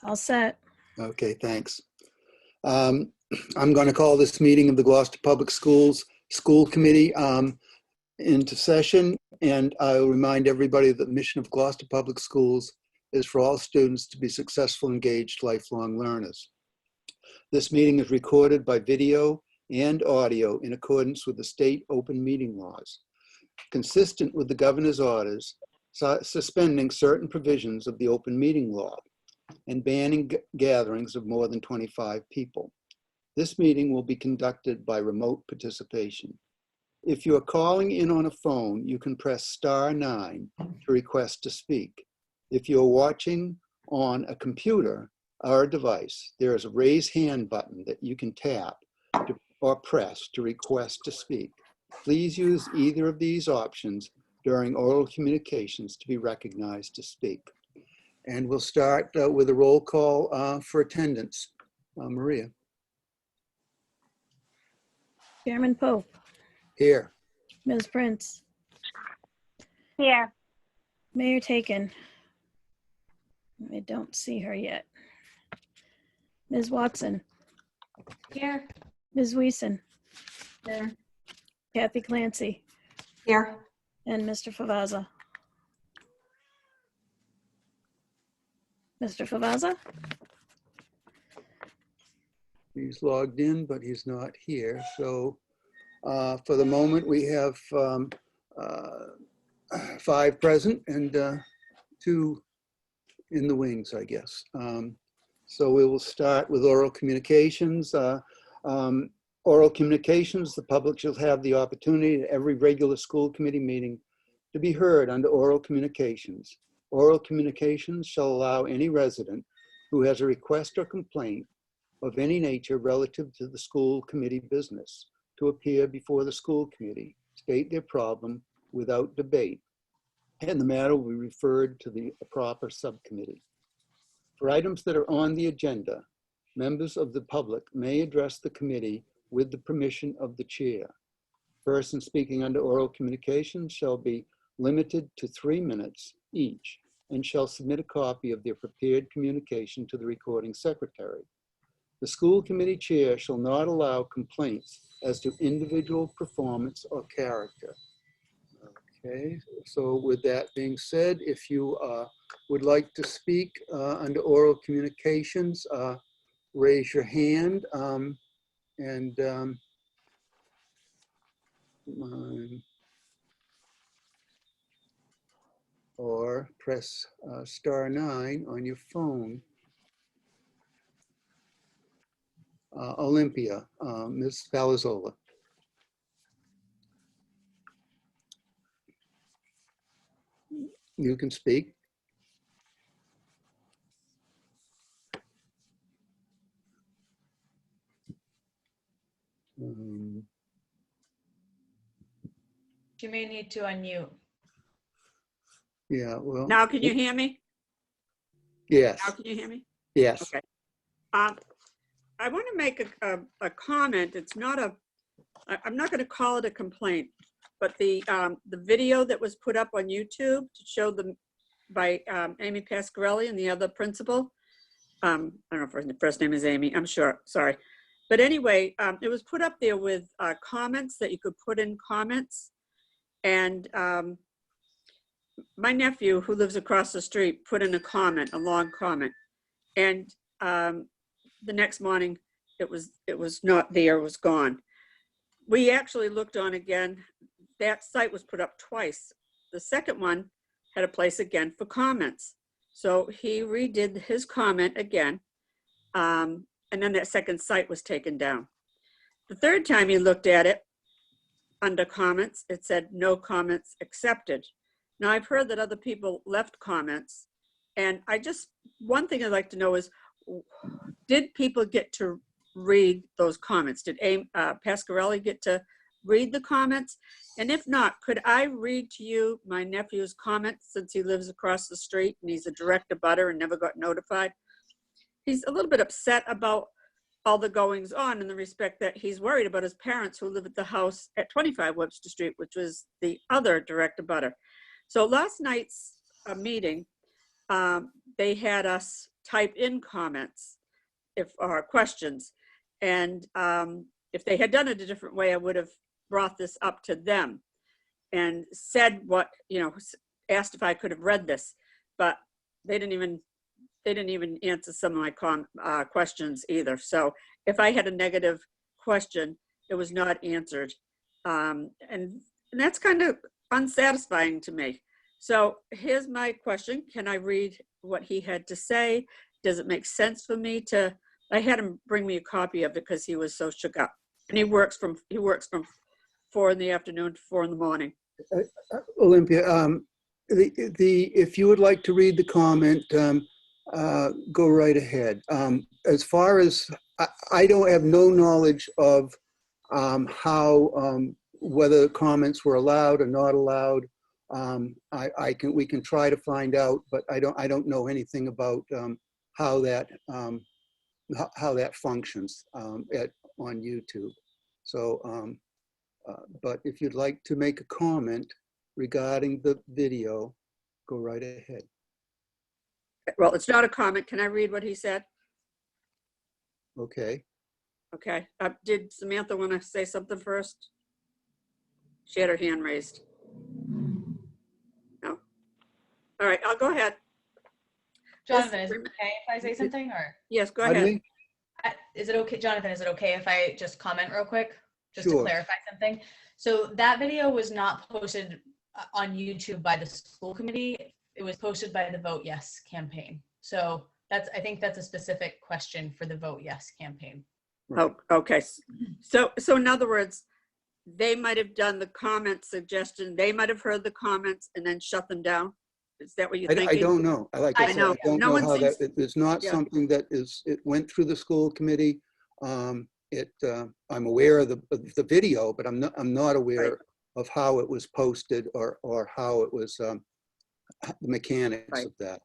All set. Okay, thanks. I'm going to call this meeting of the Gloucester Public Schools School Committee into session, and I'll remind everybody that the mission of Gloucester Public Schools is for all students to be successful, engaged, lifelong learners. This meeting is recorded by video and audio in accordance with the state open meeting laws, consistent with the governor's orders suspending certain provisions of the open meeting law and banning gatherings of more than 25 people. This meeting will be conducted by remote participation. If you are calling in on a phone, you can press *9 to request to speak. If you're watching on a computer or a device, there is a raise hand button that you can tap or press to request to speak. Please use either of these options during oral communications to be recognized to speak. And we'll start with a roll call for attendance. Maria. Chairman Pope, Here. Ms. Prince, Here. Mayor Taken. I don't see her yet. Ms. Watson, Here. Ms. Weason, Here. Kathy Clancy, Here. and Mr. Favazza. Mr. Favazza? He's logged in, but he's not here. So for the moment, we have 5 present and 2 in the wings, I guess. So we will start with oral communications. Oral communications, the public shall have the opportunity at every regular school committee meeting to be heard under oral communications. Oral communications shall allow any resident who has a request or complaint of any nature relative to the school committee business to appear before the school committee, state their problem without debate, and the matter will be referred to the proper subcommittee. For items that are on the agenda, members of the public may address the committee with the permission of the chair. Persons speaking under oral communication shall be limited to 3 minutes each and shall submit a copy of their prepared communication to the recording secretary. The school committee chair shall not allow complaints as to individual performance or character. Okay, so with that being said, if you would like to speak under oral communications, raise your hand or press *9 on your phone. Olympia, Ms. Palazzola. You can speak. You may need to unmute. Yeah, well. Now, can you hear me? Yes. Now, can you hear me? Yes. Okay. I want to make a comment. It's not I'm not going to call it a complaint, but the video that was put up on YouTube to show by Amy Pasquarelli and the other principal. I don't know if her first name is Amy, I'm sure, sorry. But anyway, it was put up there with comments that you could put in comments. And my nephew, who lives across the street, put in a comment, a long comment. And the next morning, it was not there, it was gone. We actually looked on again. That site was put up twice. The second one had a place again for comments. So he redid his comment again. And then that second site was taken down. The third time he looked at it, under comments, it said no comments accepted. Now I've heard that other people left comments, and one thing I'd like to know is, did people get to read those comments? Did Pasquarelli get to read the comments? And if not, could I read to you my nephew's comments, since he lives across the street and he's a direct abutter and never got notified? He's a little bit upset about all the goings on in the respect that he's worried about his parents who live at the house at 25 Webster Street, which was the other direct abutter. So last night's meeting, they had us type in comments or questions. And if they had done it a different way, I would have brought this up to them and said what, asked if I could have read this, but they didn't even answer some of my questions either. So if I had a negative question, it was not answered. And that's kind of unsatisfying to me. So here's my question. Can I read what he had to say? Does it make sense for me to, I had him bring me a copy of it because he was so shook up. And he works from 4 in the afternoon to 4 in the morning. Olympia, if you would like to read the comment, go right ahead. As far as, I don't have no knowledge of how, whether comments were allowed or not allowed. We can try to find out, but I don't know anything about how that functions on YouTube. So, but if you'd like to make a comment regarding the video, go right ahead. Well, it's not a comment. Can I read what he said? Okay. Okay. Did Samantha want to say something first? She had her hand raised. No. All right, I'll go ahead. Jonathan, is it okay if I say something, or? Yes, go Pardon ahead. me? Is it okay, Jonathan, is it okay if I just comment real quick? Just Sure. to clarify something. So that video was not posted on YouTube by the school committee. It was posted by the Vote Yes campaign. So I think that's a specific question for the Vote Yes campaign. Oh, okay. So in other words, they might have done the comment suggestion. They might have heard the comments and then shut them down. Is that what you're thinking? I don't know. Like I I said, know. I don't No know one how that, seems- it's not Yeah. something that it went through the school committee. I'm aware of the video, but I'm not aware Right. of how it was posted or how it was, the mechanics Right. of that.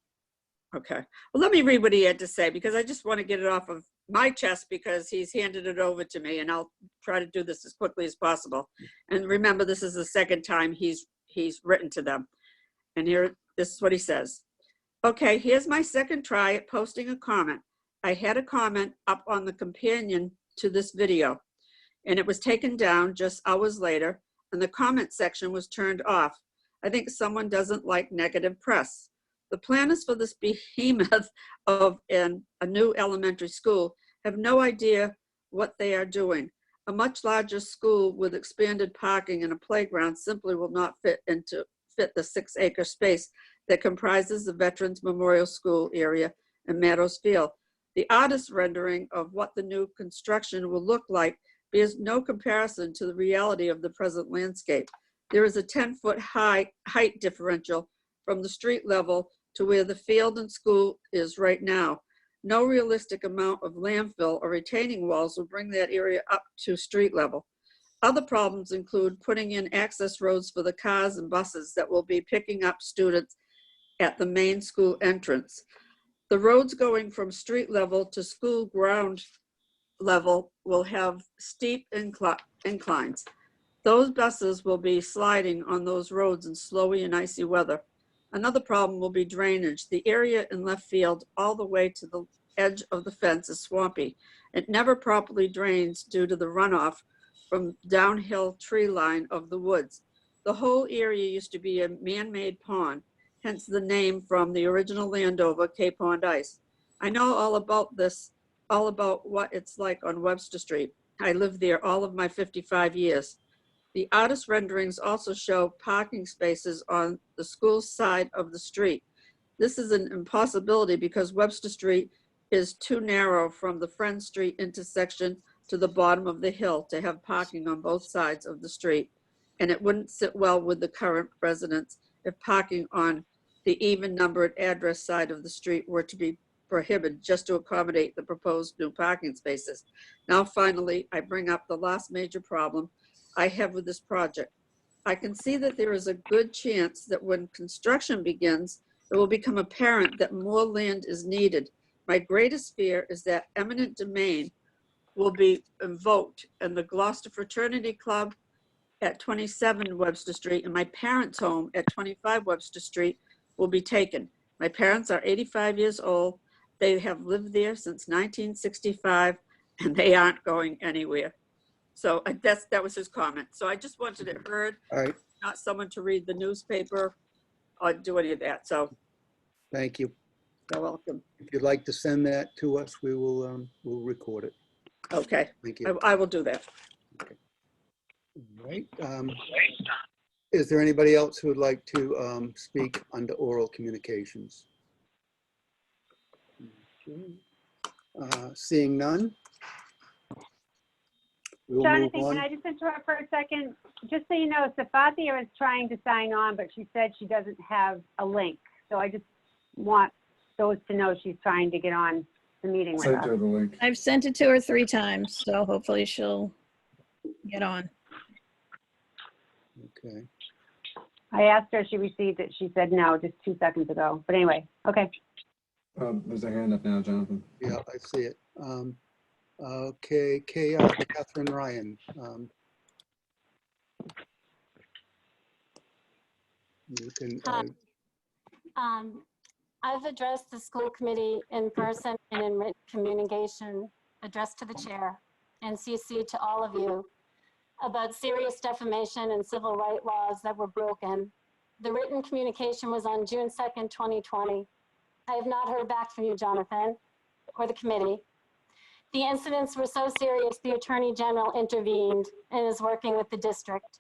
Okay. Well, let me read what he had to say because I just want to get it off of my chest because he's handed it over to me, and I'll try to do this as quickly as possible. And remember, this is the second time he's written to them. And here, this is what he says. Okay, here's my second try at posting a comment. I had a comment up on the companion to this video, and it was taken down just hours later, and the comment section was turned off. I think someone doesn't like negative press. The planners for this behemoth of a new elementary school have no idea what they are doing. A much larger school with expanded parking and a playground simply will not fit the 6-acre space that comprises the Veterans Memorial School area in Meadows Field. The artist's rendering of what the new construction will look like bears no comparison to the reality of the present landscape. There is a 10-foot height differential from the street level to where the field and school is right now. No realistic amount of landfill or retaining walls will bring that area up to street level. Other problems include putting in access roads for the cars and buses that will be picking up students at the main school entrance. The roads going from street level to school ground level will have steep inclines. Those buses will be sliding on those roads in snowy and icy weather. Another problem will be drainage. The area in left field all the way to the edge of the fence is swampy. It never properly drains due to the runoff from downhill tree line of the woods. The whole area used to be a man-made pond, hence the name from the original Landover, Cape Pond Ice. I know all about this, all about what it's like on Webster Street. I lived there all of my 55 years. The artist renderings also show parking spaces on the school side of the street. This is an impossibility because Webster Street is too narrow from the Friend Street intersection to the bottom of the hill to have parking on both sides of the street. And it wouldn't sit well with the current residents if parking on the even numbered address side of the street were to be prohibited just to accommodate the proposed new parking spaces. Now, finally, I bring up the last major problem I have with this project. I can see that there is a good chance that when construction begins, it will become apparent that more land is needed. My greatest fear is that eminent domain will be invoked and the Gloucester Fraternity Club at 27 Webster Street and my parents' home at 25 Webster Street will be taken. My parents are 85 years old. They have lived there since 1965 and they aren't going anywhere. So that was his comment. So I just wanted it heard, All right, not someone to read the newspaper or do any of that. So thank you. you're welcome. If you'd like to send that to us, we will, we'll record it. Okay, Thank you. I will do that. All right. Is there anybody else who would like to speak under oral communications? Seeing none? We'll move Jonathan, can I on. just interrupt for a second? Just so you know, Safathia is trying to sign on, but she said she doesn't have a link. So I just want those to know she's trying to get on the meeting with Sent us. her the link. I've sent it to her 3 times, so hopefully she'll get on. Okay. I asked her if she received it. She said no just 2 seconds ago. But anyway, okay. There's a hand up now, Jonathan. Yeah, I see it. Okay, Catherine Ryan. You can, I've addressed the school committee in person and in written communication addressed to the chair and CC to all of you about serious defamation and civil rights laws that were broken. The written communication was on June 2nd, 2020. I have not heard back from you, Jonathan, or the committee. The incidents were so serious, the Attorney General intervened and is working with the district.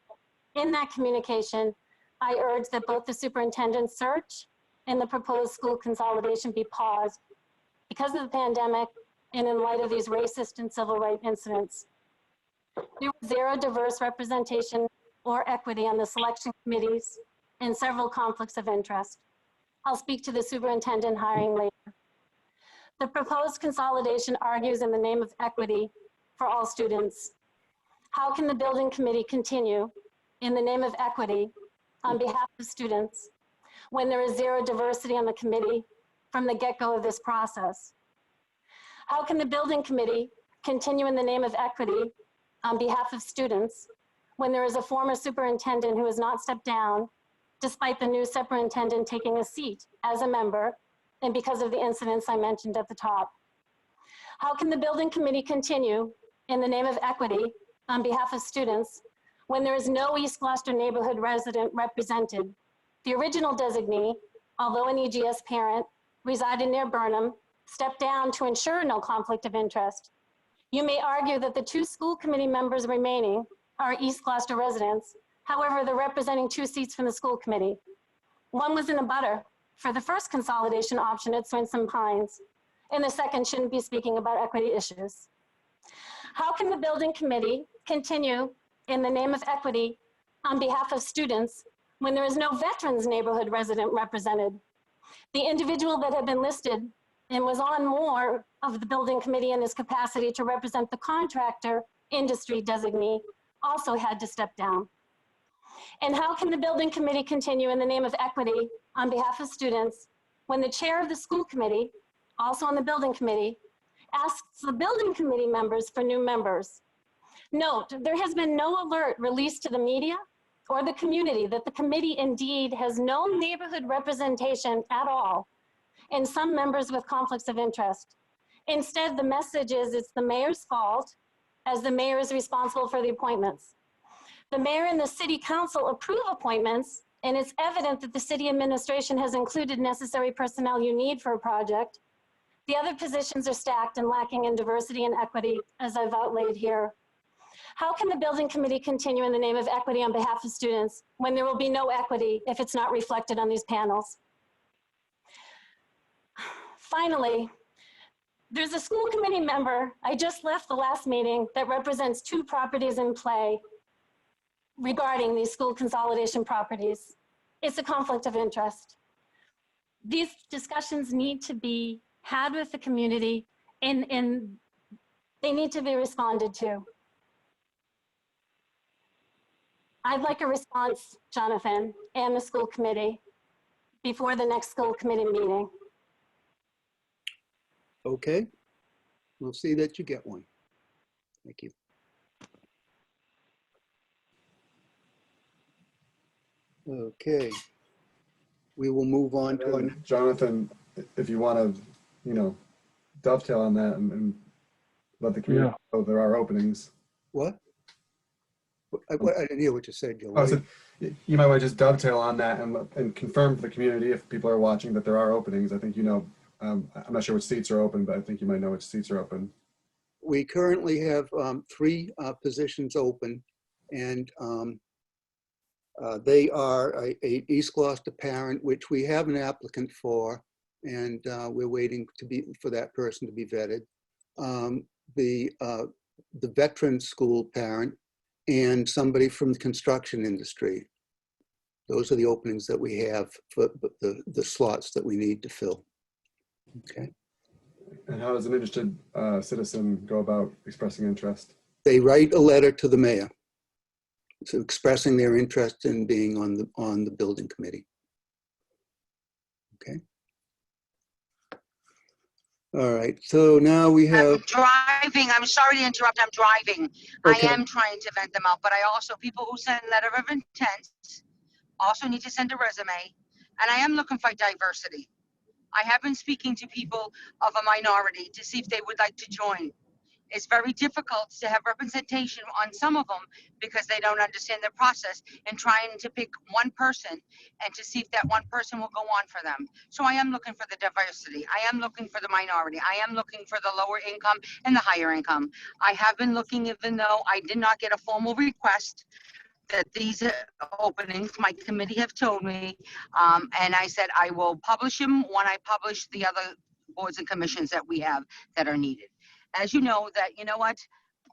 In that communication, I urged that both the superintendent's search and the proposed school consolidation be paused because of the pandemic and in light of these racist and civil rights incidents. There was zero diverse representation or equity on the selection committees and several conflicts of interest. I'll speak to the superintendent hiring later. The proposed consolidation argues in the name of equity for all students. How can the building committee continue in the name of equity on behalf of students when there is zero diversity on the committee from the get-go of this process? How can the building committee continue in the name of equity on behalf of students when there is a former superintendent who has not stepped down despite the new superintendent taking a seat as a member and because of the incidents I mentioned at the top? How can the building committee continue in the name of equity on behalf of students when there is no East Gloucester neighborhood resident represented? The original designee, although an EGS parent, resided near Burnham, stepped down to ensure no conflict of interest. You may argue that the 2 school committee members remaining are East Gloucester residents. However, they're representing 2 seats from the school committee. One was in a butter for the first consolidation option at Swinson Pines, and the second shouldn't be speaking about equity issues. How can the building committee continue in the name of equity on behalf of students when there is no veterans neighborhood resident represented? The individual that had been listed and was on more of the building committee in his capacity to represent the contractor industry designee also had to step down. And how can the building committee continue in the name of equity on behalf of students when the chair of the school committee, also on the building committee, asks the building committee members for new members? Note, there has been no alert released to the media or the community that the committee indeed has no neighborhood representation at all, and some members with conflicts of interest. Instead, the message is it's the mayor's fault, as the mayor is responsible for the appointments. The mayor and the city council approve appointments, and it's evident that the city administration has included necessary personnel you need for a project. The other positions are stacked and lacking in diversity and equity, as I've outlaid here. How can the building committee continue in the name of equity on behalf of students when there will be no equity if it's not reflected on these panels? Finally, there's a school committee member, I just left the last meeting, that represents 2 properties in play regarding these school consolidation properties. It's a conflict of interest. These discussions need to be had with the community and they need to be responded to. I'd like a response, Jonathan, and the school committee before the next school committee meeting. Okay, we'll see that you get one. Thank you. Okay, we will move on to our, Jonathan, if you want to, dovetail on that and let the community know there are openings. What? I didn't hear what you said, Joe. Oh, so you might want to just dovetail on that and confirm for the community, if people are watching, that there are openings. I think I'm not sure which seats are open, but I think you might know which seats are open. We currently have 3 positions open, and they are a East Gloucester parent, which we have an applicant for, and we're waiting for that person to be vetted. The veteran school parent, and somebody from the construction industry. Those are the openings that we have for the slots that we need to fill. Okay. And how does an interested citizen go about expressing interest? They write a letter to the mayor, so expressing their interest in being on the building committee. Okay. All right, so now we have. I'm driving. I'm sorry to interrupt. I'm driving. Okay. I am trying to vent them out, but I also, people who send letter of intent also need to send a resume. And I am looking for diversity. I have been speaking to people of a minority to see if they would like to join. It's very difficult to have representation on some of them because they don't understand the process, and trying to pick one person and to see if that one person will go on for them. So I am looking for the diversity. I am looking for the minority. I am looking for the lower income and the higher income. I have been looking, even though I did not get a formal request, that these openings, my committee have told me, and I said I will publish them when I publish the other boards and commissions that we have that are needed. As you know, what?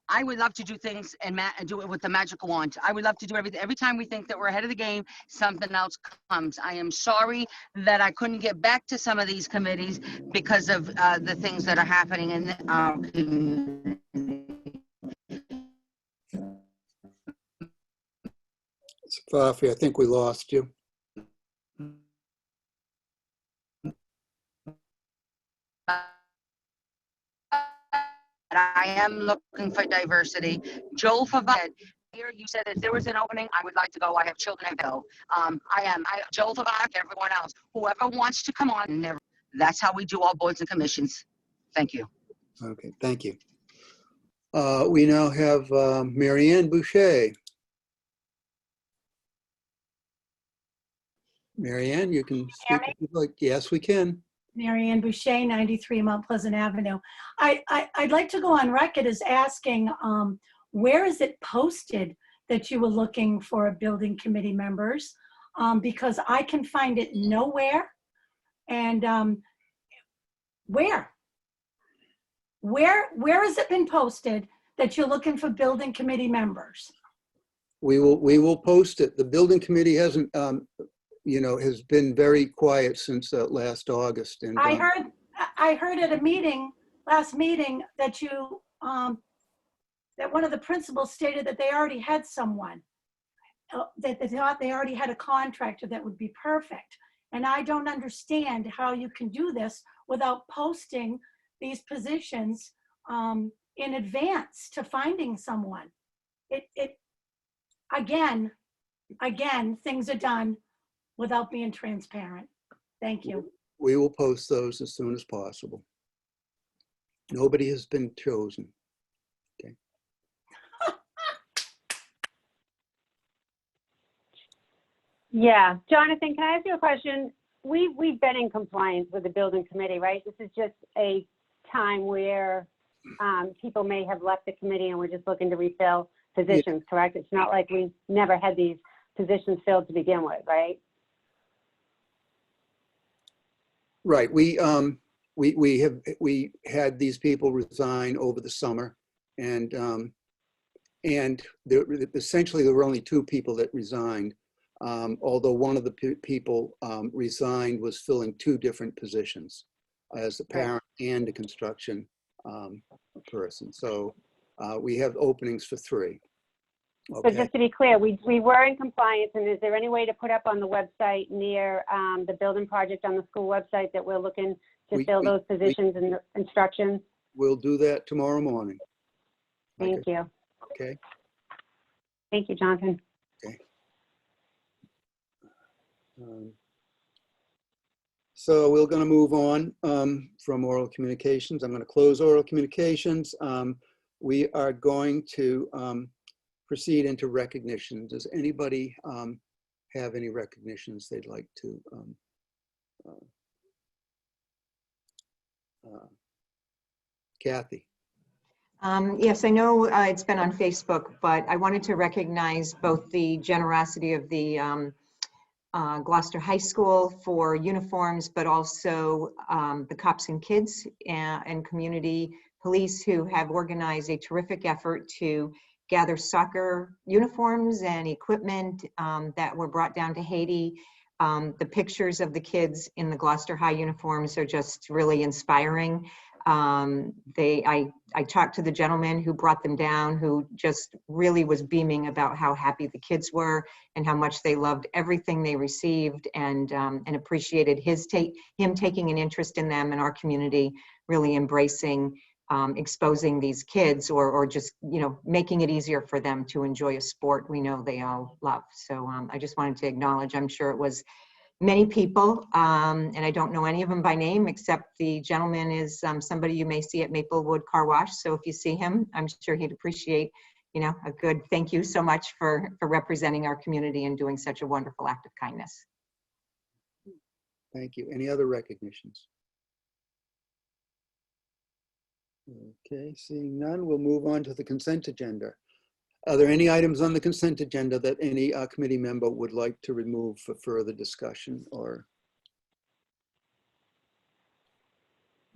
I would love to do things and do it with the magical wand. I would love to do everything. Every time we think that we're ahead of the game, something else comes. I am sorry that I couldn't get back to some of these committees because of the things that are happening in our community. Safafi, I think we lost you. I am looking for diversity. Joel Favard, here you said if there was an opening, I would like to go. I have children I go. Joel Favard, everyone else, whoever wants to come on, that's how we do all boards and commissions. Thank you. Okay, thank you. We now have Marianne Boucher. Marianne, you can speak if you'd like. Yes, we can. Marianne Boucher, 93 Mount Pleasant Avenue. I'd like to go on record as asking, where is it posted that you were looking for building committee members? Because I can find it nowhere. And where has it been posted that you're looking for building committee members? We will post it. The building committee hasn't, has been very quiet since last August. And I heard at a last meeting that you that one of the principals stated that they already had someone, that they thought they already had a contractor that would be perfect. And I don't understand how you can do this without posting these positions in advance to finding someone. Again, things are done without being transparent. Thank you. we will post those as soon as possible. Nobody has been chosen. Okay. Yeah, Jonathan, can I ask you a question? We've been in compliance with the building committee, right? This is just a time where people may have left the committee and we're just looking to refill positions, correct? It's not like we never had these positions filled to begin with, right? Right. We had these people resign over the summer, and essentially there were only two people that resigned. Although one of the people resigned was filling two different positions as a parent and a construction person. So we have openings for three. Okay. So just to be clear, we were in compliance, and is there any way to put up on the website near the building project on the school website that we're looking to fill those positions and the instructions? We'll do that tomorrow morning. Thank you. Okay. Thank you, Jonathan. Okay. So we're going to move on from oral communications. I'm going to close oral communications. We are going to proceed into recognition. Does anybody have any recognitions they'd like to? Kathy. Yes, I know it's been on Facebook, but I wanted to recognize both the generosity of the Gloucester High School for uniforms, but also the Cops and Kids and community police who have organized a terrific effort to gather soccer uniforms and equipment that were brought down to Haiti. The pictures of the kids in the Gloucester High uniforms are just really inspiring. I talked to the gentleman who brought them down, who just really was beaming about how happy the kids were and how much they loved everything they received, and appreciated him taking an interest in them and our community really embracing exposing these kids or just, you know, making it easier for them to enjoy a sport we know they all love. So I just wanted to acknowledge, I'm sure it was many people, and I don't know any of them by name, except the gentleman is somebody you may see at Maplewood Car Wash. So if you see him, I'm sure he'd appreciate, you know, a good thank you so much for representing our community and doing such a wonderful act of kindness. Thank you. Any other recognitions? Okay, seeing none, we'll move on to the consent agenda. Are there any items on the consent agenda that any committee member would like to remove for further discussion or?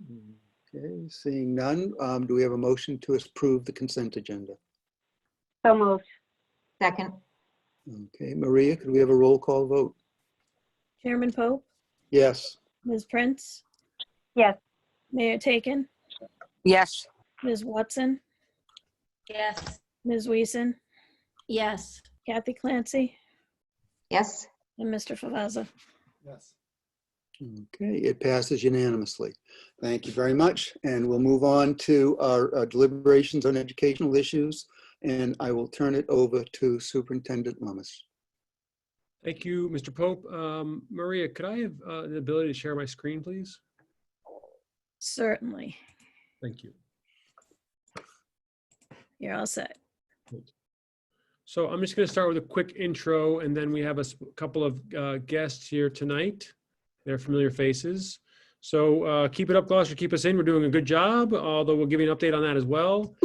Okay, seeing none, do we have a motion to approve the consent agenda? So moved. Second. Okay, Maria, could we have a roll call vote? Chairman Pope, Yes. Ms. Prince, Yes. Mayor Taken, Yes. Ms. Watson, Yes. Ms. Weason, Yes. Kathy Clancy, Yes. and Mr. Favazza. Yes. Okay, it passes unanimously. Thank you very much. And we'll move on to our deliberations on educational issues. And I will turn it over to Superintendent Lummis. Thank you, Mr. Pope. Maria, could I have the ability to share my screen, please? Certainly. Thank you. You're all set. So I'm just going to start with a quick intro, and then we have a couple of guests here tonight. They're familiar faces. So keep it up, Gloucester. Keep us in. We're doing a good job, although we'll give you an update on that as well.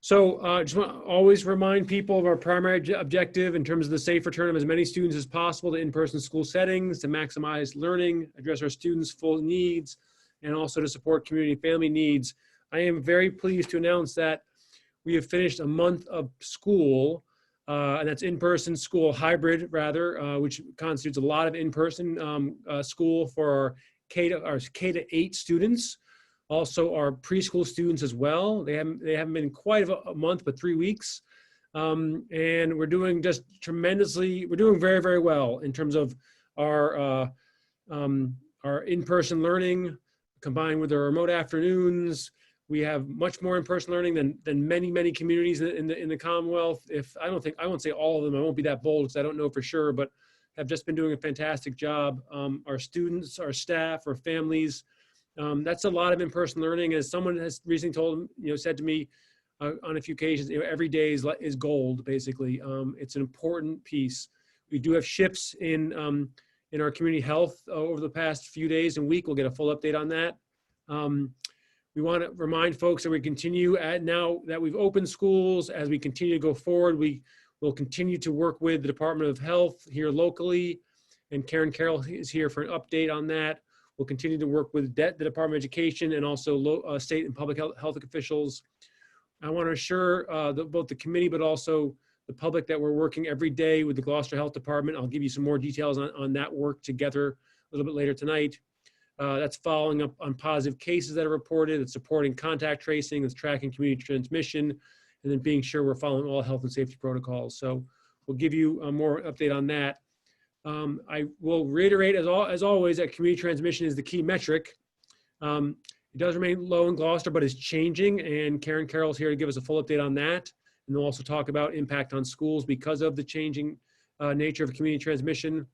Just want to always remind people of our primary objective in terms of the safe return of as many students as possible to in-person school settings, to maximize learning, address our students' full needs, and also to support community and family needs. I am very pleased to announce that we have finished a month of school, and that's in-person school, hybrid rather, which constitutes a lot of in-person school for our K-8 students. Also our preschool students as well. They haven't been quite a month, but 3 weeks. And we're doing just tremendously, we're doing very, very well in terms of our in-person learning combined with our remote afternoons. We have much more in-person learning than many communities in the Commonwealth. I won't say all of them, I won't be that bold because I don't know for sure, but have just been doing a fantastic job. Our students, our staff, our families, that's a lot of in-person learning. As someone has recently said to me on a few occasions, every day is gold, basically. It's an important piece. We do have shifts in our community health over the past few days and week. We'll get a full update on that. We want to remind folks that we continue now that we've opened schools, as we continue to go forward, we will continue to work with the Department of Health here locally, and Karen Carroll is here for an update on that. We'll continue to work with the Department of Education and also state and public health officials. I want to assure both the committee but also the public that we're working every day with the Gloucester Health Department. I'll give you some more details on that work together a little bit later tonight. That's following up on positive cases that are reported. It's supporting contact tracing. It's tracking community transmission, and then being sure we're following all health and safety protocols. So we'll give you a more update on that. I will reiterate as always that community transmission is the key metric. It does remain low in Gloucester, but is changing, and Karen Carroll's here to give us a full update on that. And we'll also talk about impact on schools because of the changing nature of community transmission.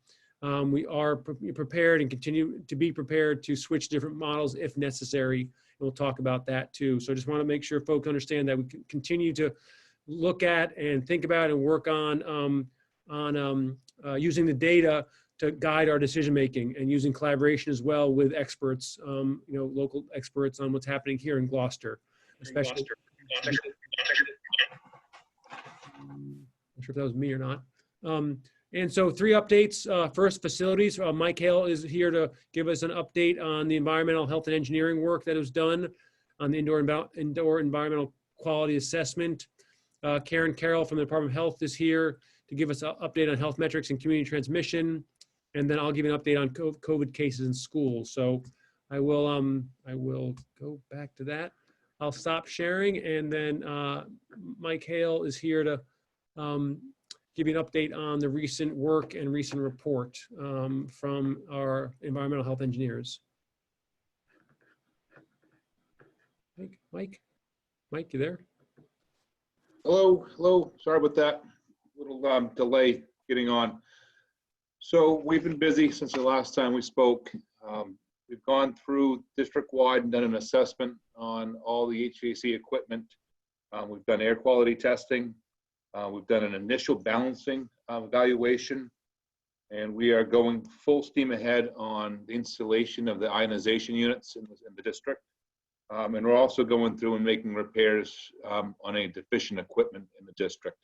We are prepared and continue to be prepared to switch different models if necessary. And we'll talk about that too. So I just want to make sure folks understand that we continue to look at and think about and work on using the data to guide our decision making, and using collaboration as well with experts, local experts on what's happening here in Gloucester, especially. I'm not sure if that was me or not. And so 3 updates. First, facilities. Mike Hale is here to give us an update on the environmental health and engineering work that was done on the indoor environmental quality assessment. Karen Carroll from the Department of Health is here to give us an update on health metrics and community transmission. And then I'll give you an update on COVID cases in schools. So I will go back to that. I'll stop sharing, and then Mike Hale is here to give you an update on the recent work and recent report from our environmental health engineers. Mike, you there? Hello. Sorry about that. Little delay getting on. So we've been busy since the last time we spoke. We've gone through district-wide and done an assessment on all the HVAC equipment. We've done air quality testing. We've done an initial balancing evaluation, and we are going full steam ahead on the installation of the ionization units in the district. And we're also going through and making repairs on any deficient equipment in the district.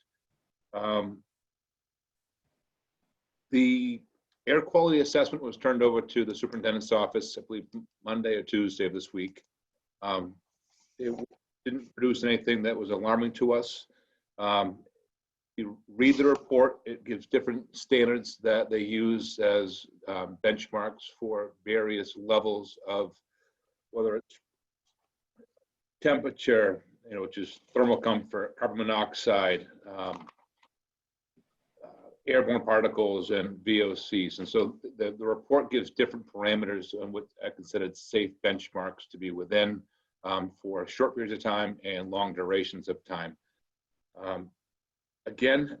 The air quality assessment was turned over to the superintendent's office, I believe Monday or Tuesday of this week. It didn't produce anything that was alarming to us. You read the report, it gives different standards that they use as benchmarks for various levels of, whether it's temperature, which is thermal comfort, carbon monoxide, airborne particles, and VOCs. And so the report gives different parameters on what I consider safe benchmarks to be within for short periods of time and long durations of time. Again,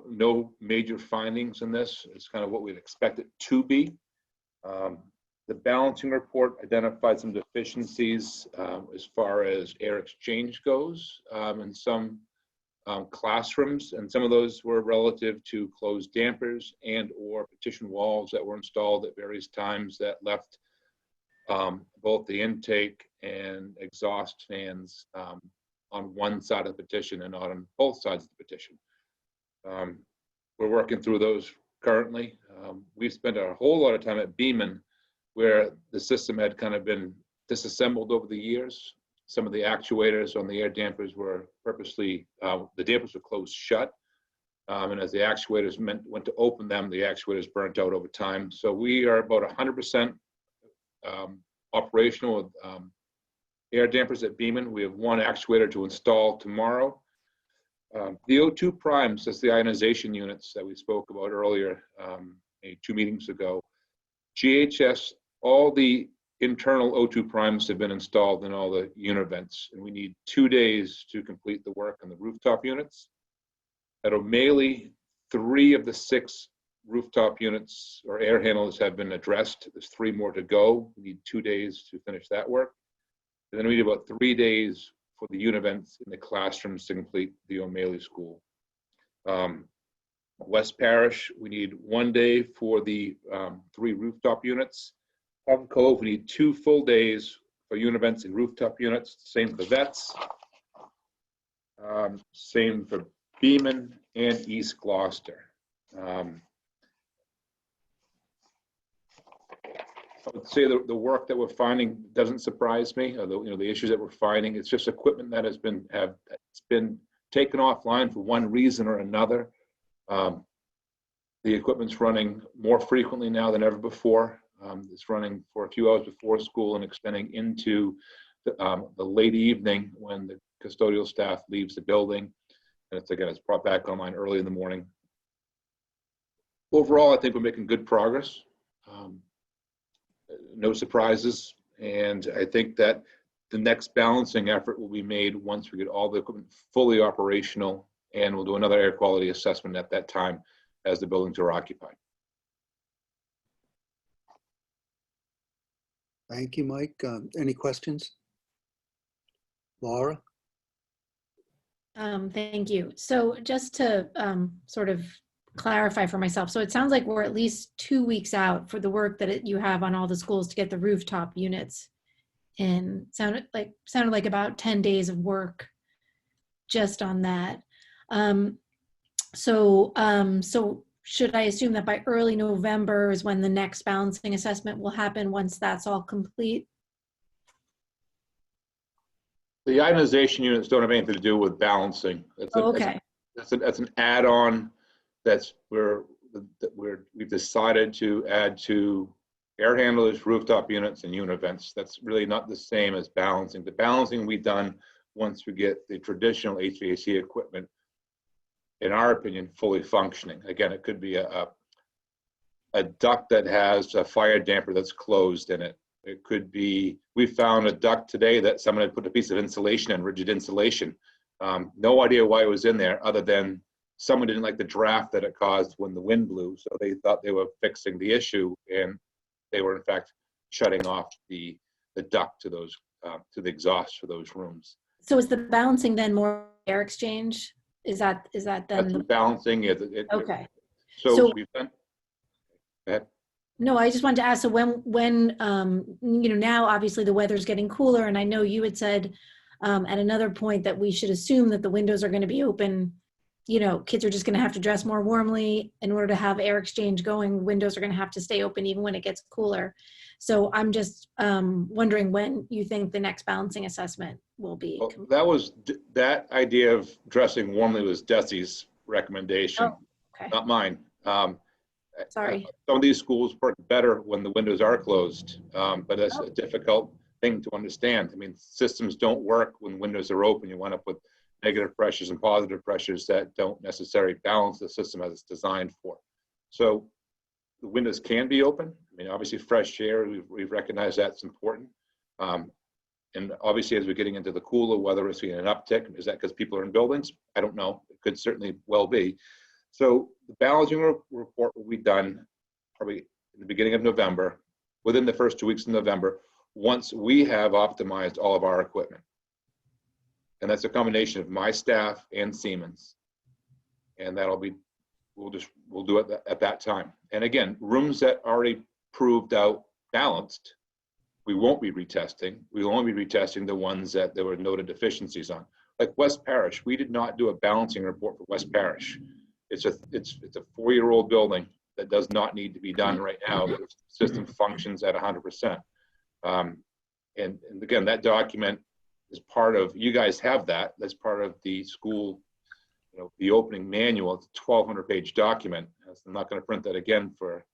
no major findings in this. It's kind of what we'd expect it to be. The balancing report identified some deficiencies as far as air exchange goes in some classrooms, and some of those were relative to closed dampers and or partition walls that were installed at various times that left both the intake and exhaust fans on one side of the petition and not on both sides of the petition. We're working through those currently. We've spent a whole lot of time at Beaman, where the system had kind of been disassembled over the years. Some of the actuators on the air dampers were purposely, the dampers were closed shut. And as the actuators went to open them, the actuators burnt out over time. So we are about 100% operational with air dampers at Beaman. We have 1 actuator to install tomorrow. The O2 primes, that's the ionization units that we spoke about earlier, 2 meetings ago. GHS, all the internal O2 primes have been installed in all the univents, and we need 2 days to complete the work on the rooftop units. At O'Malley, 3 of the 6 rooftop units or air handlers have been addressed. There's 3 more to go. We need 2 days to finish that work. And then we need about 3 days for the univents in the classrooms to complete the O'Malley school. West Parish, we need 1 day for the 3 rooftop units. Plum Cove, we need 2 full days for univents and rooftop units. Same for Vets. Same for Beaman and East Gloucester. I would say the work that we're finding doesn't surprise me. The issues that we're finding, it's just equipment that has been taken offline for one reason or another. The equipment's running more frequently now than ever before. It's running for a few hours before school and extending into the late evening when the custodial staff leaves the building. And it's brought back online early in the morning. Overall, I think we're making good progress. No surprises. And I think that the next balancing effort will be made once we get all the equipment fully operational, and we'll do another air quality assessment at that time as the buildings are occupied. Thank you, Mike. Any questions? Laura? Thank you. So just to sort of clarify for myself, so it sounds like we're at least 2 weeks out for the work that you have on all the schools to get the rooftop units in. Sounded like about 10 days of work just on that. So should I assume that by early November is when the next balancing assessment will happen once that's all complete? The ionization units don't have anything to do with balancing. Okay. That's an add-on we've decided to add to air handlers, rooftop units, and univents. That's really not the same as balancing. The balancing we done once we get the traditional HVAC equipment, in our opinion, fully functioning. Again, it could be a duct that has a fire damper that's closed in it. It could be, we found a duct today that someone had put a piece of insulation in, rigid insulation. No idea why it was in there other than someone didn't like the draft that it caused when the wind blew. So they thought they were fixing the issue, and they were in fact shutting off the duct to those, to the exhaust for those rooms. So is the balancing then more air exchange? Is that then? That's the balancing. Okay. So we've done, go ahead. No, I just wanted to ask, so when now obviously the weather's getting cooler, and I know you had said at another point that we should assume that the windows are going to be open. Kids are just going to have to dress more warmly in order to have air exchange going. Windows are going to have to stay open even when it gets cooler. So I'm just wondering when you think the next balancing assessment will be. Well, that idea of dressing warmly was Desi's recommendation, Okay. not mine. Sorry. Some of these schools work better when the windows are closed, but that's a difficult thing to understand. I mean, systems don't work when windows are open. You wind up with negative pressures and positive pressures that don't necessarily balance the system as it's designed for. So the windows can be open. I mean, obviously fresh air, we've recognized that's important. And obviously as we're getting into the cooler weather, we're seeing an uptick. Is that because people are in buildings? I don't know. It could certainly well be. So the balancing report will be done probably in the beginning of November, within the first 2 weeks of November, once we have optimized all of our equipment. And that's a combination of my staff and Siemens. And that'll be, we'll do it at that time. And again, rooms that already proved out balanced, we won't be retesting. We'll only be retesting the ones that there were noted deficiencies on. Like West Parish, we did not do a balancing report for West Parish. It's a 4-year-old building that does not need to be done right now. The system functions at 100%. And again, that document is part of, you guys have that. That's part of the school, the opening manual. It's a 1,200-page document. I'm not going to print that again for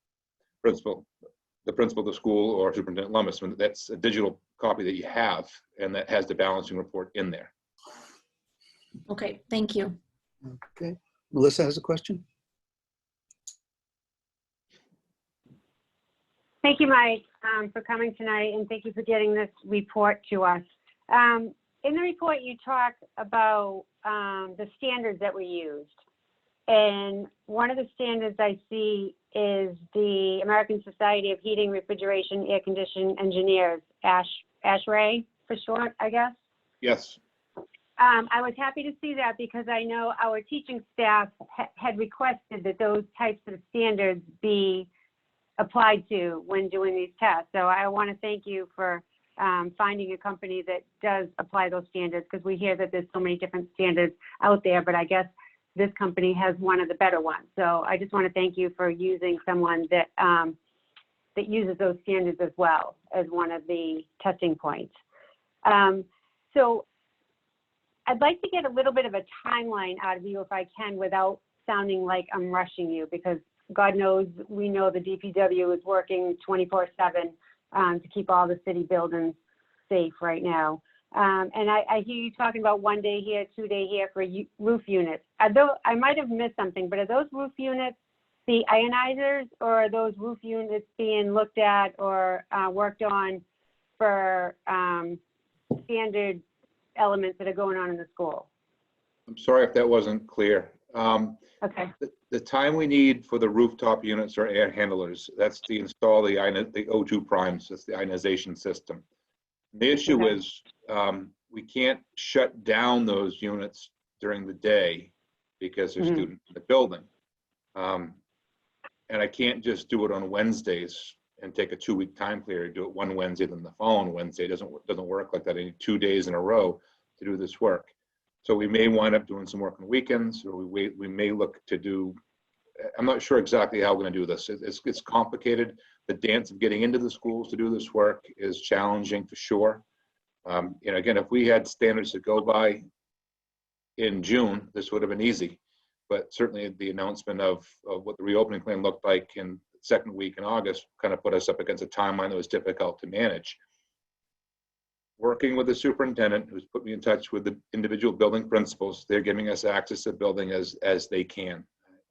the principal of the school or Superintendent Lummis. That's a digital copy that you have, and that has the balancing report in there. Okay, thank you. Okay. Melissa has a question. Thank you, Mike, for coming tonight, and thank you for getting this report to us. In the report, you talk about the standards that we used. And one of the standards I see is the American Society of Heating, Refrigeration, Air Conditioning Engineers, ASHRAE for short, I guess. Yes. I was happy to see that because I know our teaching staff had requested that those types of standards be applied to when doing these tests. So I want to thank you for finding a company that does apply those standards, because we hear that there's so many different standards out there, but I guess this company has one of the better ones. So I just want to thank you for using someone that that uses those standards as well as one of the testing points. So I'd like to get a little bit of a timeline out of you if I can, without sounding like I'm rushing you, because God knows, we know the DPW is working 24/7 to keep all the city buildings safe right now. And I hear you talking about 1 day here, 2 day here for roof units. Although I might have missed something, but are those roof units the ionizers, or are those roof units being looked at or worked on for standard elements that are going on in the school? I'm sorry if that wasn't clear. Okay. The time we need for the rooftop units or air handlers, that's to install the O2 primes, that's the ionization system. The issue Okay. is we can't shut down those units during the day because there's students in the building. And I can't just do it on Wednesdays and take a 2-week time period, do it one Wednesday, then the following Wednesday. It doesn't work like that. I need 2 days in a row to do this work. So we may wind up doing some work on weekends, or we may look to do, I'm not sure exactly how we're going to do this. It's complicated. The dance of getting into the schools to do this work is challenging for sure. Again, if we had standards to go by in June, this would have been easy. But certainly the announcement of what the reopening plan looked like in the second week in August kind of put us up against a timeline that was difficult to manage. Working with the superintendent, who's put me in touch with the individual building principals, they're giving us access to the building as they can.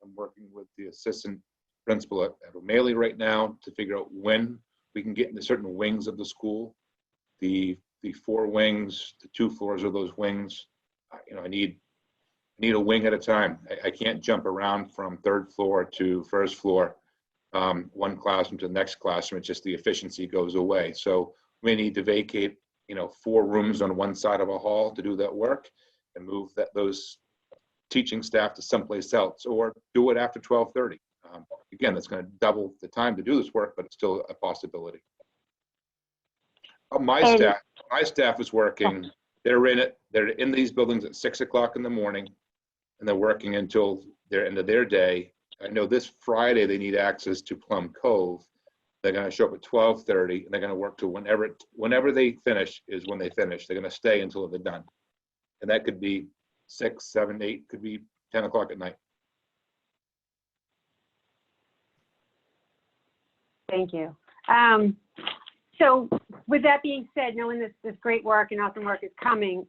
I'm working with the assistant principal at O'Malley right now to figure out when we can get into certain wings of the school. The 4 wings, the 2 floors of those wings, I need a wing at a time. I can't jump around from 3rd floor to 1st floor, one classroom to the next classroom. It's just the efficiency goes away. So we need to vacate 4 rooms on one side of a hall to do that work and move those teaching staff to someplace else, or do it after 12:30. Again, that's going to double the time to do this work, but it's still a possibility. My staff is working. They're in these buildings at 6 o'clock in the morning, and they're working until the end of their day. I know this Friday they need access to Plum Cove. They're going to show up at 12:30, and they're going to work to whenever they finish is when they finish. They're going to stay until they're done. And that could be 6, 7, 8, could be 10 o'clock at night. Thank you. So with that being said, knowing this great work and awesome work is coming,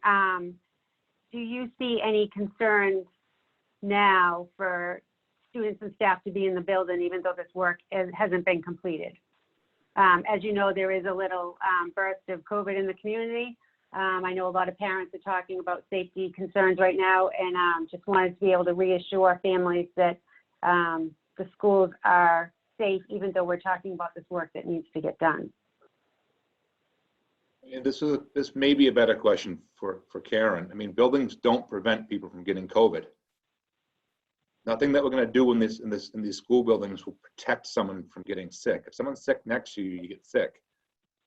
do you see any concerns now for students and staff to be in the building, even though this work hasn't been completed? As you know, there is a little burst of COVID in the community. I know a lot of parents are talking about safety concerns right now, and just wanted to be able to reassure families that the schools are safe, even though we're talking about this work that needs to get done. And this may be a better question for Karen. I mean, buildings don't prevent people from getting COVID. Nothing that we're going to do in these school buildings will protect someone from getting sick. If someone's sick next to you, you get sick.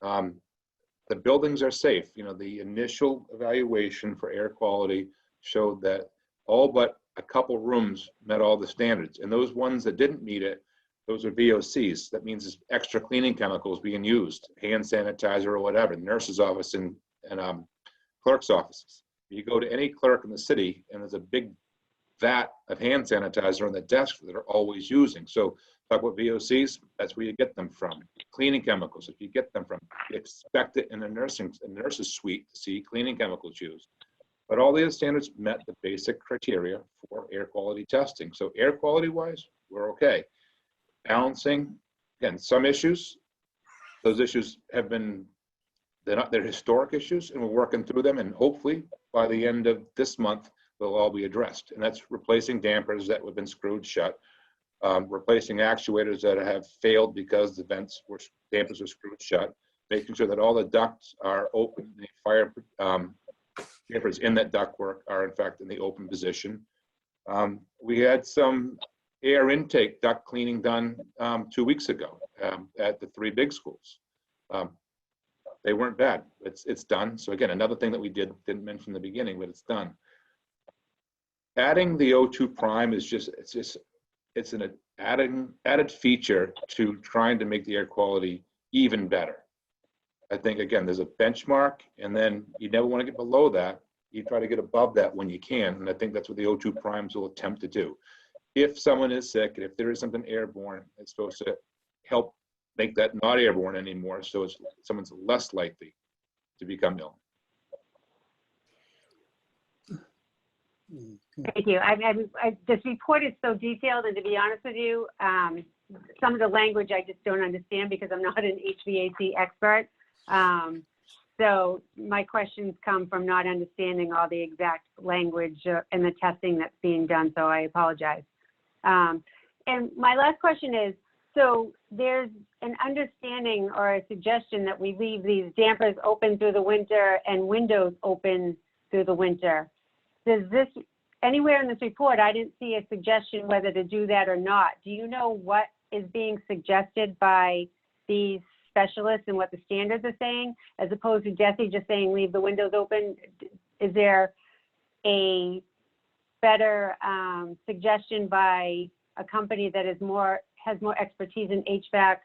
The buildings are safe. The initial evaluation for air quality showed that all but a couple rooms met all the standards, and those ones that didn't meet it, those are VOCs. That means there's extra cleaning chemicals being used, hand sanitizer or whatever, nurse's office and clerk's offices. You go to any clerk in the city, and there's a big vat of hand sanitizer on the desk that are always using. So talk about VOCs, that's where you get them from. Cleaning chemicals, if you get them from, you expect it in a nurse's suite to see cleaning chemicals used. But all the other standards met the basic criteria for air quality testing. So air quality wise, we're okay. Balancing, again, some issues, those issues have been, they're historic issues, and we're working through them, and hopefully by the end of this month, they'll all be addressed. And that's replacing dampers that have been screwed shut, replacing actuators that have failed because the dampers were screwed shut, making sure that all the ducts are open, the fire dampers in that ductwork are in fact in the open position. We had some air intake duct cleaning done 2 weeks ago at the 3 big schools. They weren't bad. It's done. So again, another thing that we didn't mention in the beginning, but it's done. Adding the O2 prime is it's an added feature to trying to make the air quality even better. I think again, there's a benchmark, and then you never want to get below that. You try to get above that when you can, and I think that's what the O2 primes will attempt to do. If someone is sick, and if there is something airborne, it's supposed to help make that not airborne anymore, so someone's less likely to become ill. Thank you. This report is so detailed, and to be honest with you, some of the language I just don't understand because I'm not an HVAC expert. So my questions come from not understanding all the exact language and the testing that's being done, so I apologize. And my last question is, so there's an understanding or a suggestion that we leave these dampers open through the winter and windows open through the winter. Does this, anywhere in this report, I didn't see a suggestion whether to do that or not. Do you know what is being suggested by these specialists and what the standards are saying, as opposed to Jesse just saying leave the windows open? Is there a better suggestion by a company that is has more expertise in HVAC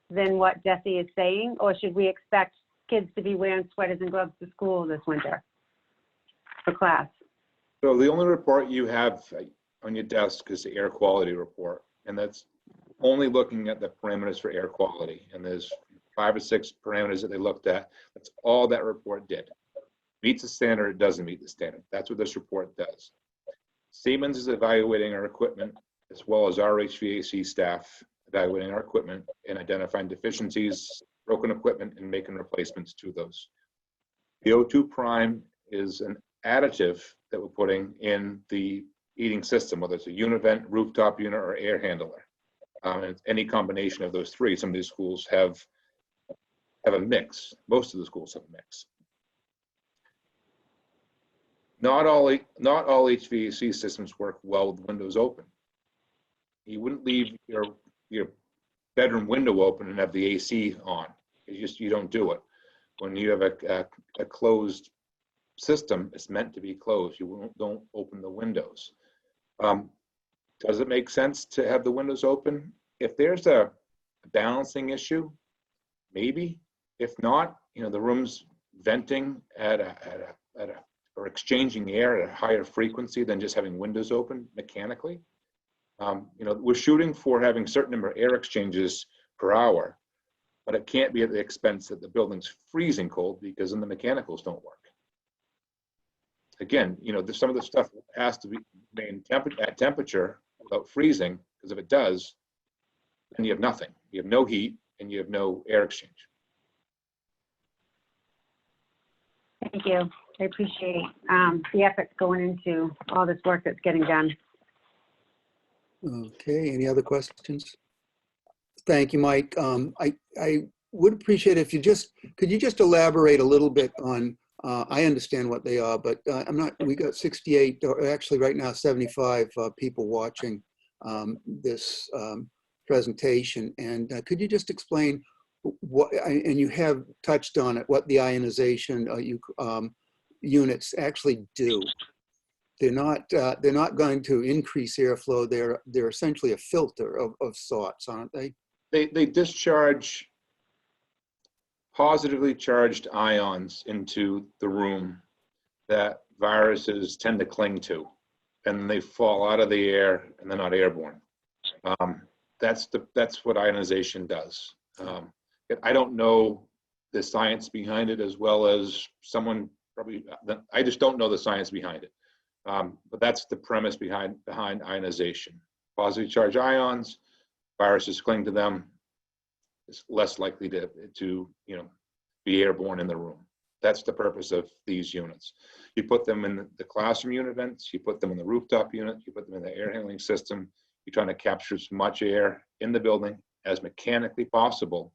than what Jesse is saying? Or should we expect kids to be wearing sweaters and gloves to school this winter for class? So the only report you have on your desk is the air quality report, and that's only looking at the parameters for air quality. And there's 5 or 6 parameters that they looked at. That's all that report did. Meets the standard, it doesn't meet the standard. That's what this report does. Siemens is evaluating our equipment, as well as our HVAC staff evaluating our equipment and identifying deficiencies, broken equipment, and making replacements to those. The O2 Prime is an additive that we're putting in the heating system, whether it's a univent, rooftop unit, or air handler. And it's any combination of those 3. Some of these schools have a mix. Most of the schools have a mix. Not all HVAC systems work well with windows open. You wouldn't leave your bedroom window open and have the AC on. You don't do it. When you have a closed system, it's meant to be closed. You don't open the windows. Does it make sense to have the windows open? If there's a balancing issue, maybe. If not, the room's venting or exchanging air at a higher frequency than just having windows open mechanically. We're shooting for having certain number of air exchanges per hour, but it can't be at the expense that the building's freezing cold, because then the mechanicals don't work. Again, some of the stuff has to be made at temperature without freezing, because if it does, then you have nothing. You have no heat and you have no air exchange. Thank you. I appreciate the efforts going into all this work that's getting done. Okay, any other questions? Thank you, Mike. I would appreciate if could you just elaborate a little bit on, I understand what they are, but we got 68, or actually right now 75 people watching this presentation. And could you just explain what, and you have touched on it, what the ionization units actually do? They're not going to increase airflow. They're essentially a filter of sorts, aren't they? They discharge positively charged ions into the room that viruses tend to cling to, and they fall out of the air and they're not airborne. That's what ionization does. I don't know the science behind it as well as someone probably. I just don't know the science behind it. But that's the premise behind ionization. Positively charged ions, viruses cling to them. It's less likely to be airborne in the room. That's the purpose of these units. You put them in the classroom unit vents, you put them in the rooftop unit, you put them in the air handling system. You're trying to capture as much air in the building as mechanically possible,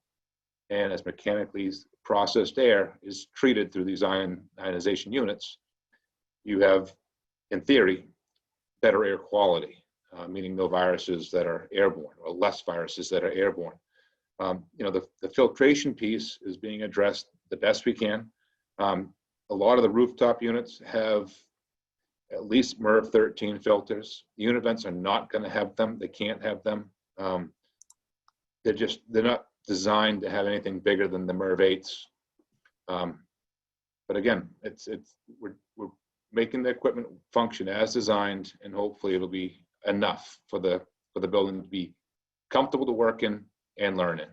and as mechanically processed air is treated through these ionization units. You have, in theory, better air quality, meaning no viruses that are airborne, or less viruses that are airborne. The filtration piece is being addressed the best we can. A lot of the rooftop units have at least MERV 13 filters. The unit vents are not going to have them. They can't have them. They're not designed to have anything bigger than the MERV 8s. But again, we're making the equipment function as designed, and hopefully it'll be enough for the building to be comfortable to work in and learn in.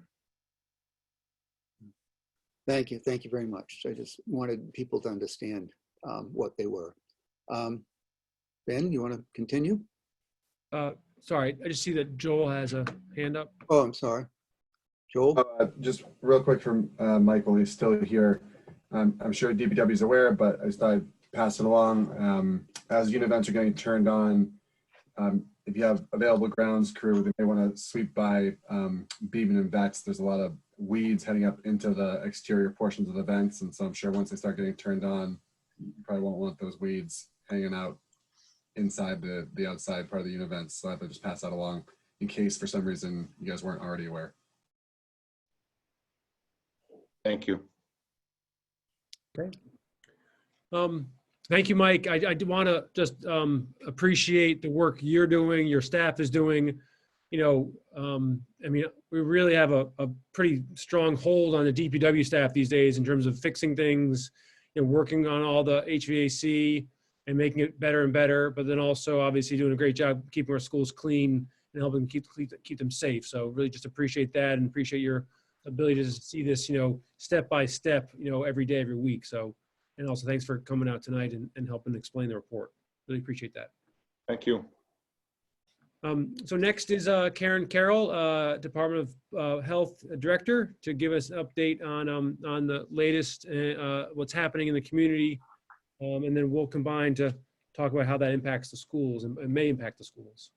Thank you very much. I just wanted people to understand what they were. Ben, you want to continue? Sorry, I just see that Joel has a hand up. Oh, I'm sorry. Joel? Just real quick from Michael, he's still here. I'm sure DPW is aware, but I just thought I'd pass it along. As unit events are getting turned on, if you have available grounds crew, they may want to sweep by Beaven and Vets. There's a lot of weeds heading up into the exterior portions of the vents. And so I'm sure once they start getting turned on, you probably won't want those weeds hanging out inside the outside part of the unit events. So I have to just pass that along in case for some reason you guys weren't already aware. Thank you. Great. Thank you, Mike. I do want to just appreciate the work you're doing, your staff is doing. You know, I mean, we really have a pretty strong hold on the DPW staff these days in terms of fixing things, you know, working on all the HVAC and making it better and better, but then also obviously doing a great job keeping our schools clean and helping keep them safe. So really just appreciate that and appreciate your ability to see this, you know, step by step, you know, every day, every week. So, and also thanks for coming out tonight and helping explain the report. Really appreciate that. Thank you. So next is Karen Carroll, Department of Health Director, to give us an update on the latest, what's happening in the community. And then we'll combine to talk about how that impacts the schools and may impact the schools.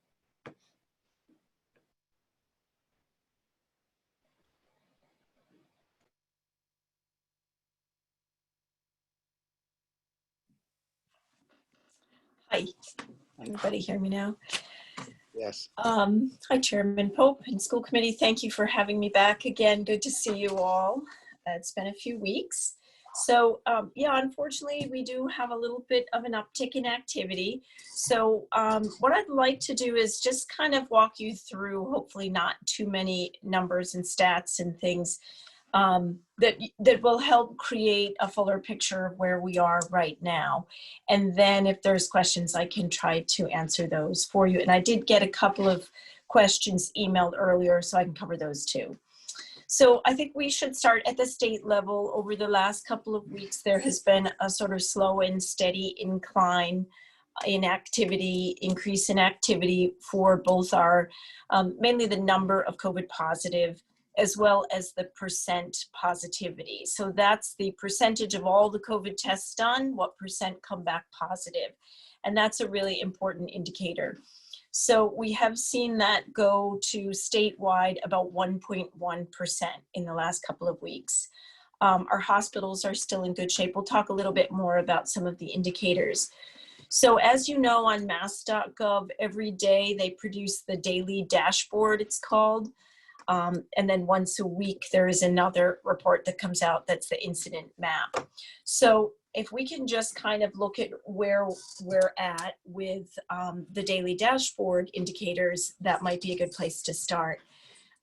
Hi, everybody hear me now? Yes. Hi, Chairman Pope and School Committee. Thank you for having me back again. Good to see you all. It's been a few weeks. So yeah, unfortunately, we do have a little bit of an uptick in activity. So what I'd like to do is just kind of walk you through, hopefully not too many numbers and stats and things that will help create a fuller picture of where we are right now. And then if there's questions, I can try to answer those for you. And I did get a couple of questions emailed earlier, so I can cover those too. So I think we should start at the state level. Over the last couple of weeks, there has been a sort of slow and steady incline in activity, increase in activity for both our, mainly the number of COVID positive, as well as the percent positivity. So that's the percentage of all the COVID tests done, what percent come back positive. And that's a really important indicator. So we have seen that go to statewide about 1.1% in the last couple of weeks. Our hospitals are still in good shape. We'll talk a little bit more about some of the indicators. So as you know, on mass.gov, every day they produce the daily dashboard, it's called. And then once a week, there is another report that comes out that's the incident map. So if we can just kind of look at where we're at with the daily dashboard indicators, that might be a good place to start.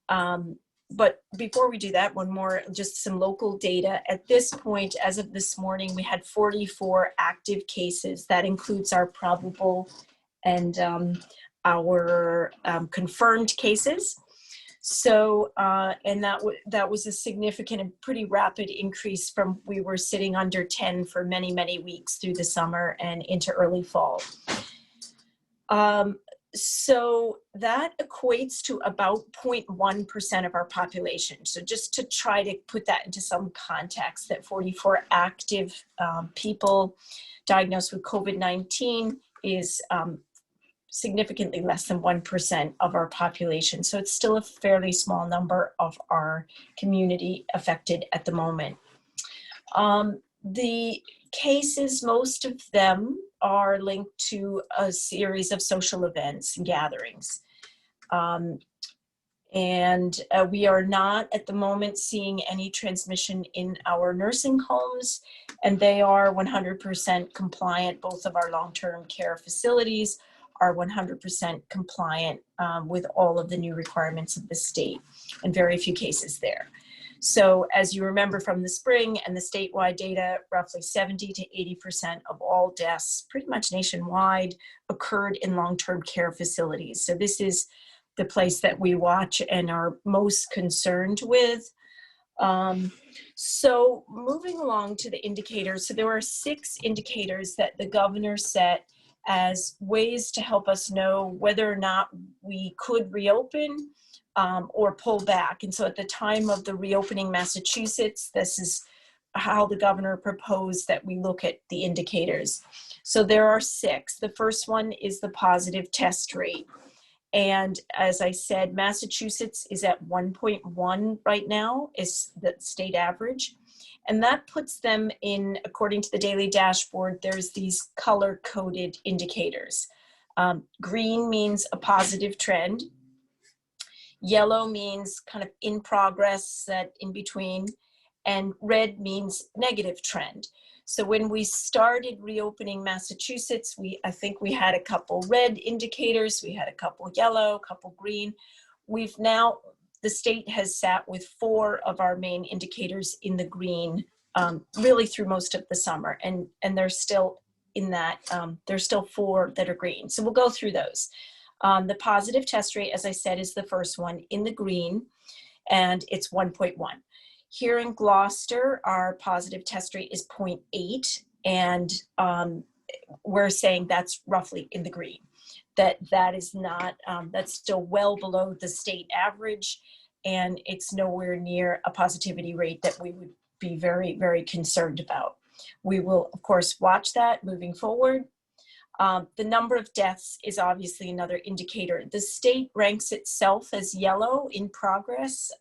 But before we do that, one more, just some local data. At this point, as of this morning, we had 44 active cases. That includes our probable and our confirmed cases. So, and that was a significant and pretty rapid increase from we were sitting under 10 for many, many weeks through the summer and into early fall. So that equates to about 0.1% of our population. So just to try to put that into some context, that 44 active people diagnosed with COVID-19 is significantly less than 1% of our population. So it's still a fairly small number of our community affected at the moment. The cases, most of them are linked to a series of social events and gatherings. And we are not at the moment seeing any transmission in our nursing homes, and they are 100% compliant. Both of our long-term care facilities are 100% compliant with all of the new requirements of the state, and very few cases there. So as you remember from the spring and the statewide data, roughly 70 to 80% of all deaths pretty much nationwide occurred in long-term care facilities. So this is the place that we watch and are most concerned with. So moving along to the indicators. So there are 6 indicators that the governor set as ways to help us know whether or not we could reopen or pull back. And so at the time of the reopening Massachusetts, this is how the governor proposed that we look at the indicators. So there are 6. The first one is the positive test rate. And as I said, Massachusetts is at 1.1 right now, is the state average. And that puts them in, according to the daily dashboard, there's these color-coded indicators. Green means a positive trend. Yellow means kind of in progress, that in between. And red means negative trend. So when we started reopening Massachusetts, I think we had a couple red indicators, we had a couple yellow, a couple green. We've now, the state has sat with 4 of our main indicators in the green, really through most of the summer. And they're still in that, there's still 4 that are green. So we'll go through those. The positive test rate, as I said, is the first one in the green, and it's 1.1. Here in Gloucester, our positive test rate is 0.8, and we're saying that's roughly in the green. That is not, that's still well below the state average, and it's nowhere near a positivity rate that we would be very, very concerned about. We will, of course, watch that moving forward. The number of deaths is obviously another indicator. The state ranks itself as yellow, in progress.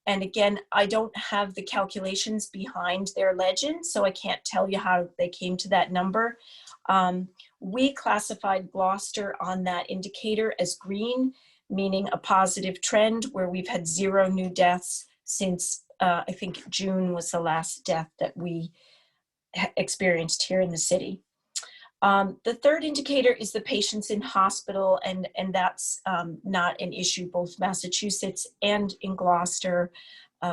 And again, I don't have the calculations behind their legend, so I can't tell you how they came to that number. We classified Gloucester on that indicator as green, meaning a positive trend, where we've had 0 new deaths since I think June was the last death that we experienced here in the city. The third indicator is the patients in hospital, and that's not an issue. Both Massachusetts and in Gloucester,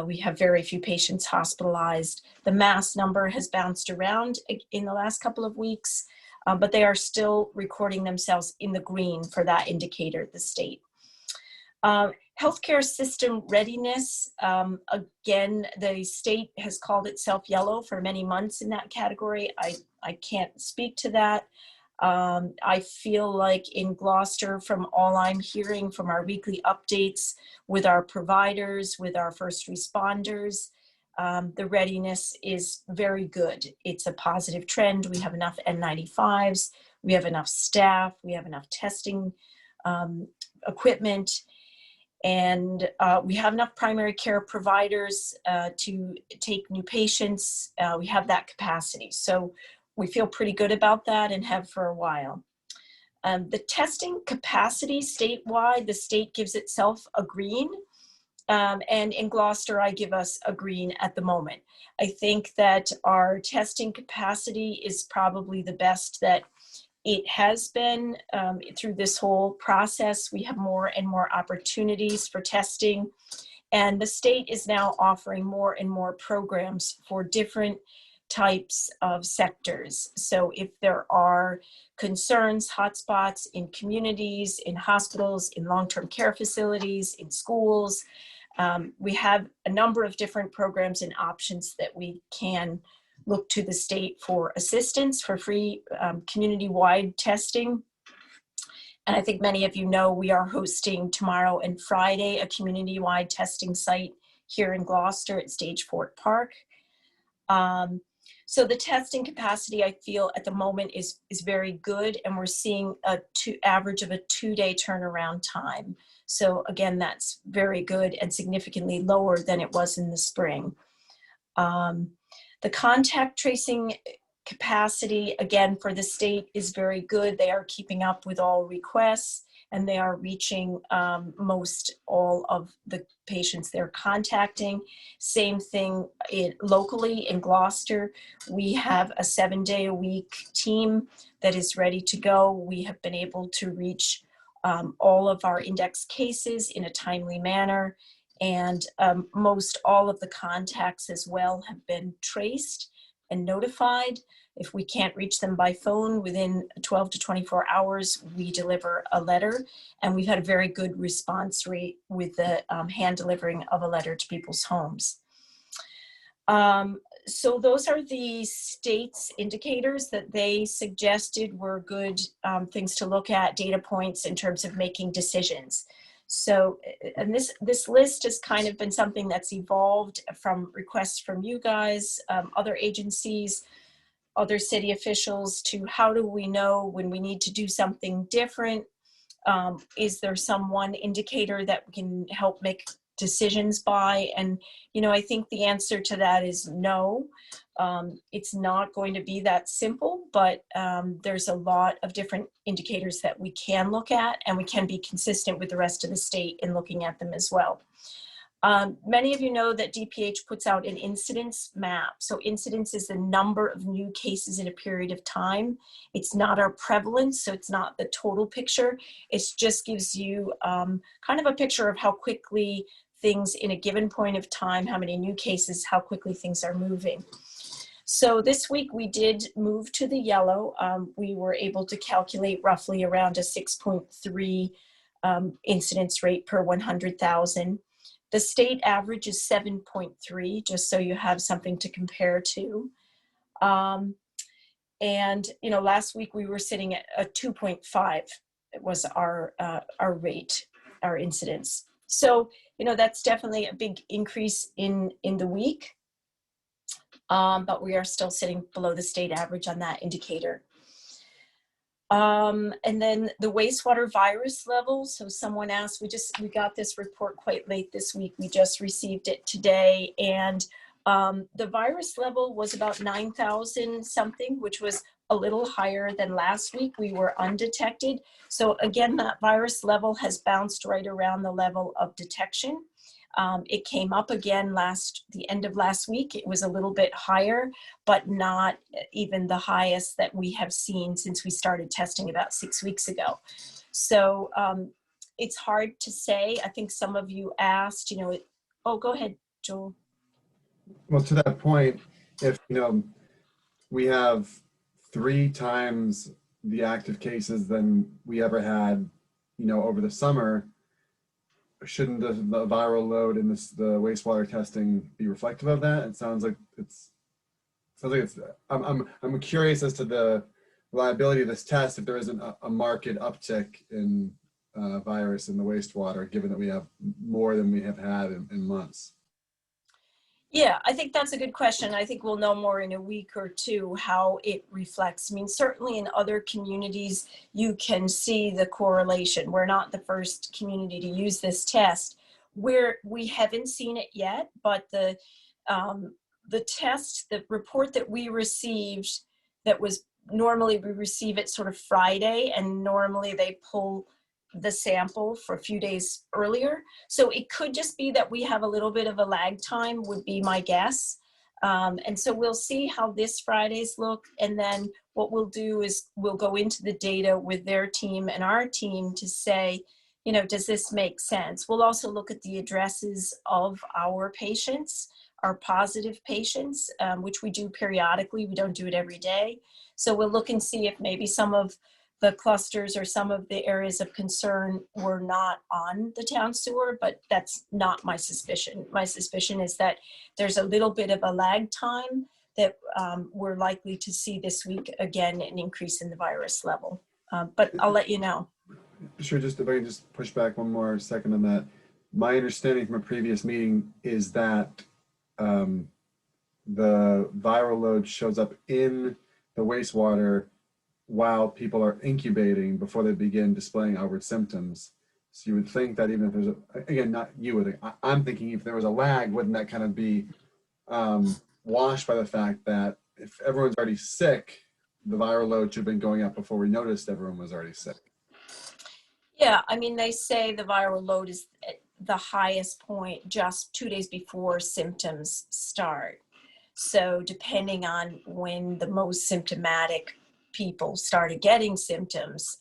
we have very few patients hospitalized. The Mass number has bounced around in the last couple of weeks, but they are still recording themselves in the green for that indicator, the state. Healthcare system readiness, again, the state has called itself yellow for many months in that category. I can't speak to that. I feel like in Gloucester, from all I'm hearing from our weekly updates with our providers, with our first responders, the readiness is very good. It's a positive trend. We have enough N95s, we have enough staff, we have enough testing equipment, and we have enough primary care providers to take new patients. We have that capacity. So we feel pretty good about that and have for a while. The testing capacity statewide, the state gives itself a green. And in Gloucester, I give us a green at the moment. I think that our testing capacity is probably the best that it has been through this whole process. We have more and more opportunities for testing, and the state is now offering more and more programs for different types of sectors. So if there are concerns, hotspots in communities, in hospitals, in long-term care facilities, in schools, we have a number of different programs and options that we can look to the state for assistance for free community-wide testing. And I think many of you know we are hosting tomorrow and Friday a community-wide testing site here in Gloucester at Stage Fort Park. So the testing capacity, I feel at the moment is very good, and we're seeing a average of a 2-day turnaround time. So again, that's very good and significantly lower than it was in the spring. The contact tracing capacity, again, for the state is very good. They are keeping up with all requests, and they are reaching most all of the patients they're contacting. Same thing locally in Gloucester. We have a 7-day-a-week team that is ready to go. We have been able to reach all of our index cases in a timely manner. And most all of the contacts as well have been traced and notified. If we can't reach them by phone within 12 to 24 hours, we deliver a letter. And we've had a very good response rate with the hand delivering of a letter to people's homes. So those are the state's indicators that they suggested were good things to look at, data points in terms of making decisions. So, and this list has kind of been something that's evolved from requests from you guys, other agencies, other city officials, to how do we know when we need to do something different? Is there some one indicator that we can help make decisions by? And, you know, I think the answer to that is no. It's not going to be that simple, but there's a lot of different indicators that we can look at, and we can be consistent with the rest of the state in looking at them as well. Many of you know that DPH puts out an incidence map. So incidence is the number of new cases in a period of time. It's not our prevalence, so it's not the total picture. It just gives you kind of a picture of how quickly things in a given point of time, how many new cases, how quickly things are moving. So this week we did move to the yellow. We were able to calculate roughly around a 6.3 incidence rate per 100,000. The state average is 7.3, just so you have something to compare to. And, you know, last week we were sitting at a 2.5. It was our rate, our incidence. So, you know, that's definitely a big increase in the week. But we are still sitting below the state average on that indicator. And then the wastewater virus level. So someone asked, we got this report quite late this week. We just received it today. And the virus level was about 9,000 something, which was a little higher than last week. We were undetected. So again, that virus level has bounced right around the level of detection. It came up again the end of last week. It was a little bit higher, but not even the highest that we have seen since we started testing about 6 weeks ago. So it's hard to say. I think some of you asked, you know, oh, go ahead, Joel. Well, to that point, if, you know, we have 3 times the active cases than we ever had, you know, over the summer, shouldn't the viral load in the wastewater testing be reflective of that? It sounds like it's. I'm curious as to the reliability of this test if there isn't a marked uptick in virus in the wastewater, given that we have more than we have had in months. Yeah, I think that's a good question. I think we'll know more in a week or two how it reflects. I mean, certainly in other communities, you can see the correlation. We're not the first community to use this test. We haven't seen it yet, but the test, the report that we received, that was normally we receive it sort of Friday, and normally they pull the sample for a few days earlier. So it could just be that we have a little bit of a lag time, would be my guess. And so we'll see how this Friday's look. And then what we'll do is we'll go into the data with their team and our team to say, you know, does this make sense? We'll also look at the addresses of our patients, our positive patients, which we do periodically. We don't do it every day. So we'll look and see if maybe some of the clusters or some of the areas of concern were not on the town sewer, but that's not my suspicion. My suspicion is that there's a little bit of a lag time that we're likely to see this week, again, an increase in the virus level. But I'll let you know. Sure, just if I can just push back one more second on that. My understanding from a previous meeting is that the viral load shows up in the wastewater while people are incubating before they begin displaying outward symptoms. So you would think that even if there's again, not you would think, I'm thinking if there was a lag, wouldn't that kind of be washed by the fact that if everyone's already sick, the viral load should have been going up before we noticed everyone was already sick? Yeah, I mean, they say the viral load is at the highest point just 2 days before symptoms start. So depending on when the most symptomatic people started getting symptoms,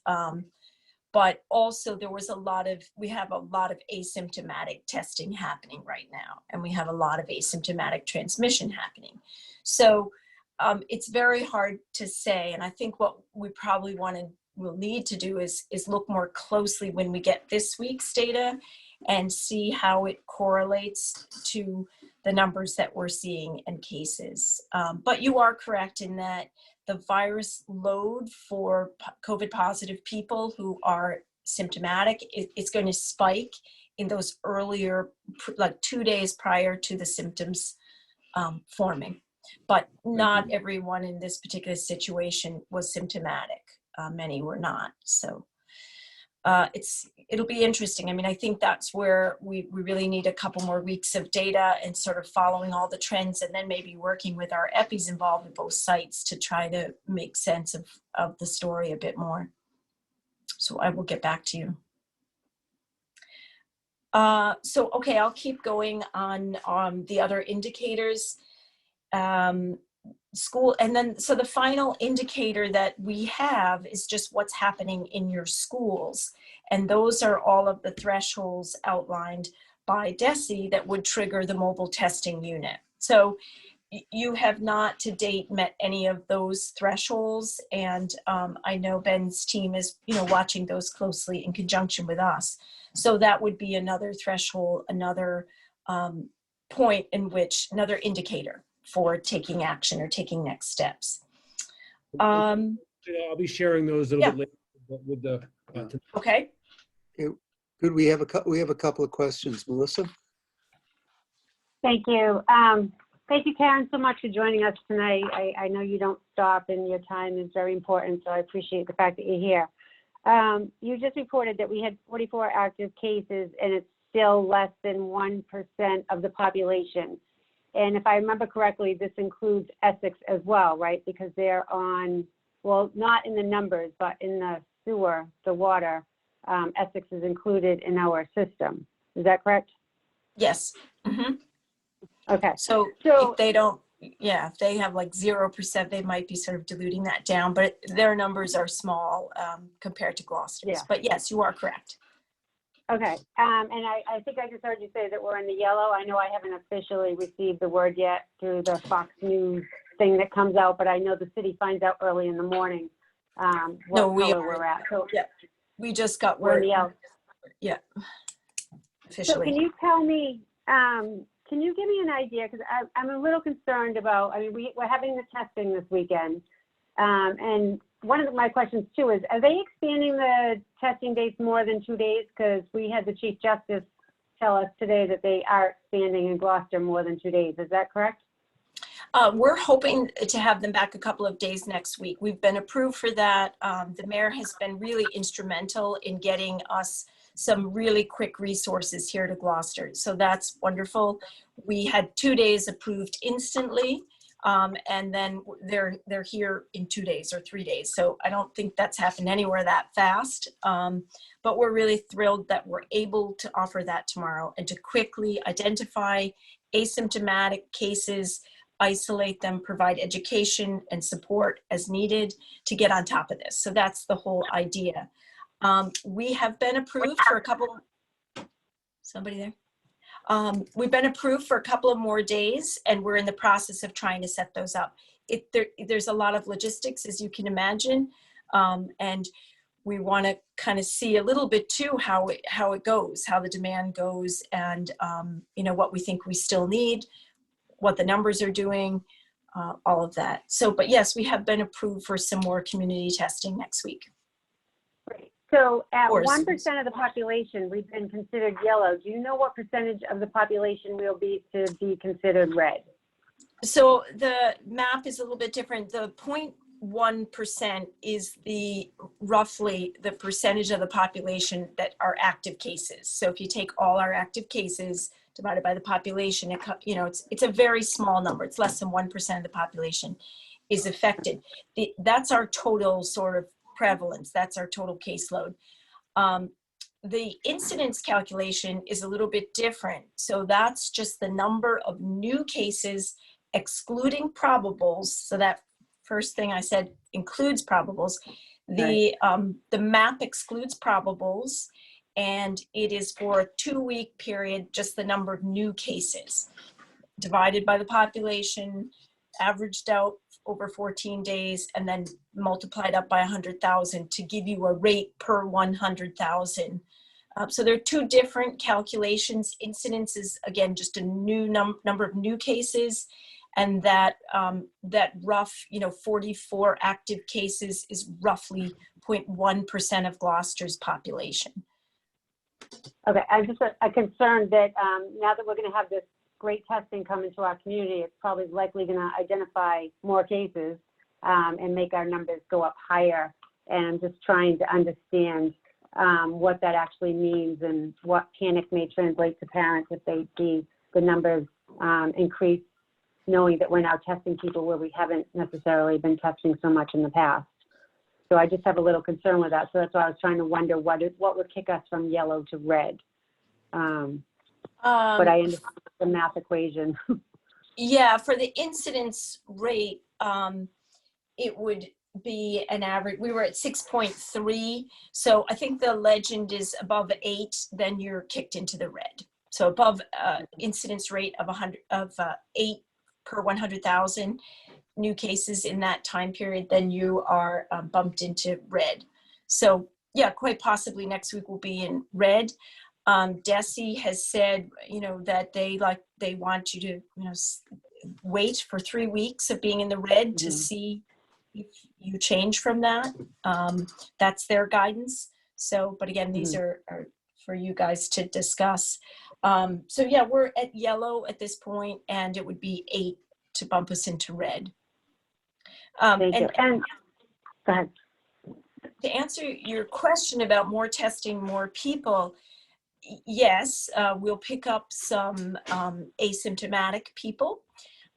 but also there was we have a lot of asymptomatic testing happening right now, and we have a lot of asymptomatic transmission happening. So it's very hard to say, and I think what we probably will need to do is look more closely when we get this week's data and see how it correlates to the numbers that we're seeing in cases. But you are correct in that the virus load for COVID positive people who are symptomatic, it's going to spike in those earlier, like 2 days prior to the symptoms forming. But not everyone in this particular situation was symptomatic. Many were not. So it'll be interesting. I mean, I think that's where we really need a couple more weeks of data and sort of following all the trends, and then maybe working with our EPIs involved at both sites to try to make sense of the story a bit more. So I will get back to you. So, okay, I'll keep going on the other indicators. School, and then so the final indicator that we have is just what's happening in your schools, and those are all of the thresholds outlined by DESE that would trigger the mobile testing unit. So you have not to date met any of those thresholds, and I know Ben's team is watching those closely in conjunction with us. So that would be another threshold, another point in which, another indicator for taking action or taking next steps. I'll be sharing those a little bit later with the. Okay. Good. We have a couple of questions, Melissa. Thank you. Thank you, Karen, so much for joining us tonight. I know you don't stop, and your time is very important, so I appreciate the fact that you're here. You just reported that we had 44 active cases, and it's still less than 1% of the population. And if I remember correctly, this includes Essex as well, right? Because they're on, well, not in the numbers, but in the sewer, the water, Essex is included in our system. Is that correct? Yes. Mm-hmm. Okay. So if they don't, if they have like 0%, they might be sort of diluting that down, but their numbers are small compared to Gloucester's. Yeah. But yes, you are correct. Okay, and I think I just heard you say that we're in the yellow. I know I haven't officially received the word yet through the Fox News thing that comes out, but I know the city finds out early in the morning what color we're at. So yeah, we just got word. We're in the yellow. Yeah, officially. So can you tell me, can you give me an idea? Because I'm a little concerned about, I mean, we're having the testing this weekend, and one of my questions too is, are they expanding the testing dates more than 2 days? Because we had the Chief Justice tell us today that they are expanding in Gloucester more than 2 days. Is that correct? We're hoping to have them back a couple of days next week. We've been approved for that. The mayor has been really instrumental in getting us some really quick resources here to Gloucester. So that's wonderful. We had 2 days approved instantly. And then they're here in 2 days or 3 days. So I don't think that's happened anywhere that fast. But we're really thrilled that we're able to offer that tomorrow and to quickly identify asymptomatic cases, isolate them, provide education and support as needed to get on top of this. So that's the whole idea. We have been approved for a couple, somebody there? We've been approved for a couple of more days, and we're in the process of trying to set those up. There's a lot of logistics, as you can imagine, and we want to kind of see a little bit too how it goes, how the demand goes, and what we think we still need, what the numbers are doing, all of that. So, but yes, we have been approved for some more community testing next week. Great. So at 1% of the population, we've been considered yellow. Do you know what percentage of the population will be to be considered red? So the map is a little bit different. The 0.1% is roughly the percentage of the population that are active cases. So if you take all our active cases divided by the population, it's a very small number. It's less than 1% of the population is affected. That's our total sort of prevalence. That's our total caseload. The incidence calculation is a little bit different. So that's just the number of new cases excluding probables. So that first thing I said includes probables. The map excludes probables, and it is for a 2-week period, just the number of new cases divided by the population, averaged out over 14 days, and then multiplied up by 100,000 to give you a rate per 100,000. So there are two different calculations. Incidence is, again, just a new number of new cases, and that that rough, 44 active cases is roughly 0.1% of Gloucester's population. Okay, I'm just a concerned that now that we're going to have this great testing come into our community, it's probably likely going to identify more cases and make our numbers go up higher. And I'm just trying to understand what that actually means and what panic may translate to parents if they see the numbers increase, knowing that we're now testing people where we haven't necessarily been testing so much in the past. So I just have a little concern with that. So that's why I was trying to wonder what would kick us from yellow to red. But I understand the math equation. Yeah, for the incidence rate, it would be an average. We were at 6.3. So I think the legend is above 8, then you're kicked into the red. So above incidence rate of 8 per 100,000 new cases in that time period, then you are bumped into red. So yeah, quite possibly next week will be in red. DESE has said, that they want you to, wait for 3 weeks of being in the red to see if you change from that. That's their guidance. So, but again, these are for you guys to discuss. So yeah, we're at yellow at this point, and it would be 8 to bump us into red. Thank you. And go ahead. To answer your question about more testing, more people, yes, we'll pick up some asymptomatic people,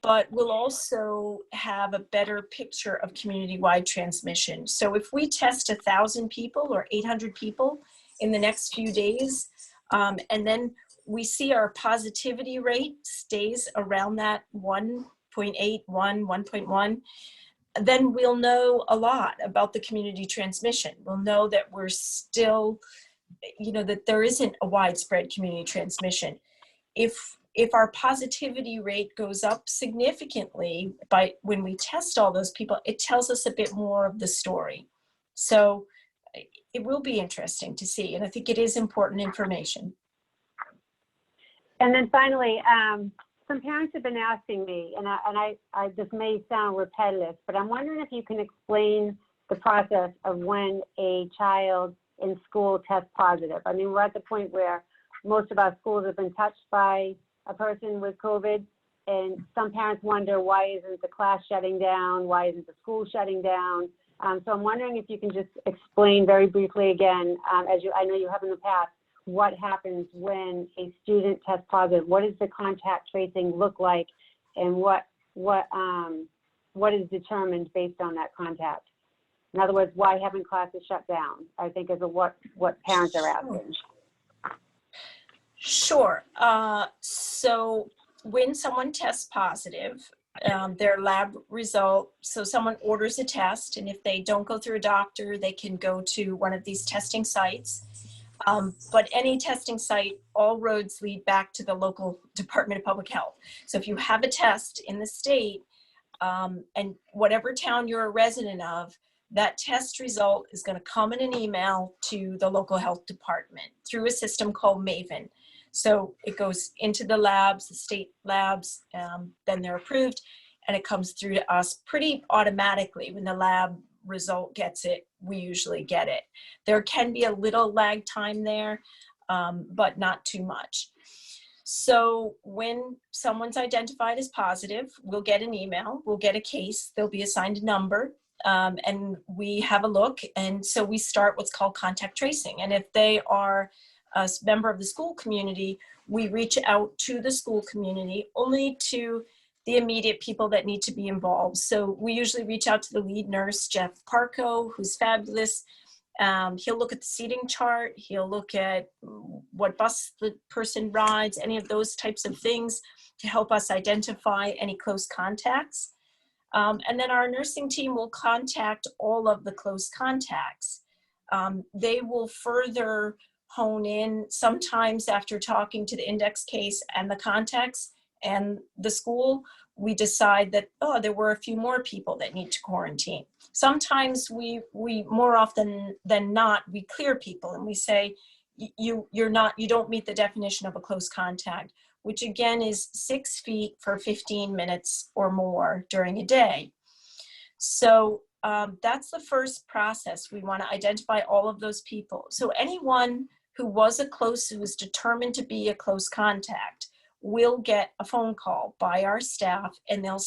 but we'll also have a better picture of community-wide transmission. So if we test 1,000 people or 800 people in the next few days, and then we see our positivity rate stays around that 1.81, 1.1, then we'll know a lot about the community transmission. We'll know that we're still, that there isn't a widespread community transmission. If our positivity rate goes up significantly when we test all those people, it tells us a bit more of the story. So it will be interesting to see, and I think it is important information. And then finally, some parents have been asking me, and I this may sound repetitive, but I'm wondering if you can explain the process of when a child in school tests positive. I mean, we're at the point where most of our schools have been touched by a person with COVID, and some parents wonder, why isn't the class shutting down? Why isn't the school shutting down? So I'm wondering if you can just explain very briefly again, I know you have in the past, what happens when a student tests positive? What does the contact tracing look like, and what is determined based on that contact? In other words, why haven't classes shut down? I think is what parents are asking. Sure. So when someone tests positive, their lab result, so someone orders a test, and if they don't go through a doctor, they can go to one of these testing sites. But any testing site, all roads lead back to the local Department of Public Health. So if you have a test in the state, and whatever town you're a resident of, that test result is going to come in an email to the local health department through a system called Maven. So it goes into the labs, the state labs, then they're approved, and it comes through to us pretty automatically. When the lab result gets it, we usually get it. There can be a little lag time there, but not too much. So when someone's identified as positive, we'll get an email, we'll get a case, they'll be assigned a number, and we have a look. And so we start what's called contact tracing. And if they are a member of the school community, we reach out to the school community, only to the immediate people that need to be involved. So we usually reach out to the lead nurse, Jeff Parko, who's fabulous. He'll look at the seating chart. He'll look at what bus the person rides, any of those types of things to help us identify any close contacts. And then our nursing team will contact all of the close contacts. They will further hone in sometimes after talking to the index case and the contacts and the school. We decide that, there were a few more people that need to quarantine. Sometimes we more often than not, we clear people and we say, you don't meet the definition of a close contact. which again is 6 feet for 15 minutes or more during a day. So that's the first process. We want to identify all of those people. So anyone who was determined to be a close contact will get a phone call by our staff, and they'll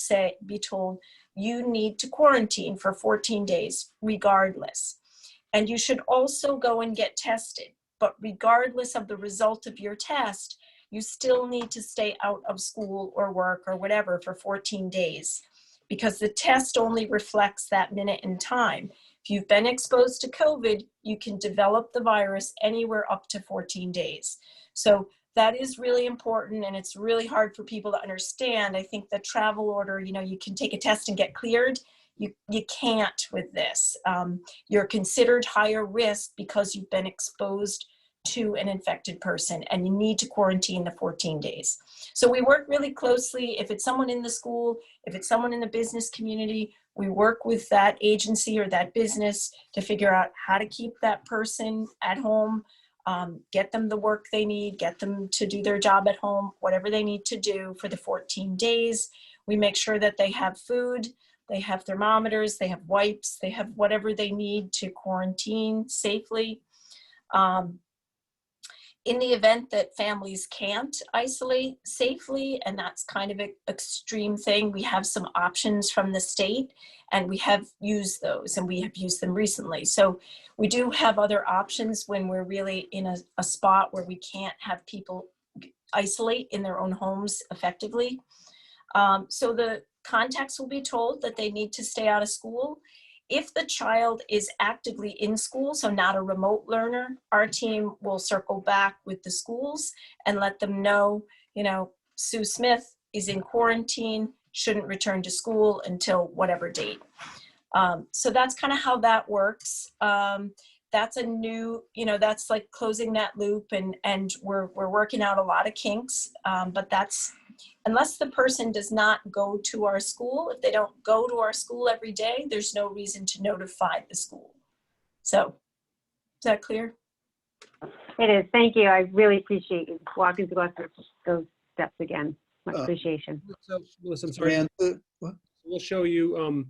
be told, you need to quarantine for 14 days regardless. And you should also go and get tested. But regardless of the result of your test, you still need to stay out of school or work or whatever for 14 days, because the test only reflects that minute in time. If you've been exposed to COVID, you can develop the virus anywhere up to 14 days. So that is really important, and it's really hard for people to understand. I think the travel order, you can take a test and get cleared. You can't with this. You're considered higher risk because you've been exposed to an infected person, and you need to quarantine the 14 days. So we work really closely. If it's someone in the school, if it's someone in the business community, we work with that agency or that business to figure out how to keep that person at home, get them the work they need, get them to do their job at home, whatever they need to do for the 14 days. We make sure that they have food, they have thermometers, they have wipes, they have whatever they need to quarantine safely. In the event that families can't isolate safely, and that's kind of an extreme thing, we have some options from the state, and we have used those, and we have used them recently. So we do have other options when we're really in a spot where we can't have people isolate in their own homes effectively. So the contacts will be told that they need to stay out of school. If the child is actively in school, so not a remote learner, our team will circle back with the schools and let them know, Sue Smith is in quarantine, shouldn't return to school until whatever date. So that's kind of how that works. That's a new, that's like closing that loop, and we're working out a lot of kinks, but that's, unless the person does not go to our school, if they don't go to our school every day, there's no reason to notify the school. So, is that clear? It is. Thank you. I really appreciate you walking through those steps again. Much appreciation. So, Melissa, I'm sorry. What? We'll show you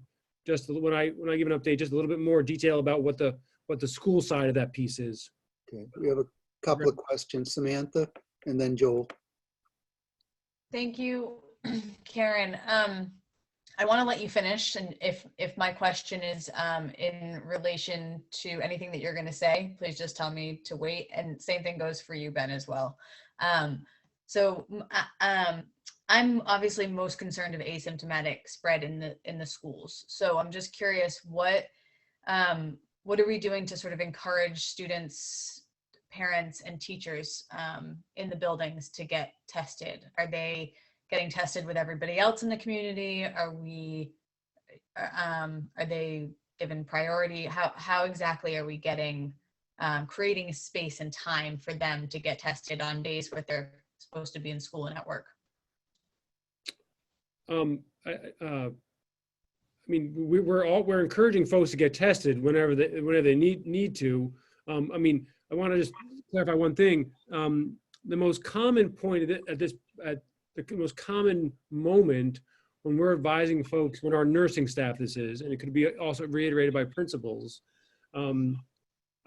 just when I give an update, just a little bit more detail about what the school side of that piece is. Okay, we have a couple of questions. Samantha, and then Joel. Thank you, Karen. I want to let you finish, and if my question is in relation to anything that you're going to say, please just tell me to wait. And same thing goes for you, Ben, as well. I'm obviously most concerned of asymptomatic spread in the schools. So I'm just curious, what are we doing to sort of encourage students, parents, and teachers in the buildings to get tested? Are they getting tested with everybody else in the community? Are they given priority? How exactly are we getting creating space and time for them to get tested on days where they're supposed to be in school and at work? I mean, we're encouraging folks to get tested whenever they need to. I mean, I want to just clarify one thing. The most common point at the most common moment when we're advising folks, when our nursing staff this is, and it could be also reiterated by principals, and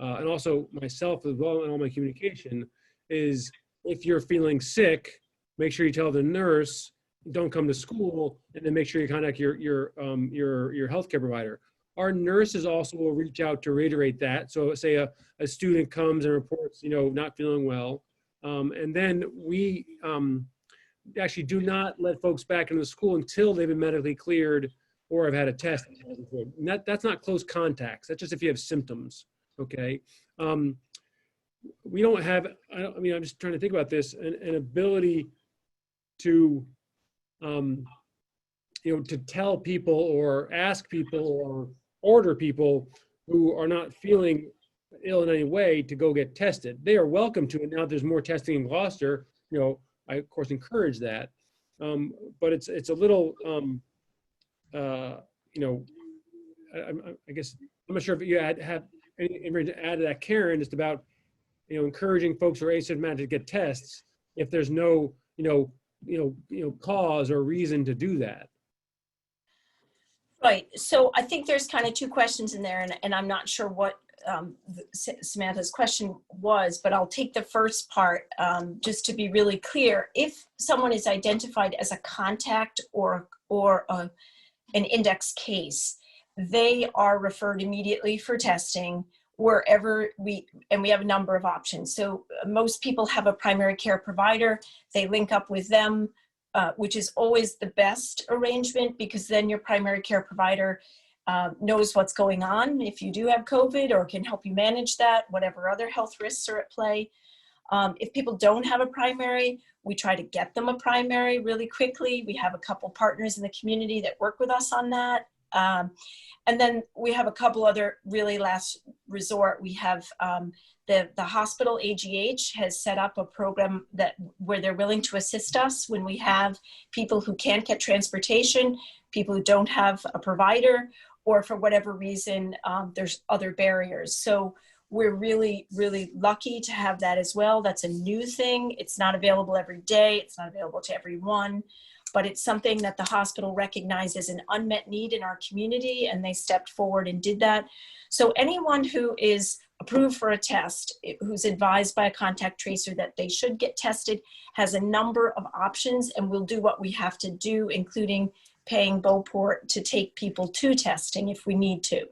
also myself as well in all my communication, is if you're feeling sick, make sure you tell the nurse, don't come to school, and then make sure you contact your healthcare provider. Our nurses also will reach out to reiterate that. So say a student comes and reports, not feeling well, and then we actually do not let folks back into the school until they've been medically cleared or have had a test. And that's not close contacts. That's just if you have symptoms. Okay. We don't have. I'm just trying to think about this. An ability to to tell people or ask people or order people who are not feeling ill in any way to go get tested. They are welcome to, and now there's more testing in Gloucester. I of course encourage that, but it's a little, I guess I'm not sure if you have anything to add to that, Karen, just about encouraging folks who are asymptomatic to get tests if there's no cause or reason to do that. Right. So I think there's kind of two questions in there, and I'm not sure what Samantha's question was, but I'll take the first part just to be really clear. If someone is identified as a contact or an index case, they are referred immediately for testing wherever we have a number of options. So most people have a primary care provider. They link up with them, which is always the best arrangement, because then your primary care provider knows what's going on if you do have COVID, or can help you manage that, whatever other health risks are at play. If people don't have a primary, we try to get them a primary really quickly. We have a couple partners in the community that work with us on that. And then we have a couple other really last resort. We have the hospital, AGH, has set up a program where they're willing to assist us when we have people who can't get transportation, people who don't have a provider, or for whatever reason, there's other barriers. So we're really, really lucky to have that as well. That's a new thing. It's not available every day. It's not available to everyone, but it's something that the hospital recognized as an unmet need in our community, and they stepped forward and did that. So anyone who is approved for a test, who's advised by a contact tracer that they should get tested, has a number of options, and we'll do what we have to do, including paying Beauport to take people to testing if we need to.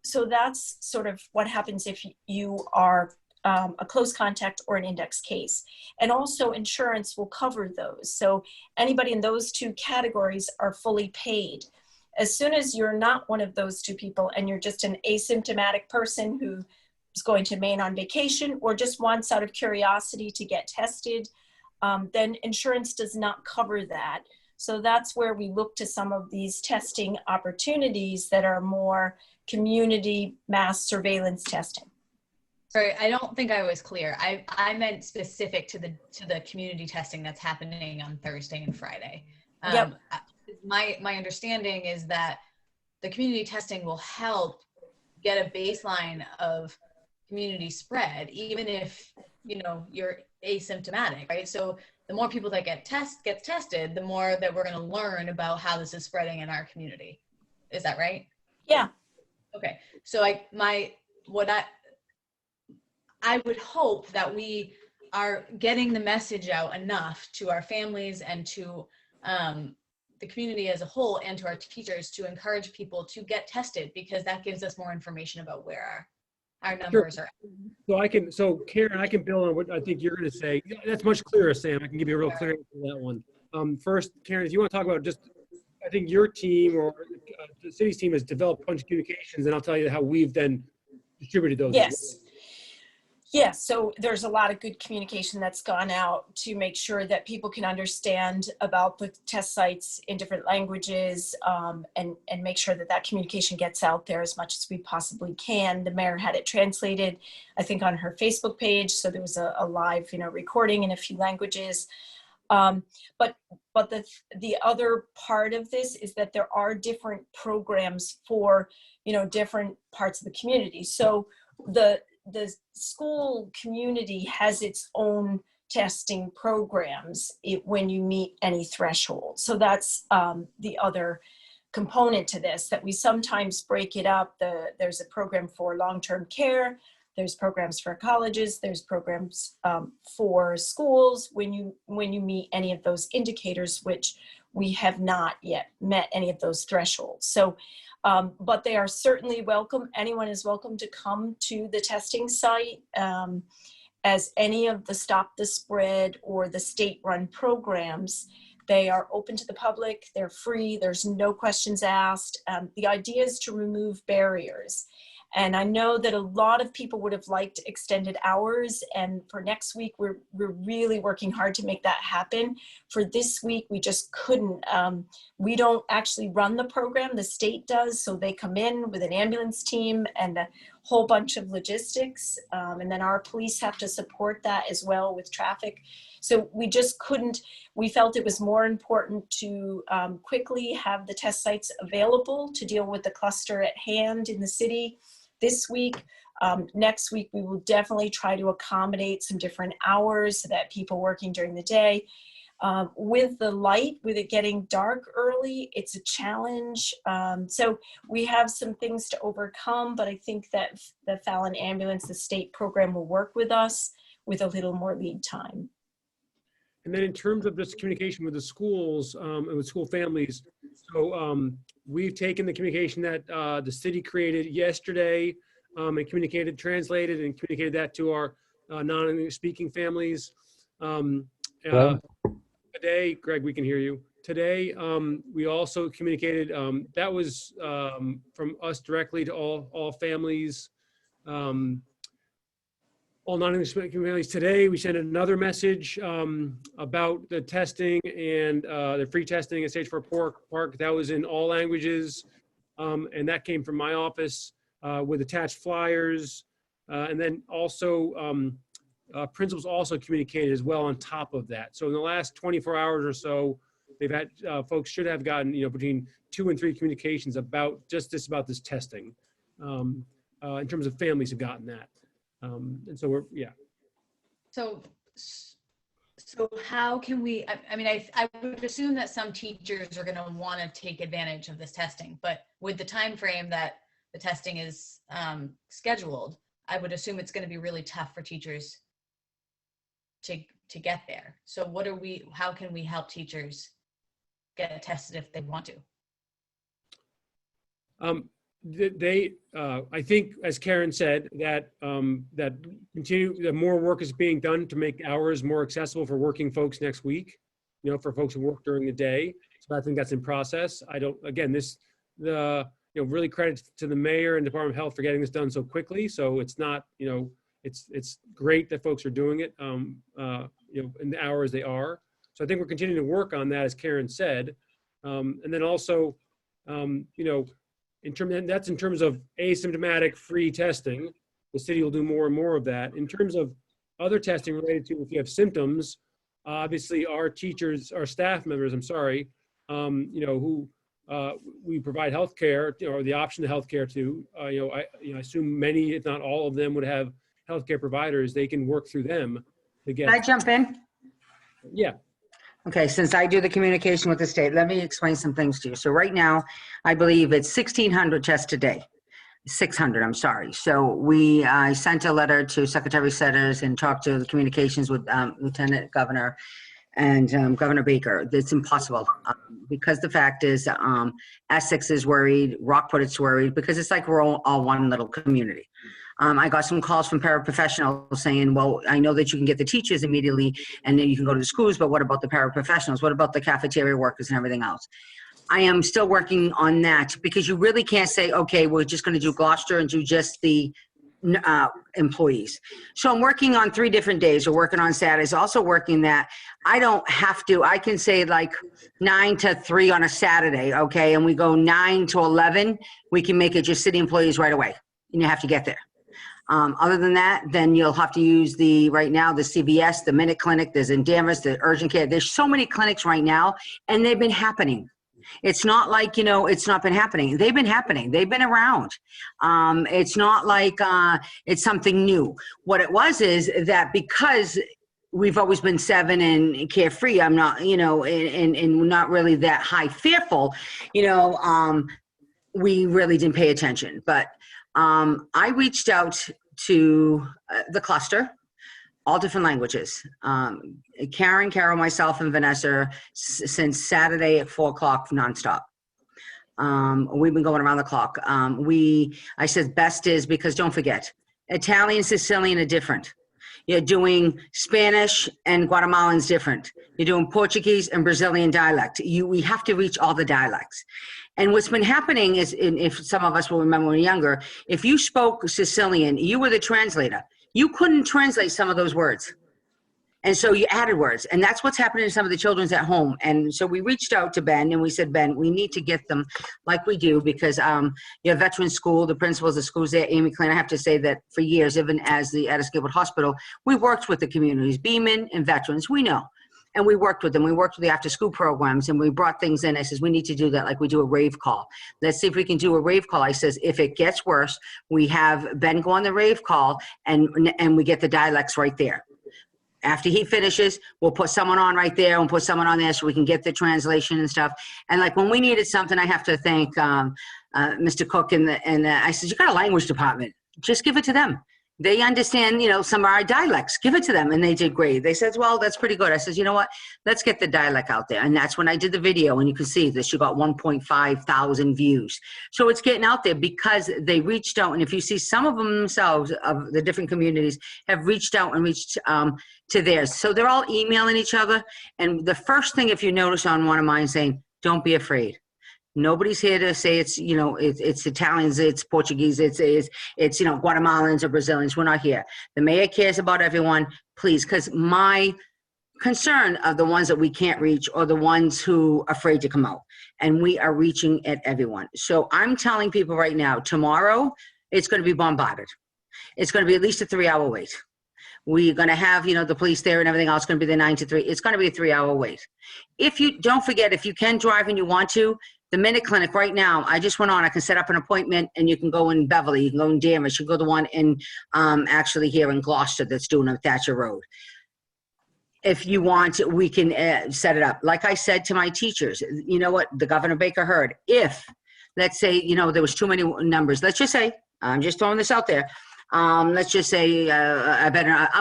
So that's sort of what happens if you are a close contact or an index case. And also insurance will cover those. So anybody in those two categories are fully paid. As soon as you're not one of those two people and you're just an asymptomatic person who is going to Maine on vacation or just wants out of curiosity to get tested, then insurance does not cover that. So that's where we look to some of these testing opportunities that are more community mass surveillance testing. Sorry, I don't think I was clear. I meant specific to the community testing that's happening on Thursday and Friday. Yep. My understanding is that the community testing will help get a baseline of community spread, even if you're asymptomatic, right? So the more people that gets tested, the more that we're going to learn about how this is spreading in our community. Is that right? Yeah. Okay. So I would hope that we are getting the message out enough to our families and to the community as a whole and to our teachers to encourage people to get tested, because that gives us more information about where our numbers are. So Karen, I can build on what I think you're going to say. That's much clearer, Sam. I can give you a real clear answer to that one. First, Karen, if you want to talk about I think your team or the city's team has developed a bunch of communications, and I'll tell you how we've then distributed those. Yes. Yes, so there's a lot of good communication that's gone out to make sure that people can understand about the test sites in different languages, and make sure that communication gets out there as much as we possibly can. The mayor had it translated, I think, on her Facebook page, so there was a live, recording in a few languages. But the other part of this is that there are different programs for, different parts of the community. So the school community has its own testing programs when you meet any threshold. So that's the other component to this, that we sometimes break it up. There's a program for long-term care, there's programs for colleges, there's programs for schools when you meet any of those indicators, which we have not yet met any of those thresholds. So but they are certainly welcome. Anyone is welcome to come to the testing site, as any of the Stop the Spread or the state-run programs. They are open to the public, they're free, there's no questions asked. The idea is to remove barriers. And I know that a lot of people would have liked extended hours, and for next week, we're really working hard to make that happen. For this week, we just couldn't. We don't actually run the program, the state does, so they come in with an ambulance team and a whole bunch of logistics, and then our police have to support that as well with traffic. So we just couldn't. We felt it was more important to quickly have the test sites available to deal with the cluster at hand in the city this week, Next week, we will definitely try to accommodate some different hours so that people working during the day. With the light, with it getting dark early, it's a challenge. So we have some things to overcome, but I think that the Fallon Ambulance, the state program, will work with us with a little more lead time. And then in terms of this communication with the schools and with school families, so we've taken the communication that the city created yesterday and communicated, translated, and communicated that to our non-English speaking families. Today, Greg, we can hear you. Today, we also communicated, that was from us directly to all families, all non-English speaking families. Today, we sent another message about the testing and the free testing at Stage 4 Park. That was in all languages, and that came from my office with attached flyers. And then also, principals also communicated as well on top of that. So in the last 24 hours or so, they've had, folks should have gotten, between 2 and 3 communications about about this testing. In terms of families have gotten that. And so we're, yeah. So how can we, I mean, I would assume that some teachers are going to want to take advantage of this testing, but with the time frame that the testing is scheduled, I would assume it's going to be really tough for teachers to get there. So how can we help teachers get tested if they want to? I think, as Karen said, that that more work is being done to make hours more accessible for working folks next week, for folks who work during the day. So I think that's in process. Really credit to the mayor and Department of Health for getting this done so quickly. So it's not, it's great that folks are doing it, in the hours they are. So I think we're continuing to work on that, as Karen said. And then also, in terms of asymptomatic free testing, the city will do more and more of that. In terms of other testing related to if you have symptoms, obviously our teachers, our staff members, who we provide healthcare or the option to healthcare to, I assume many, if not all of them, would have healthcare providers. They can work through them to get. Can I jump in? Yeah. Okay, since I do the communication with the state, let me explain some things to you. So right now, I believe it's 1,600 tests a day. 600, I'm sorry. So I sent a letter to Secretary Setters and talked to the communications with Lieutenant Governor and Governor Baker. It's impossible because the fact is Essex is worried, Rockport is worried, because it's like we're all one little community. I got some calls from paraprofessionals saying, well, I know that you can get the teachers immediately and then you can go to the schools, but what about the paraprofessionals? What about the cafeteria workers and everything else? I am still working on that because you really can't say, okay, we're just going to do Gloucester and do just the employees. So I'm working on 3 different days. We're working on Saturdays, also working that I don't have to, I can say like 9 to 3 on a Saturday, okay? And we go 9 to 11, we can make it just city employees right away and you have to get there. Other than that, then you'll have to use right now, the CVS, the Minute Clinic, there's in Danvers, the urgent care. There's so many clinics right now, and they've been happening. It's not like, it's not been happening. They've been happening. They've been around. It's not like it's something new. What it was is that because we've always been 7 and carefree, I'm not, and not really that high fearful, we really didn't pay attention. But I reached out to the cluster, all different languages. Karen, Carol, myself, and Vanessa since Saturday at 4 o'clock nonstop. We've been going around the clock. I said best is because don't forget, Italian, Sicilian are different. You're doing Spanish and Guatemalan's different. You're doing Portuguese and Brazilian dialect. We have to reach all the dialects. And what's been happening is, if some of us will remember when we were younger, if you spoke Sicilian, you were the translator. You couldn't translate some of those words. And so you added words. And that's what's happening to some of the children's at home. And so we reached out to Ben and we said, Ben, we need to get them like we do because your veteran school, the principals of schools there, Amy Klein, I have to say that for years, even as the Addis Gilbert Hospital, we worked with the communities, Beaman and veterans, we know. And we worked with them. We worked with the after-school programs, and we brought things in. I says, we need to do that like we do a rave call. Let's see if we can do a rave call. I says, if it gets worse, we have Ben go on the rave call, and we get the dialects right there. After he finishes, we'll put someone on right there and put someone on there so we can get the translation and stuff. And like when we needed something, I have to thank Mr. Cook and I said, you got a language department. Just give it to them. They understand, some of our dialects. Give it to them. And they did great. They said, well, that's pretty good. I said, you know what? Let's get the dialect out there. And that's when I did the video. And you can see that she got 1.5 thousand views. So it's getting out there because they reached out. And if you see some of them themselves, of the different communities, have reached out and reached to theirs. So they're all emailing each other. And the first thing, if you notice on one of mine, saying, don't be afraid. Nobody's here to say it's, it's Italians, it's Portuguese, it's Guatemalans or Brazilians. We're not here. The mayor cares about everyone, please, because my concern are the ones that we can't reach or the ones who are afraid to come out. And we are reaching at everyone. So I'm telling people right now, tomorrow, it's going to be bombarded. It's going to be at least a 3-hour wait. We're going to have, the police there and everything else going to be there 9 to 3. It's going to be a 3-hour wait. If you don't forget, if you can drive and you want to, the Minute Clinic right now, I just went on, I can set up an appointment and you can go in Beverly, you can go in Danvers, you can go to the one in, actually here in Gloucester that's doing a Thatcher Road. If you want, we can set it up. Like I said to my teachers, you know what, the Governor Baker heard, if, let's say, there was too many numbers, let's just say, I'm just throwing this out there, let's just say, I'm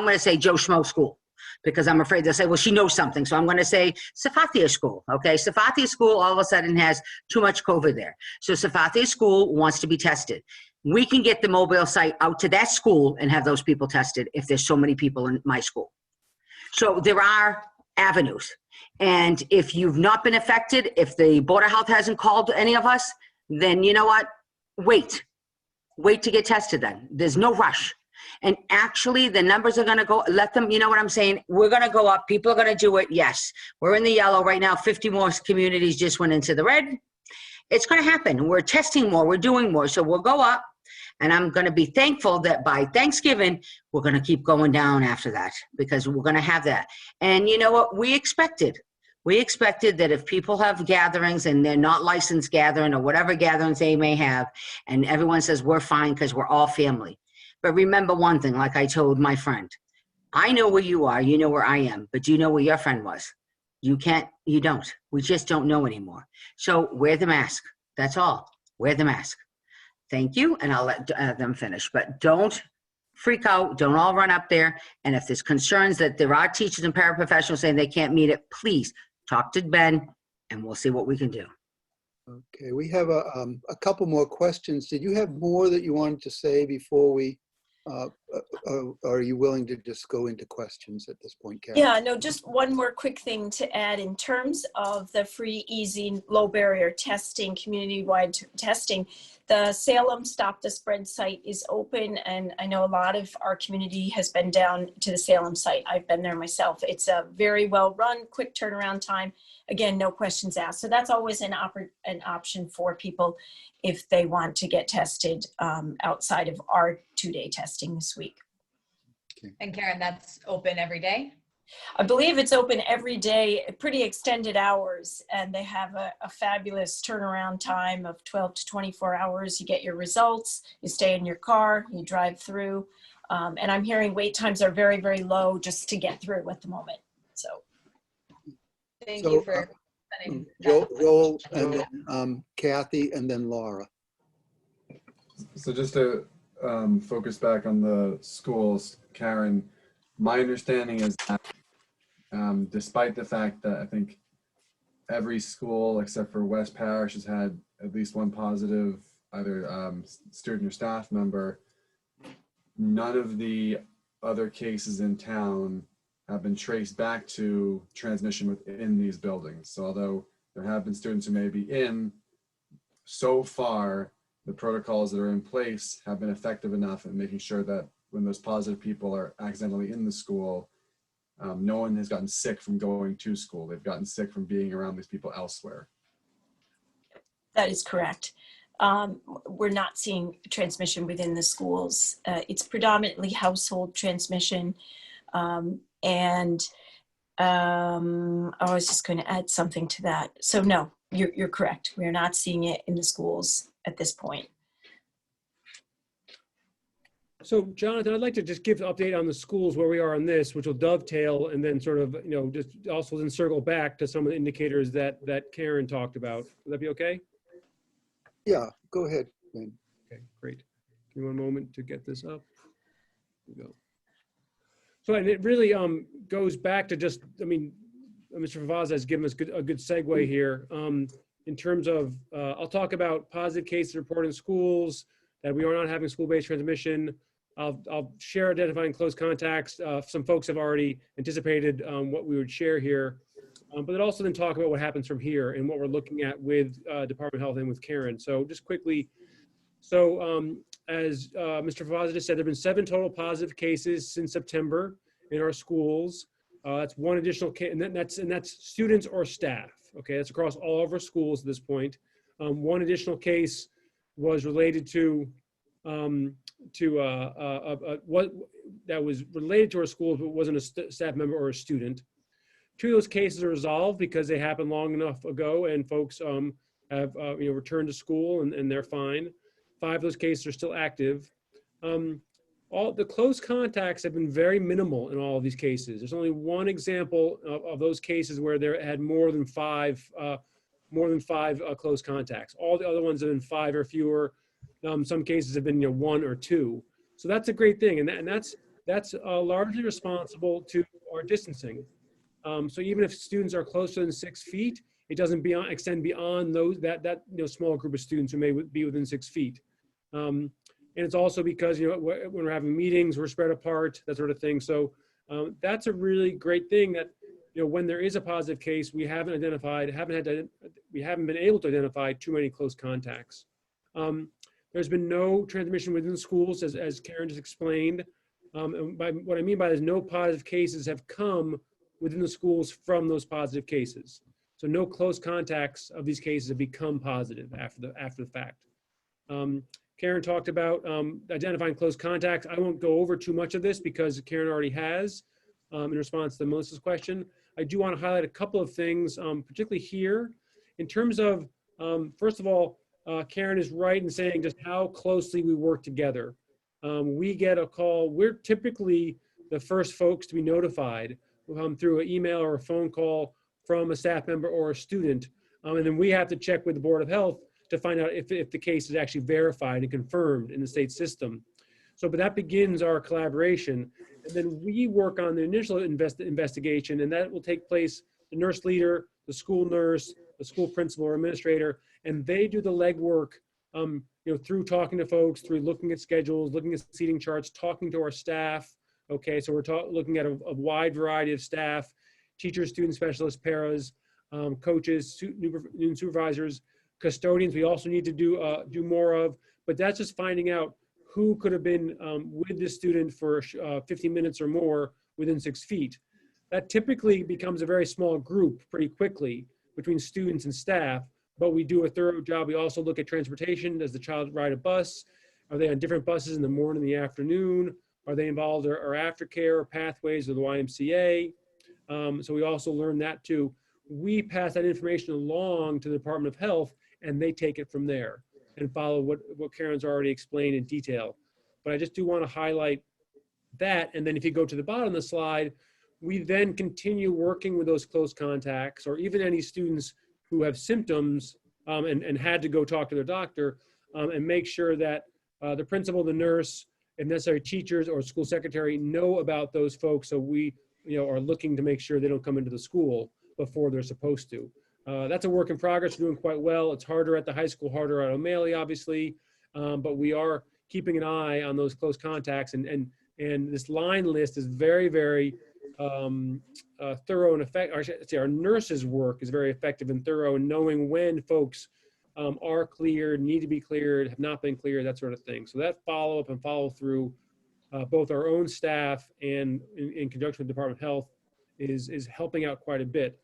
going to say Joe Schmo School. Because I'm afraid they'll say, well, she knows something. So I'm going to say Safathia School, okay? Safathia School all of a sudden has too much COVID there. So Safathia School wants to be tested. We can get the mobile site out to that school and have those people tested if there's so many people in my school. So there are avenues. And if you've not been affected, if the Board of Health hasn't called any of us, then you know what? Wait to get tested then. There's no rush. And actually, the numbers are going to go, let them, you know what I'm saying? We're going to go up. People are going to do it. Yes. We're in the yellow right now. 50 more communities just went into the red. It's going to happen. We're testing more. We're doing more. So we'll go up. And I'm going to be thankful that by Thanksgiving, we're going to keep going down after that because we're going to have that. And you know what? We expected that if people have gatherings and they're not licensed gathering or whatever gatherings they may have, and everyone says we're fine because we're all family. But remember one thing, like I told my friend, I know where you are, you know where I am, but do you know where your friend was? You don't. We just don't know anymore. So wear the mask. That's all. Wear the mask. Thank you, and I'll let them finish. But don't freak out. Don't all run up there. And if there's concerns that there are teachers and paraprofessionals saying they can't meet it, please talk to Ben, and we'll see what we can do. Okay, we have a couple more questions. Did you have more that you wanted to say before we, are you willing to just go into questions at this point, Karen? Yeah, no, just one more quick thing to add in terms of the free, easy, low barrier testing, community-wide testing. The Salem Stop the Spread site is open, and I know a lot of our community has been down to the Salem site. I've been there myself. It's a very well run, quick turnaround time. Again, no questions asked. So that's always an option for people if they want to get tested outside of our 2-day testing this week. Okay. And Karen, that's open every day? I believe it's open every day, pretty extended hours, and they have a fabulous turnaround time of 12 to 24 hours. You get your results, you stay in your car, you drive through, and I'm hearing wait times are very, very low just to get through at the moment. So Thank So, you for setting Joel, and then Kathy, and then Laura. So just to focus back on the schools, Karen, my understanding is that despite the fact that I think every school except for West Parish has had at least one positive, either student or staff member, none of the other cases in town have been traced back to transmission within these buildings. So although there have been students who may be in, so far the protocols that are in place have been effective enough in making sure that when those positive people are accidentally in the school, no one has gotten sick from going to school. They've gotten sick from being around these people elsewhere. that is correct. We're not seeing transmission within the schools. It's predominantly household transmission. And I was just going to add something to that. So no, you're correct. We are not seeing it in the schools at this point. So Jonathan, I'd like to just give an update on the schools where we are on this, which will dovetail and then sort of, just also then circle back to some of the indicators that Karen talked about. Would that be okay? Yeah, go ahead, Ben. Okay, great. Give me one moment to get this up. Here we go. So, and it really goes back to just, Mr. Favazza has given us a good segue here in terms of, I'll talk about positive cases reported in schools, that we are not having school-based transmission. I'll share identifying close contacts. Some folks have already anticipated what we would share here, but then also then talk about what happens from here and what we're looking at with Department of Health and with Karen. So just quickly, as Mr. Favazza just said, there have been 7 total positive cases since September in our schools. That's one additional case, and that's students or staff. Okay, that's across all of our schools at this point. One additional case was related to what that was related to our schools, but wasn't a staff member or a student. 2 of those cases are resolved because they happened long enough ago, and folks have returned to school and they're fine. 5 of those cases are still active. All the close contacts have been very minimal in all of these cases. There's only one example of those cases where there had more than five close contacts. All the other ones have been 5 or fewer. Some cases have been 1 or 2. So that's a great thing, and that's largely responsible to our distancing. So even if students are closer than 6 feet, it doesn't extend beyond that small group of students who may be within 6 feet. And it's also because when we're having meetings, we're spread apart, that sort of thing. So that's a really great thing that when there is a positive case, we haven't been able to identify too many close contacts. There's been no transmission within schools, as Karen just explained. And what I mean by that is no positive cases have come within the schools from those positive cases. So no close contacts of these cases have become positive after the fact. Karen talked about identifying close contacts. I won't go over too much of this because Karen already has in response to Melissa's question. I do want to highlight a couple of things, particularly here. In terms of, first of all, Karen is right in saying just how closely we work together. We get a call. We're typically the first folks to be notified through an email or a phone call from a staff member or a student. And then we have to check with the Board of Health to find out if the case is actually verified and confirmed in the state system. But that begins our collaboration. And then we work on the initial investigation, and that will take place, the nurse leader, the school nurse, the school principal or administrator, and they do the legwork through talking to folks, through looking at schedules, looking at seating charts, talking to our staff. Okay, so we're looking at a wide variety of staff, teachers, student specialists, paras, coaches, student supervisors, custodians. We also need to do more of, but that's just finding out who could have been with this student for 15 minutes or more within 6 feet. That typically becomes a very small group pretty quickly between students and staff, but we do a thorough job. We also look at transportation. Does the child ride a bus? Are they on different buses in the morning, the afternoon? Are they involved or aftercare or pathways or the YMCA? So we also learn that too. We pass that information along to the Department of Health, and they take it from there and follow what Karen's already explained in detail. But I just do want to highlight that. And then if you go to the bottom of the slide, we then continue working with those close contacts or even any students who have symptoms and had to go talk to their doctor and make sure that the principal, the nurse, if necessary, teachers or school secretary know about those folks. So we are looking to make sure they don't come into the school before they're supposed to. That's a work in progress. We're doing quite well. It's harder at the high school, harder at O'Malley, obviously, but we are keeping an eye on those close contacts. And this line list is very, very thorough and effective. I should say our nurses' work is very effective and thorough in knowing when folks are cleared, need to be cleared, have not been cleared, that sort of thing. So that follow-up and follow-through, both our own staff and in conjunction with the Department of Health, is helping out quite a bit.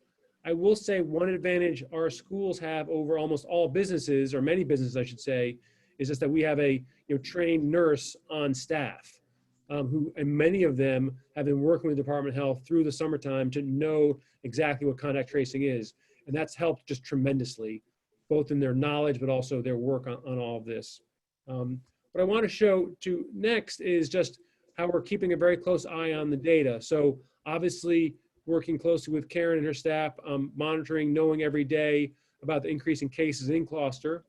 I will say one advantage our schools have over almost all businesses, or many businesses I should say, is just that we have a trained nurse on staff. and many of them have been working with the Department of Health through the summertime to know exactly what contact tracing is. And that's helped just tremendously, both in their knowledge, but also their work on all of this. What I want to show to next is just how we're keeping a very close eye on the data. So obviously working closely with Karen and her staff, monitoring, knowing every day about the increase in cases in Gloucester.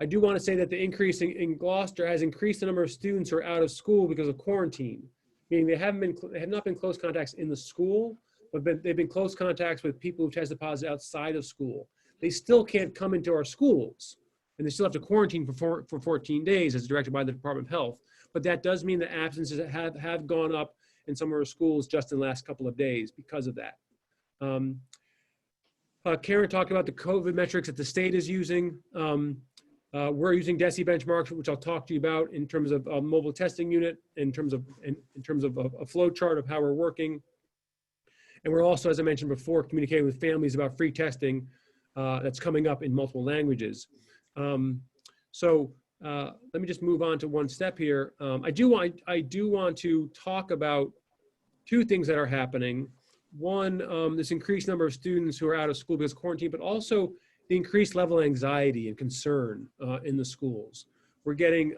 I do want to say that the increase in Gloucester has increased the number of students who are out of school because of quarantine, meaning they have not been close contacts in the school, but they've been close contacts with people who tested positive outside of school. They still can't come into our schools, and they still have to quarantine for 14 days as directed by the Department of Health. But that does mean that absences have gone up in some of our schools just in the last couple of days because of that. Karen talked about the COVID metrics that the state is using. We're using DESI benchmarks, which I'll talk to you about in terms of a mobile testing unit, in terms of a flow chart of how we're working. And we're also, as I mentioned before, communicating with families about free testing that's coming up in multiple languages. Let me just move on to one step here. I do want to talk about two things that are happening. One, this increased number of students who are out of school because of quarantine, but also the increased level of anxiety and concern in the schools. We're getting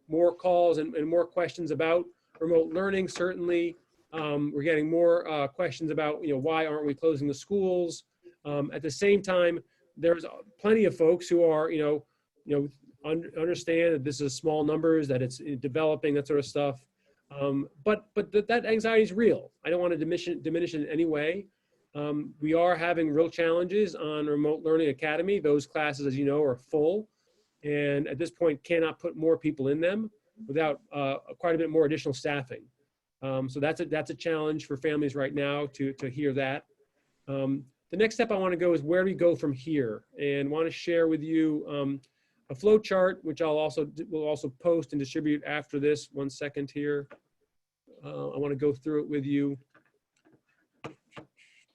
more calls and more questions about remote learning, certainly. We're getting more questions about, why aren't we closing the schools? At the same time, there's plenty of folks who are, understand that this is small numbers, that it's developing, that sort of stuff. But that anxiety is real. I don't want to diminish it in any way. We are having real challenges on Remote Learning Academy. Those classes, as you know, are full, and at this point cannot put more people in them without quite a bit more additional staffing. So that's a challenge for families right now to hear that. The next step I want to go is where do we go from here, and want to share with you a flow chart, which will also post and distribute after this. 1 second here. I want to go through it with you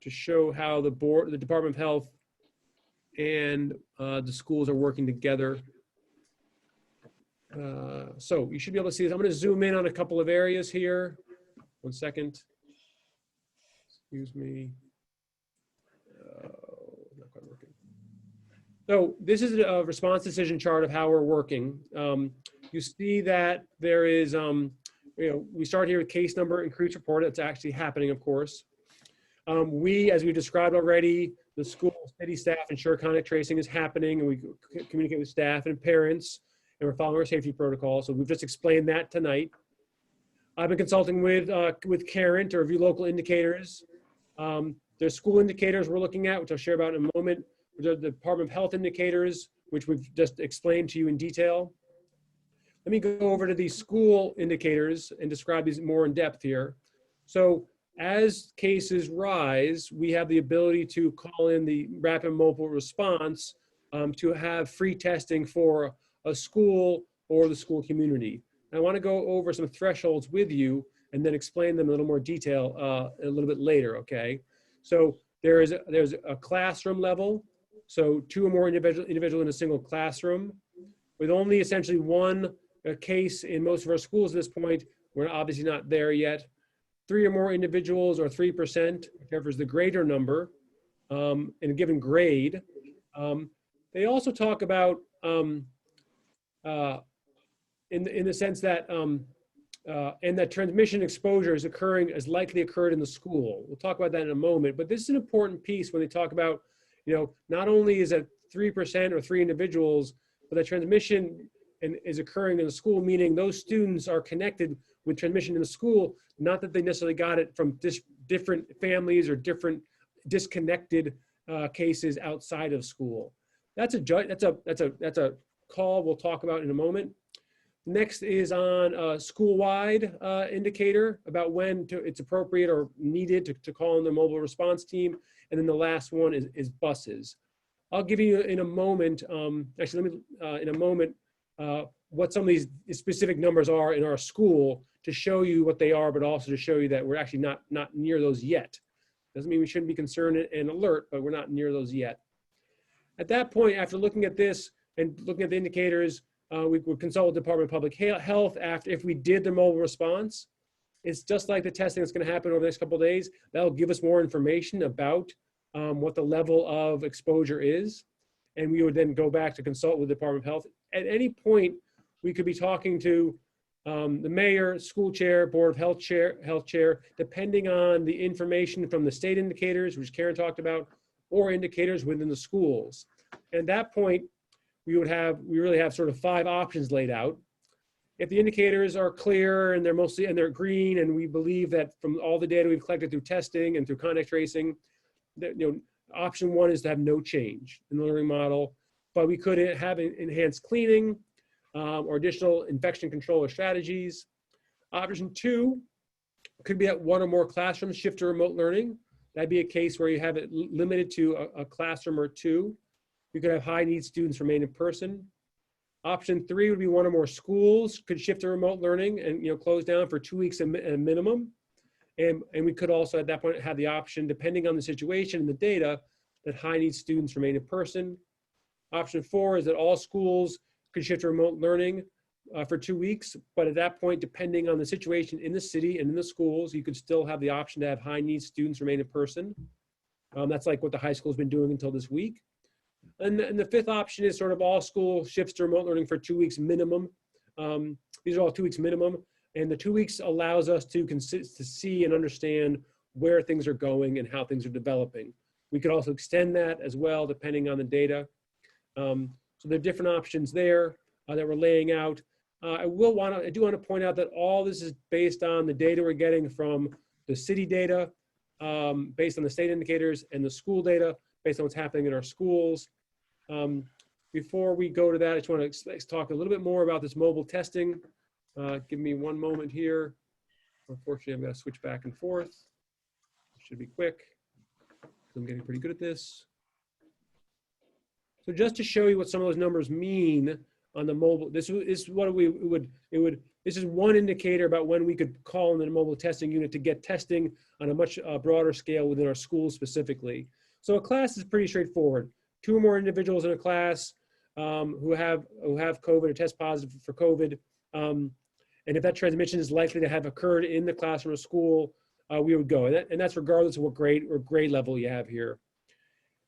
to show how the Department of Health and the schools are working together. So you should be able to see this. I'm going to zoom in on a couple of areas here. 1 second. Excuse me. Not quite working. So this is a response decision chart of how we're working. You see that there is, we start here with case number increase report. It's actually happening, of course. We, as we described already, the school, city staff ensure contact tracing is happening, and we communicate with staff and parents, and we're following our safety protocol. So we've just explained that tonight. I've been consulting with Karen to review local indicators. There's school indicators we're looking at, which I'll share about in a moment. The Department of Health indicators, which we've just explained to you in detail. Let me go over to these school indicators and describe these more in depth here. So as cases rise, we have the ability to call in the rapid mobile response to have free testing for a school or the school community. I want to go over some thresholds with you and then explain them in a little more detail a little bit later, okay? So there's a classroom level. So 2 or more individual in a single classroom. With only essentially 1 case in most of our schools at this point, we're obviously not there yet. 3 or more individuals, or 3%, whichever is the greater number, in a given grade. They also talk about, in the sense that, and that transmission exposure is occurring as likely occurred in the school. We'll talk about that in a moment, but this is an important piece when they talk about, not only is it 3% or 3 individuals, but that transmission is occurring in the school, meaning those students are connected with transmission in the school, not that they necessarily got it from different families or different disconnected cases outside of school. That's a call we'll talk about in a moment. Next is on a school-wide indicator about when it's appropriate or needed to call in the mobile response team. And then the last one is buses. I'll give you in a moment, what some of these specific numbers are in our school to show you what they are, but also to show you that we're actually not near those yet. Doesn't mean we shouldn't be concerned and alert, but we're not near those yet. At that point, after looking at this and looking at the indicators, We would consult with the Department of Public Health after, if we did the mobile response. It's just like the testing that's going to happen over the next couple of days. That'll give us more information about what the level of exposure is. And we would then go back to consult with the Department of Health. At any point, we could be talking to the mayor, school chair, board of health chair, depending on the information from the state indicators, which Karen talked about, or indicators within the schools. And at that point, we really have sort of 5 options laid out. If the indicators are clear and they're green, and we believe that from all the data we've collected through testing and through contact tracing, that, option 1 is to have no change in the learning model, but we could have enhanced cleaning or additional infection control or strategies. Option 2 could be that 1 or more classrooms shift to remote learning. That'd be a case where you have it limited to a classroom or 2. You could have high need students remain in person. Option 3 would be 1 or more schools could shift to remote learning and close down for 2 weeks at a minimum. And we could also at that point have the option, depending on the situation and the data, that high need students remain in person. Option 4 is that all schools could shift to remote learning for 2 weeks, but at that point, depending on the situation in the city and in the schools, you could still have the option to have high need students remain in person. That's like what the high school has been doing until this week. And the 5th option is sort of all school shifts to remote learning for 2 weeks minimum. These are all 2 weeks minimum. And the 2 weeks allows us to see and understand where things are going and how things are developing. We could also extend that as well, depending on the data. So there are different options there that we're laying out. I do want to point out that all this is based on the data we're getting from the city data, based on the state indicators, and the school data, based on what's happening in our schools. Before we go to that, I just want to talk a little bit more about this mobile testing. Give me one moment here. Unfortunately, I'm going to switch back and forth. It should be quick. I'm getting pretty good at this. So just to show you what some of those numbers mean on the mobile, this is what this is one indicator about when we could call in the mobile testing unit to get testing on a much broader scale within our schools specifically. So a class is pretty straightforward. 2 or more individuals in a class who have COVID or test positive for COVID. And if that transmission is likely to have occurred in the classroom or school, we would go. And that's regardless of what grade or grade level you have here.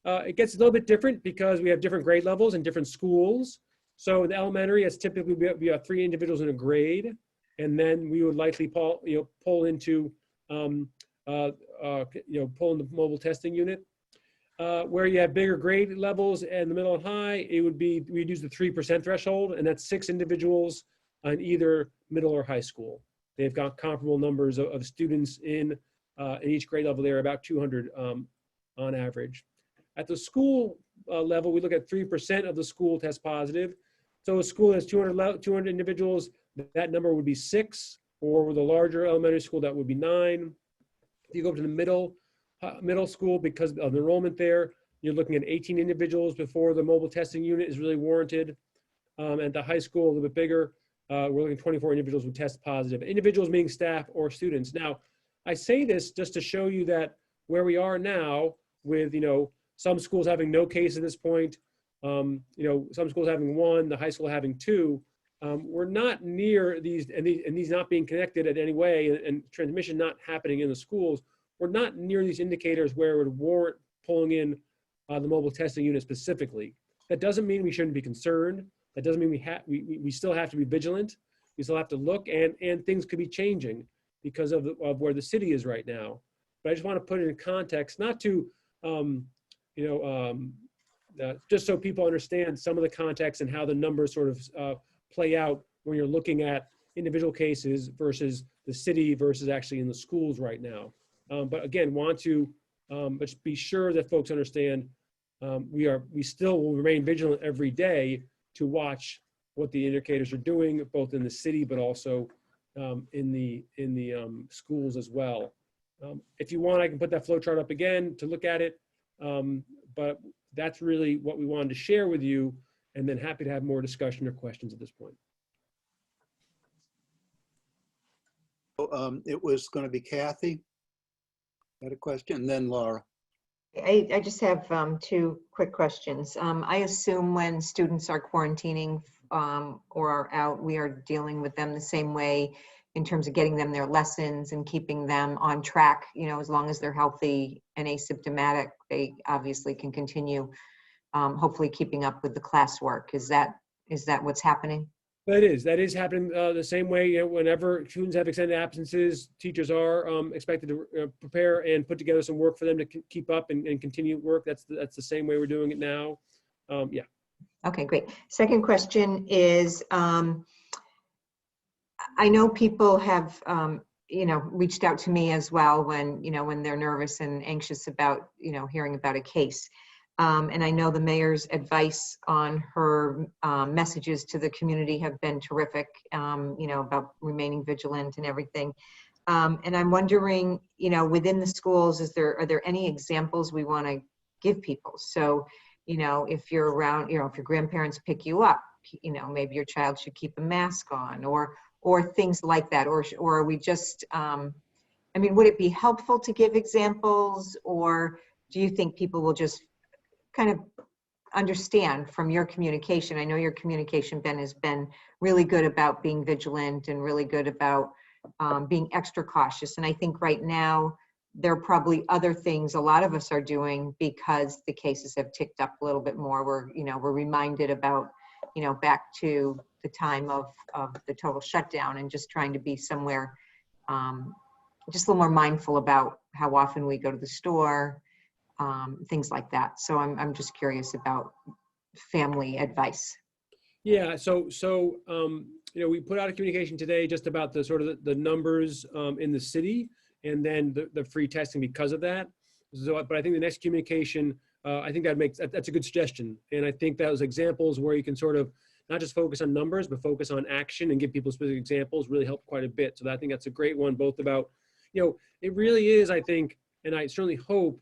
It gets a little bit different because we have different grade levels in different schools. So in elementary, it's typically we have 3 individuals in a grade, and then we would likely pull into the mobile testing unit. Where you have bigger grade levels and the middle and high, we'd use the 3% threshold, and that's 6 individuals on either middle or high school. They've got comparable numbers of students in each grade level. They're about 200 on average. At the school level, we look at 3% of the school test positive. So a school has 200 individuals, that number would be 6, or with a larger elementary school, that would be 9. If you go up to the middle school, because of enrollment there, you're looking at 18 individuals before the mobile testing unit is really warranted. At the high school, a little bit bigger, we're looking at 24 individuals who test positive. Individuals meaning staff or students. Now, I say this just to show you that where we are now with, some schools having no case at this point, some schools having 1, the high school having 2, we're not near these, and these not being connected in any way, and transmission not happening in the schools. We're not near these indicators where it would warrant pulling in the mobile testing unit specifically. That doesn't mean we shouldn't be concerned. That doesn't mean we still have to be vigilant. We still have to look, and things could be changing because of where the city is right now. But I just want to put it in context, not to, just so people understand some of the context and how the numbers sort of play out when you're looking at individual cases versus the city versus actually in the schools right now. But again, want to but be sure that folks understand we still will remain vigilant every day to watch what the indicators are doing, both in the city but also in the schools as well. If you want, I can put that flow chart up again to look at it. But that's really what we wanted to share with you, and then happy to have more discussion or questions at this point. It was going to be Kathy. Had a question, and then Laura. I just have 2 quick questions. I assume when students are quarantining or are out, we are dealing with them the same way in terms of getting them their lessons and keeping them on track. You know, as long as they're healthy and asymptomatic, they obviously can continue, hopefully keeping up with the classwork. Is that what's happening? That is happening the same way. You know, whenever students have extended absences, teachers are expected to prepare and put together some work for them to keep up and continue work. That's the same way we're doing it now. Yeah. Okay, great. Second question is, I know people have, reached out to me as well when they're nervous and anxious about, hearing about a case. And I know the mayor's advice on her messages to the community have been terrific, about remaining vigilant and everything. And I'm wondering, within the schools, are there any examples we want to give people? So, if you're around, if your grandparents pick you up, maybe your child should keep a mask on, or things like that, or are we just, would it be helpful to give examples, or do you think people will just kind of understand from your communication? I know your communication, Ben, has been really good about being vigilant and really good about being extra cautious. And I think right now there are probably other things a lot of us are doing because the cases have ticked up a little bit more. We're reminded about, back to the time of the total shutdown and just trying to be somewhere, just a little more mindful about how often we go to the store, things like that. So I'm just curious about family advice. Yeah. So we put out a communication today just about the sort of the numbers in the city, and then the free testing because of that. So, but I think the next communication, I think that's a good suggestion. And I think those examples where you can sort of not just focus on numbers, but focus on action and give people specific examples really help quite a bit. So I think that's a great one, both about, it really is, I think, and I certainly hope,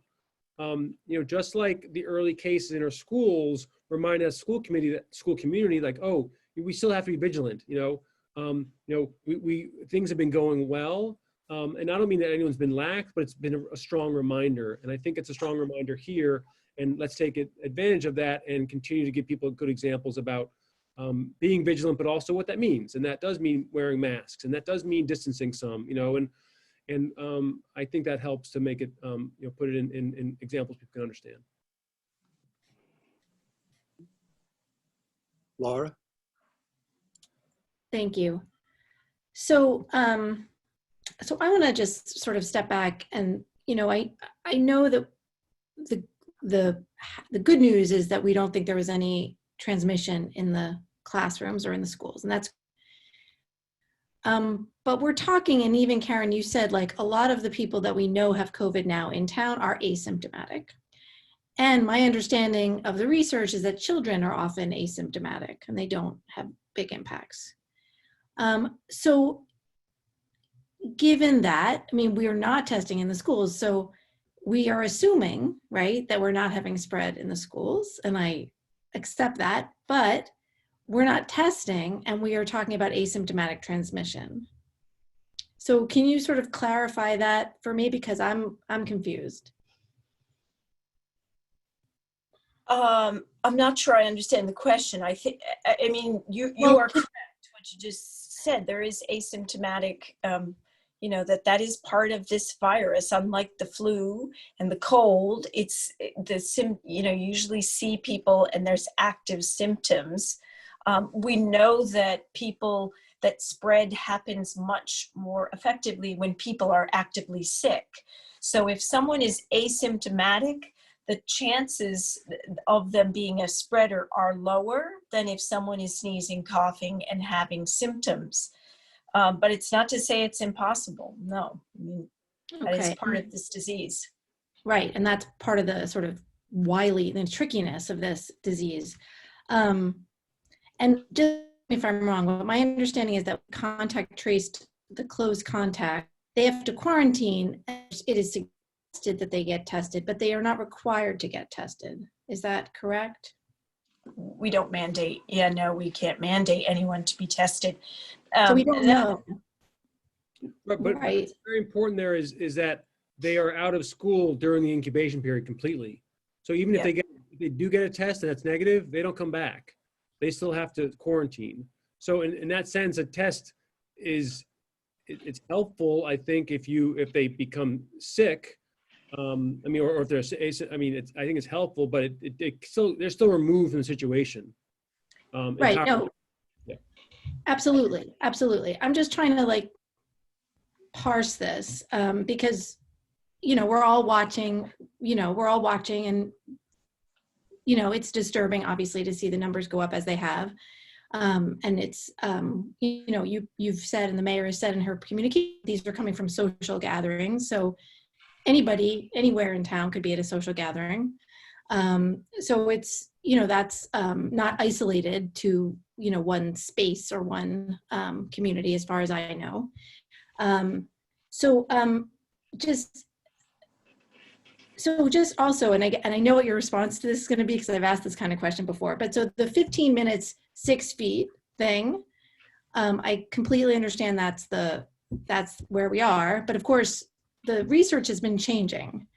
just like the early cases in our schools remind us school community, like, oh, we still have to be vigilant. Things have been going well. And I don't mean that anyone's been lax, but it's been a strong reminder. And I think it's a strong reminder here. And let's take advantage of that and continue to give people good examples about being vigilant, but also what that means. And that does mean wearing masks, and that does mean distancing some, and I think that helps to make it, put it in examples people can understand. Laura? Thank you. So, so I want to just sort of step back and, I know that the good news is that we don't think there was any transmission in the classrooms or in the schools, and that's, but we're talking, and even Karen, you said like a lot of the people that we know have COVID now in town are asymptomatic. And my understanding of the research is that children are often asymptomatic and they don't have big impacts. So given that, we are not testing in the schools, so we are assuming, right, that we're not having spread in the schools, and I accept that, but we're not testing and we are talking about asymptomatic transmission. So can you sort of clarify that for me, because I'm confused. I'm not sure I understand the question. You are correct what you just said. There is asymptomatic, that is part of this virus. Unlike the flu and the cold, it's you usually see people and there's active symptoms. We know that that spread happens much more effectively when people are actively sick. So if someone is asymptomatic, the chances of them being a spreader are lower than if someone is sneezing, coughing, and having symptoms. But it's not to say it's impossible. No, that is part of this disease. Right, and that's part of the sort of the trickiness of this disease. And just if I'm wrong, but my understanding is that contact traced the close contact, they have to quarantine. It is suggested that they get tested, but they are not required to get tested. Is that correct? We don't mandate. Yeah, no, we can't mandate anyone to be tested. So we don't know. But Right. what's very important there is that they are out of school during the incubation period completely. So even if they do get a test and it's negative, they don't come back. they still have to quarantine. So in that sense, a test it's helpful, I think, if they become sick. I mean, or if they're, I mean, I think it's helpful, but they're still removed from the situation. Right, no. Yeah. Absolutely, absolutely. I'm just trying to like parse this because, we're all watching, and, it's disturbing, obviously, to see the numbers go up as they have. And it's, you've said, and the mayor has said in her communique, these are coming from social gatherings. So anybody, anywhere in town could be at a social gathering. So it's, that's not isolated to, one space or one community, as far as I know. Just also, and I know what your response to this is going to be, because I've asked this kind of question before, but so the 15 minutes, 6 feet thing, I completely understand that's where we are, but of course the research has been changing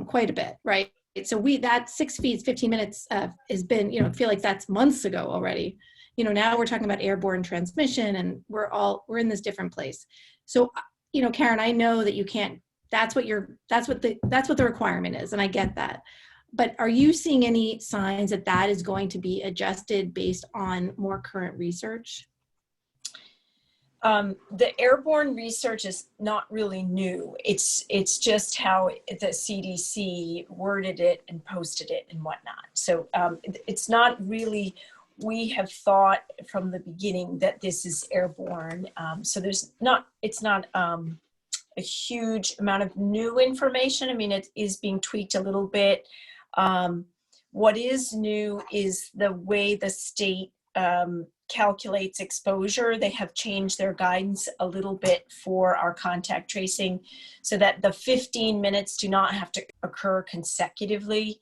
quite a bit, right? So that 6 feet, 15 minutes has been, I feel like that's months ago already. Now we're talking about airborne transmission, and we're in this different place. So, Karen, I know that you can't, that's what the requirement is, and I get that. But are you seeing any signs that is going to be adjusted based on more current research? The airborne research is not really new. It's just how the CDC worded it and posted it and whatnot. So it's not really, we have thought from the beginning that this is airborne. So it's not a huge amount of new information. I mean, it is being tweaked a little bit. What is new is the way the state calculates exposure. They have changed their guidance a little bit for our contact tracing so that the 15 minutes do not have to occur consecutively.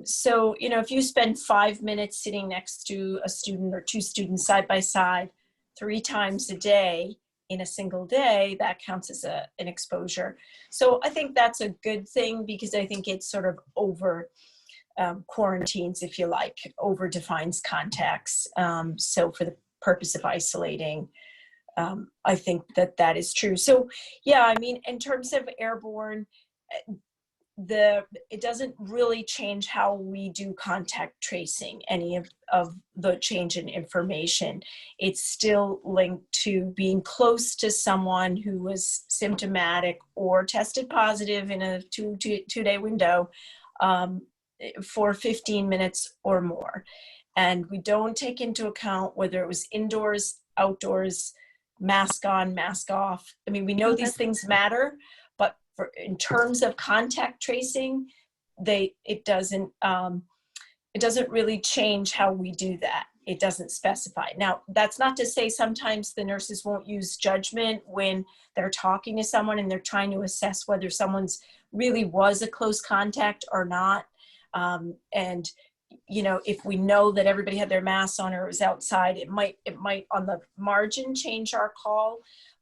So, if you spend 5 minutes sitting next to a student or 2 students side by side 3 times a day in a single day, that counts as an exposure. So I think that's a good thing, because I think it's sort of over quarantines, if you like, over defines contacts. So for the purpose of isolating, I think that is true. So yeah, I mean, in terms of airborne, it doesn't really change how we do contact tracing, any of the change in information. It's still linked to being close to someone who was symptomatic or tested positive in a two-day window for 15 minutes or more. And we don't take into account whether it was indoors, outdoors, mask on, mask off. I mean, we know these things matter, but in terms of contact tracing, it doesn't really change how we do that. It doesn't specify. Now, that's not to say sometimes the nurses won't use judgment when they're talking to someone and they're trying to assess whether someone's really was a close contact or not. And if we know that everybody had their masks on or it was outside, it might on the margin change our call.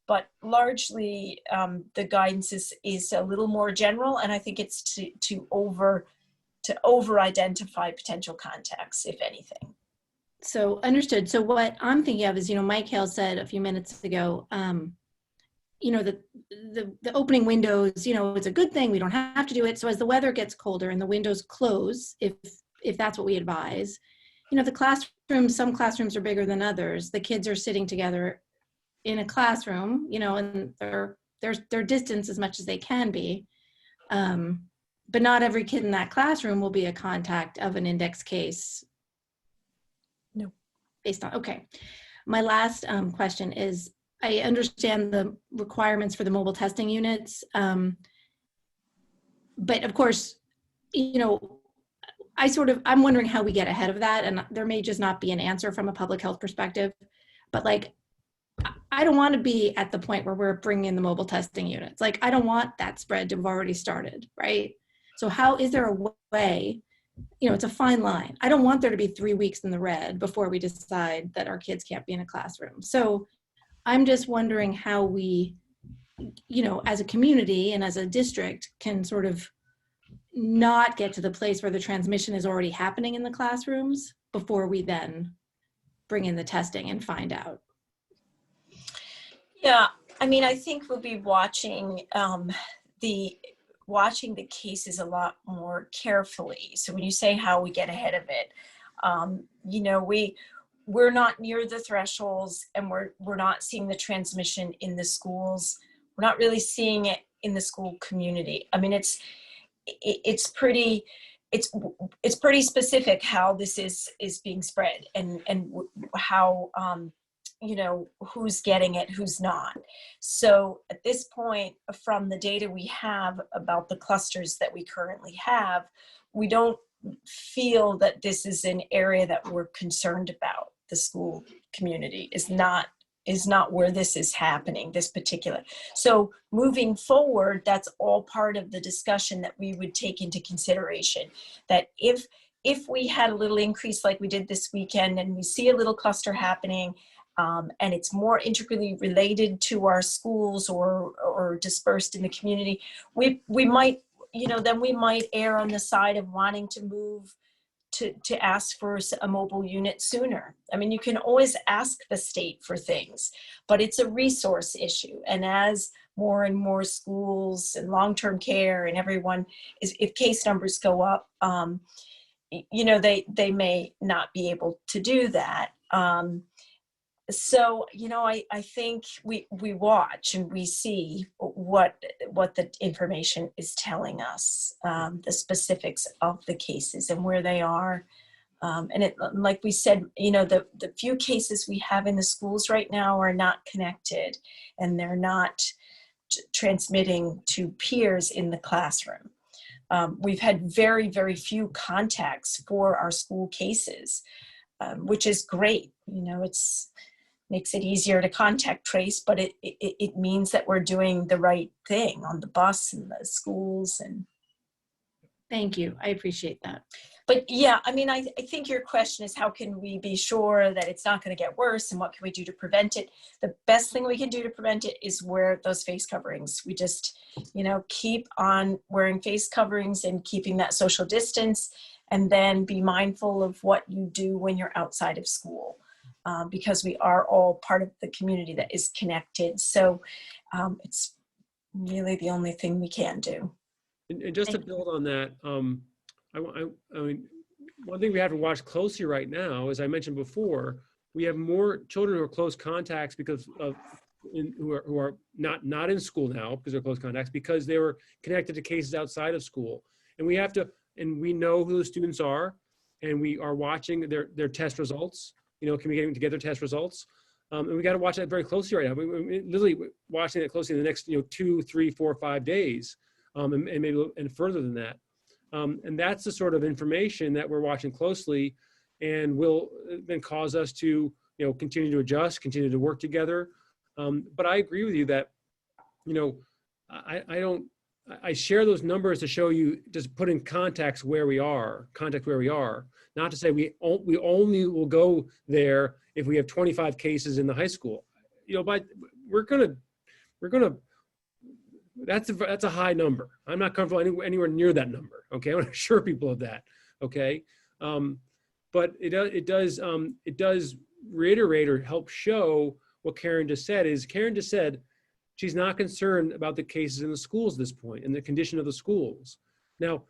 But largely, the guidance is a little more general, and I think it's to over identify potential contacts, if anything. So understood. So what I'm thinking of is, Mike Hale said a few minutes ago, the opening windows, it's a good thing. We don't have to do it. So as the weather gets colder and the windows close, if that's what we advise, the classrooms, some classrooms are bigger than others. The kids are sitting together in a classroom, and they're distanced as much as they can be. But not every kid in that classroom will be a contact of an index case. No. Based on, okay. My last question is, I understand the requirements for the mobile testing units. But of course, I'm wondering how we get ahead of that. And there may just not be an answer from a public health perspective, but I don't want to be at the point where we're bringing in the mobile testing units. I don't want that spread to have already started, right? So how is there a way, it's a fine line. I don't want there to be 3 weeks in the red before we decide that our kids can't be in a classroom. So I'm just wondering how we, as a community and as a district, can sort of not get to the place where the transmission is already happening in the classrooms. before we then bring in the testing and find out? Yeah, I mean, I think we'll be watching the cases a lot more carefully. So when you say how we get ahead of it, you know, we're not near the thresholds, and we're not seeing the transmission in the schools. We're not really seeing it in the school community. I mean, it's pretty specific how this is being spread, and how you know, who's getting it, who's not. So at this point, from the data we have about the clusters that we currently have, we don't feel that this is an area that we're concerned about. The school community is not where this is happening, this particular. So moving forward, that's all part of the discussion that we would take into consideration. That if we had a little increase like we did this weekend, and we see a little cluster happening, and it's more intricately related to our schools or dispersed in the community, we might, you know, then we might err on the side of wanting to move to ask for a mobile unit sooner. I mean, you can always ask the state for things, but it's a resource issue. And as more and more schools and long-term care and everyone if case numbers go up, you know, they may not be able to do that. So, you know, I think we watch and we see what the information is telling us, the specifics of the cases and where they are. And it, like we said, you know, the few cases we have in the schools right now are not connected, and they're not transmitting to peers in the classroom. We've had very, very few contacts for our school cases, which is great. You know, makes it easier to contact trace, but it means that we're doing the right thing on the bus and the schools. And Thank you. I appreciate that. but yeah, I mean, I think your question is how can we be sure that it's not going to get worse, and what can we do to prevent it? The best thing we can do to prevent it is wear those face coverings. We just, you know, keep on wearing face coverings and keeping that social distance, and then be mindful of what you do when you're outside of school. Because we are all part of the community that is connected. So it's really the only thing we can do. And just to build on that, I mean, one thing we have to watch closely right now, as I mentioned before, we have more children who are close contacts because of who are not in school now because they're close contacts, because they were connected to cases outside of school. And we have to, and we know who the students are, and we are watching their test results. You know, communicating together test results. And we got to watch that very closely right now. We're literally watching it closely in the next, 2, 3, 4, 5 days, and maybe and further than that. And that's the sort of information that we're watching closely, and will then cause us to, continue to adjust, continue to work together. But I agree with you that, I share those numbers to show you, just put in context where we are, not to say we only will go there if we have 25 cases in the high school. But we're gonna, that's a high number. I'm not comfortable anywhere near that number. Okay, I want to assure people of that. Okay, but it does reiterate or help show what Karen just said. Karen just said she's not concerned about the cases in the schools at this point and the condition of the schools. Now,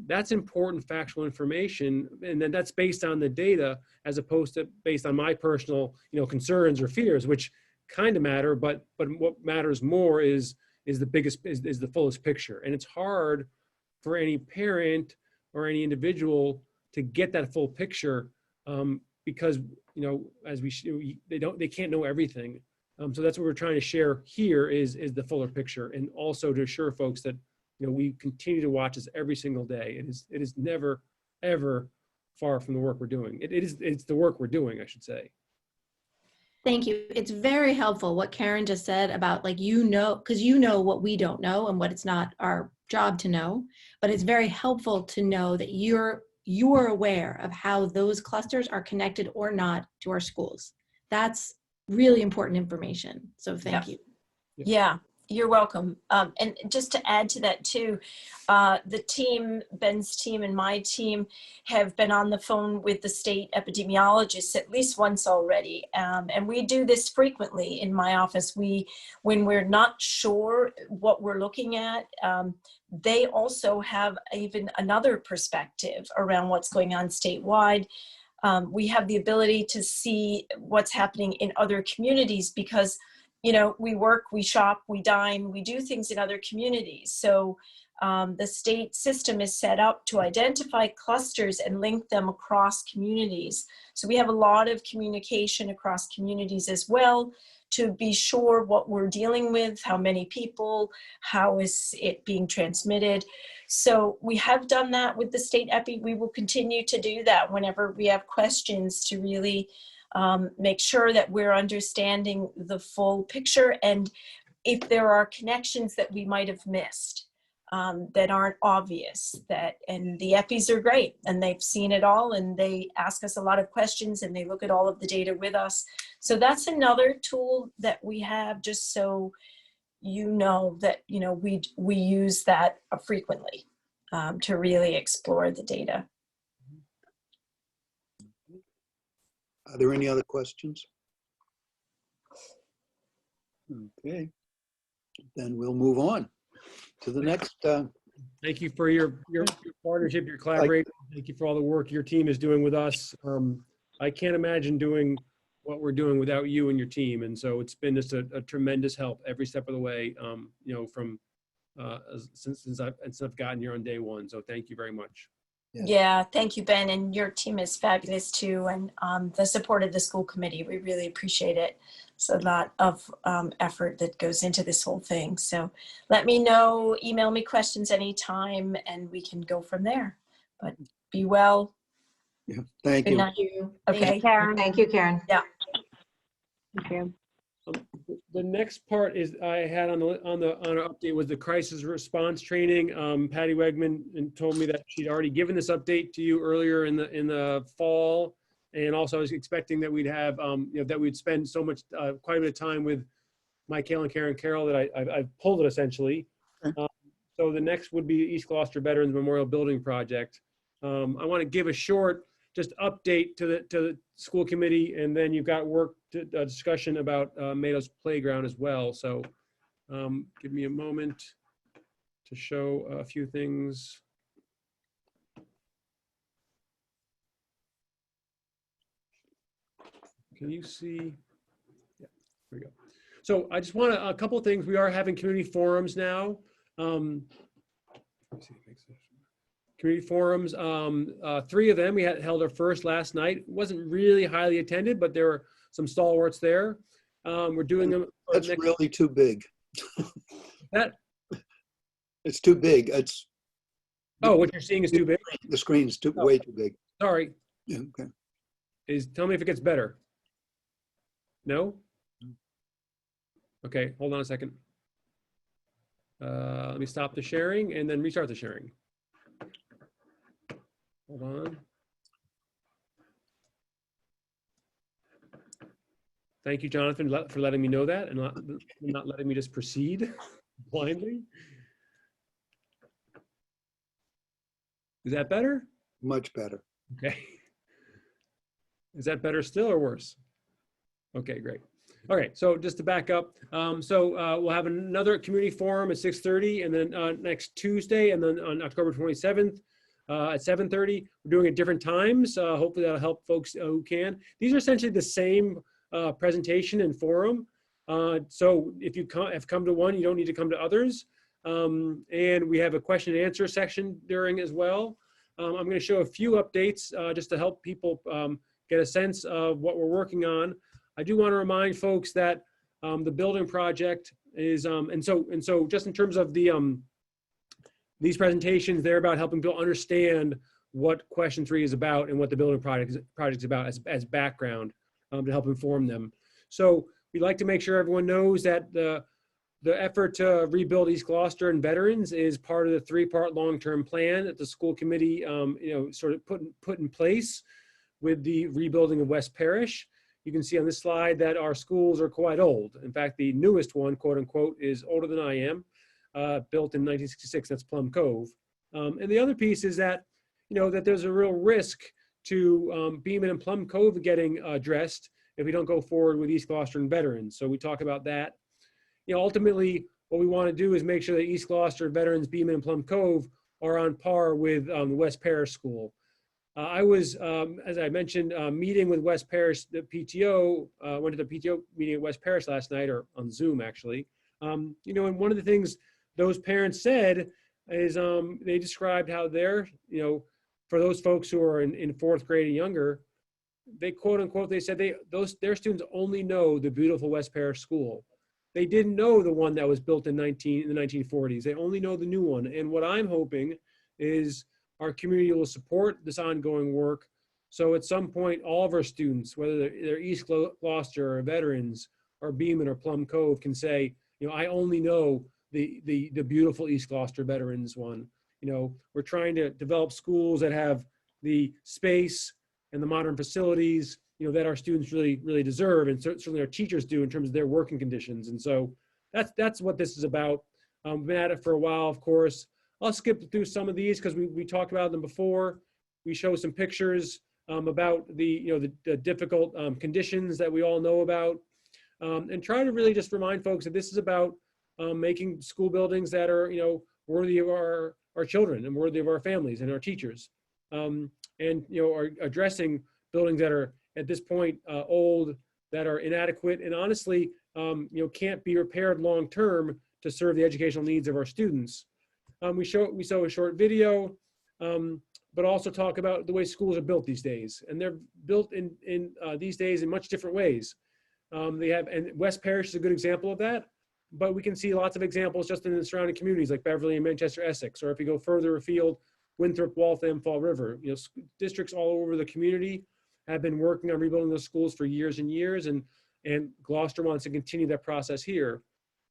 that's important factual information, and then that's based on the data as opposed to based on my personal, concerns or fears, which kind of matter, but what matters more is the fullest picture. And it's hard for any parent or any individual to get that full picture because, they can't know everything. So that's what we're trying to share here is the fuller picture, and also to assure folks that we continue to watch this every single day. It is never, ever far from the work we're doing. It's the work we're doing, I should say. Thank you. It's very helpful what Karen just said about because you know what we don't know and what it's not our job to know, but it's very helpful to know that you're aware of how those clusters are connected or not to our schools. That's really important information. So thank you. Yeah. You're welcome. And just to add to that too, the team, Ben's team and my team have been on the phone with the state epidemiologists at least once already. And we do this frequently in my office. When we're not sure what we're looking at, they also have even another perspective around what's going on statewide. We have the ability to see what's happening in other communities because we work, we shop, we dine, we do things in other communities. So the state system is set up to identify clusters and link them across communities. So we have a lot of communication across communities as well to be sure what we're dealing with, how many people, how is it being transmitted. So we have done that with the state epi. We will continue to do that whenever we have questions to really make sure that we're understanding the full picture, and if there are connections that we might have missed that aren't obvious, and the EPIs are great and they've seen it all and they ask us a lot of questions and they look at all of the data with us. So that's another tool that we have, just so that we use that frequently to really explore the data. Are there any other questions? Okay, then we'll move on to the next. Thank you for your partnership, your collaboration. Thank you for all the work your team is doing with us. I can't imagine doing what we're doing without you and your team. And so it's been just a tremendous help every step of the way, from since I've gotten here on day one. So thank you very much. Yeah, thank you, Ben. And your team is fabulous too. And the support of the school committee, we really appreciate it. It's a lot of effort that goes into this whole thing. So let me know, email me questions anytime, and we can go from there. But be well. Yeah, thank Good you. night. Okay. Thank you, Karen. Thank you, Karen. Yeah. Thank you. The next part is I had on our update was the crisis response training. Patty Wegman told me that she'd already given this update to you earlier in the fall, and also I was expecting that we'd have that we'd spend quite a bit of time with Mike Hale and Karen Carroll that I've pulled it essentially. Okay. So the next would be East Gloucester Veterans Memorial Building Project. I want to give a short just update to the school committee, and then you've got a discussion about Meadows Playground as well. So give me a moment to show a few things. Can you see? Yeah, here we go. So I just want a couple of things. We are having community forums now. Let's see, community forums, 3 of them. We held our first last night. It wasn't really highly attended, but there were some stalwarts there. We're doing them. That's really too big. That it's too big. It's. Oh, what you're seeing is too big? The screen's way too big. Sorry. Yeah, okay. Tell me if it gets better. No? Okay, hold on a second. Let me stop the sharing and then restart the sharing. Hold on. Thank you, Jonathan, for letting me know that and not letting me just proceed blindly. Is that better? Much better. Okay. Is that better still or worse? Okay, great. Okay, so just to back up, we'll have another community forum at 6:30, and then next Tuesday, and then on October 27th at 7:30. We're doing at different times. Hopefully that'll help folks who can. These are essentially the same presentation and forum. So if you have come to one, you don't need to come to others. And we have a question and answer section during as well. I'm going to show a few updates just to help people get a sense of what we're working on. I do want to remind folks that the building project is, and so just in terms of these presentations, they're about helping people understand what question 3 is about and what the building project is about as background to help inform them. So we'd like to make sure everyone knows that the effort to rebuild East Gloucester and veterans is part of the 3-part long-term plan that the school committee, sort of put in place with the rebuilding of West Parish. you can see on this slide that our schools are quite old. In fact, the newest one, quote unquote, is older than I am, built in 1966. That's Plum Cove. And the other piece is that, that there's a real risk to Beaman and Plum Cove getting addressed if we don't go forward with East Gloucester and veterans. So we talk about that. Ultimately, what we want to do is make sure that East Gloucester, veterans, Beaman, and Plum Cove are on par with the West Parish School. I was, as I mentioned, meeting with West Parish, the PTO, went to the PTO meeting at West Parish last night, or on Zoom actually. And one of the things those parents said is they described how they're, for those folks who are in fourth grade and younger, they quote unquote, they said their students only know the beautiful West Parish School. They didn't know the one that was built in the 1940s. They only know the new one. And what I'm hoping is our community will support this ongoing work. So at some point, all of our students, whether they're East Gloucester or veterans or Beaman or Plum Cove, can say, I only know the beautiful East Gloucester veterans one. We're trying to develop schools that have the space and the modern facilities, that our students really deserve, and certainly our teachers do in terms of their working conditions. And so that's what this is about. We've been at it for a while, of course. I'll skip through some of these because we talked about them before. We show some pictures about the difficult conditions that we all know about, and try to really just remind folks that this is about making school buildings that are worthy of our children and worthy of our families and our teachers, and are addressing buildings that are at this point old, that are inadequate, and honestly can't be repaired long term to serve the educational needs of our students. We show a short video, but also talk about the way schools are built these days, and they're built in these days in much different ways. And West Parish is a good example of that, but we can see lots of examples just in the surrounding communities like Beverly and Manchester, Essex, or if you go further afield, Winthrop, Waltham, Fall River. Districts all over the community have been working on rebuilding those schools for years and years, and Gloucester wants to continue that process here.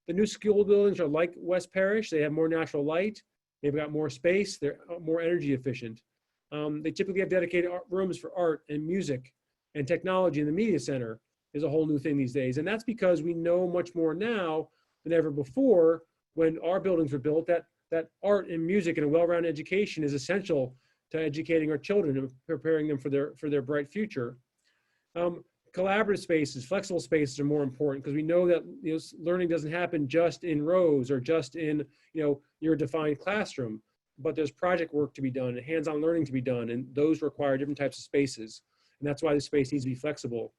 The new school buildings are like West Parish. They have more natural light. They've got more space. They're more energy efficient. They typically have dedicated rooms for art and music and technology, and the media center is a whole new thing these days. And that's because we know much more now than ever before when our buildings were built that art and music and a well-rounded education is essential to educating our children and preparing them for their bright future. Collaborative spaces, flexible spaces are more important because we know that learning doesn't happen just in rows or just in your defined classroom, but there's project work to be done and hands-on learning to be done, and those require different types of spaces, and that's why the space needs to be flexible.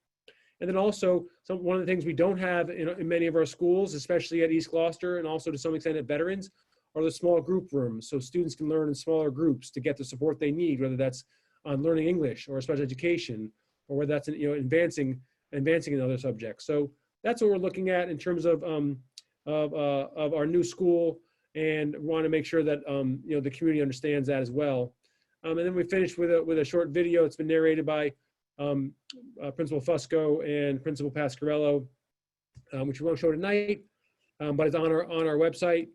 And then also, one of the things we don't have in many of our schools, especially at East Gloucester and also to some extent at Veterans, are the small group rooms, so students can learn in smaller groups to get the support they need, whether that's on learning English or special education, or whether that's advancing in other subjects. So that's what we're looking at in terms of our new school, and want to make sure that the community understands that as well. And then we finished with a short video. It's been narrated by Principal Fusco and Principal Pasquarello, which we won't show tonight, but it's on our website.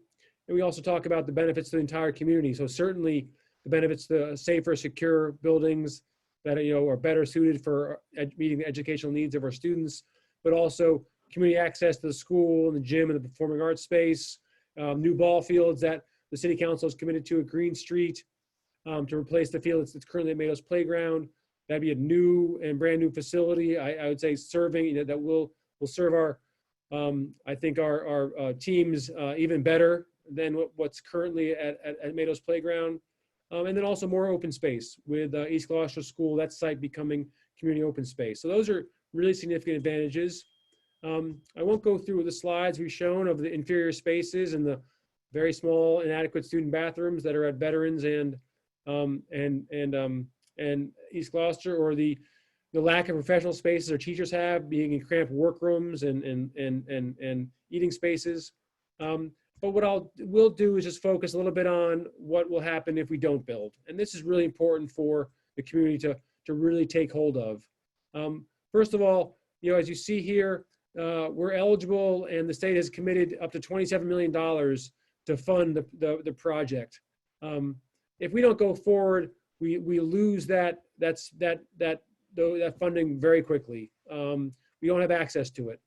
And we also talk about the benefits to the entire community. So certainly the benefits to safer, secure buildings that are better suited for meeting the educational needs of our students, but also community access to the school and the gym and the performing arts space, new ball fields that the city council is committed to at Green Street to replace the field that's currently at Meadows Playground. That'd be a new and brand new facility. I would say serving that will serve our I think our teams even better than what's currently at Meadows Playground. And then also more open space with East Gloucester School, that site becoming community open space. So those are really significant advantages. I won't go through the slides we've shown of the inferior spaces and the very small inadequate student bathrooms that are at Veterans and East Gloucester, or the lack of professional spaces our teachers have, being in cramped workrooms and eating spaces. But what we'll do is just focus a little bit on what will happen if we don't build. And this is really important for the community to really take hold of. First of all, as you see here, we're eligible, and the state has committed up to $27 million to fund the project. If we don't go forward, we lose that that funding very quickly. We don't have access to it.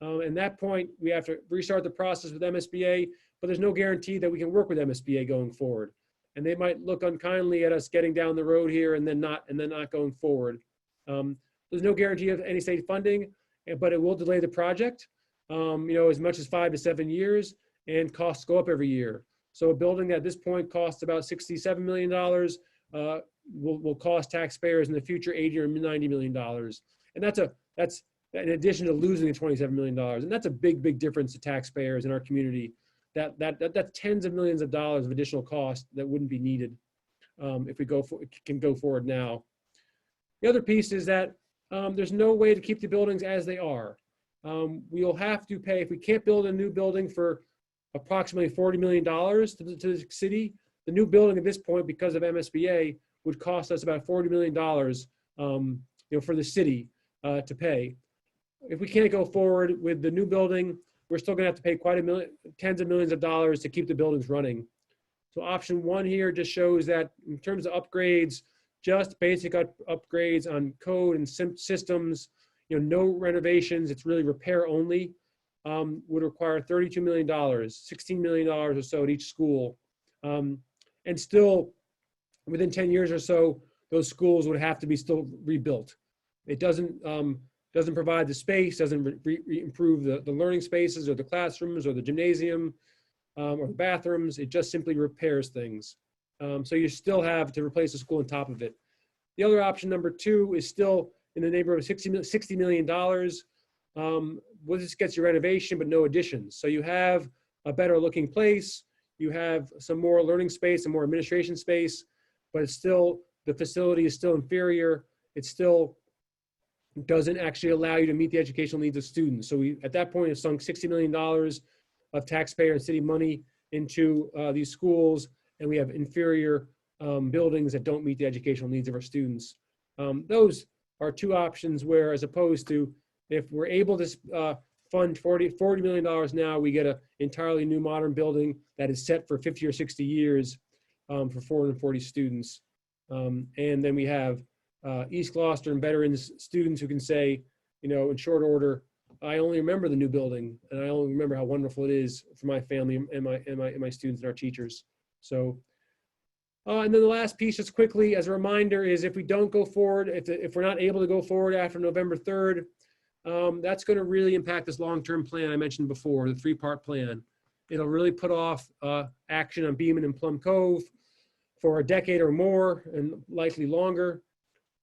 At that point, we have to restart the process with MSBA, but there's no guarantee that we can work with MSBA going forward. And they might look unkindly at us getting down the road here and then not going forward. There's no guarantee of any state funding, but it will delay the project, as much as 5 to 7 years, and costs go up every year. So a building that at this point costs about $67 million will cost taxpayers in the future $80 or $90 million. And that's in addition to losing the $27 million. And that's a big, big difference to taxpayers in our community. That's tens of millions of dollars of additional cost that wouldn't be needed if we can go forward now. The other piece is that there's no way to keep the buildings as they are. We'll have to pay, if we can't build a new building for approximately $40 million to the city, the new building at this point, because of MSBA, would cost us about $40 million for the city to pay. If we can't go forward with the new building, we're still gonna have to pay tens of millions of dollars to keep the buildings running. So option one here just shows that in terms of upgrades, just basic upgrades on code and systems, no renovations, it's really repair only, would require $32 million, $16 million or so at each school. And still, within 10 years or so, those schools would have to be still rebuilt. It doesn't provide the space, doesn't improve the learning spaces or the classrooms or the gymnasium or the bathrooms. It just simply repairs things. So you still have to replace the school on top of it. The other option, number two, is still in the neighborhood of $60 million. Well, this gets you renovation, but no additions. So you have a better looking place. You have some more learning space and more administration space, but it's still, the facility is still inferior. It still doesn't actually allow you to meet the educational needs of students. So we, at that point, have sunk $60 million of taxpayer and city money into these schools, and we have inferior buildings that don't meet the educational needs of our students. Those are two options where, as opposed to, if we're able to fund $40 million now, we get an entirely new modern building that is set for 50 or 60 years for 440 students. And then we have East Gloucester and veterans students who can say, in short order, I only remember the new building, and I only remember how wonderful it is for my family and my students and our teachers. So, and then the last piece, just quickly as a reminder, is if we don't go forward, if we're not able to go forward after November 3rd, that's going to really impact this long-term plan I mentioned before, the 3-part plan. It'll really put off action on Beaman and Plum Cove for a decade or more, and likely longer.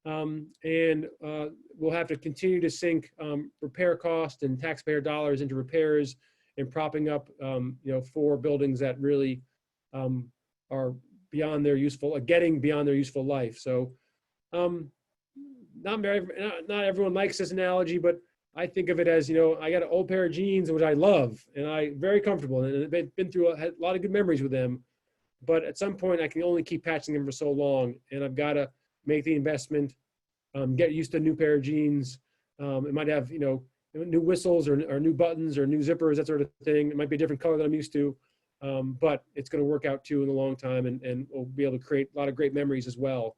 And we'll have to continue to sink repair costs and taxpayer dollars into repairs and propping up, 4 buildings that really are beyond their getting beyond their useful life. So not everyone likes this analogy, but I think of it as, I got an old pair of jeans, which I love, and I'm very comfortable, and I've been through a lot of good memories with them. But at some point, I can only keep patching them for so long, and I've got to make the investment, get used to a new pair of jeans. It might have, new whistles or new buttons or new zippers, that sort of thing. It might be a different color than I'm used to, but it's going to work out too in the long time, and we'll be able to create a lot of great memories as well.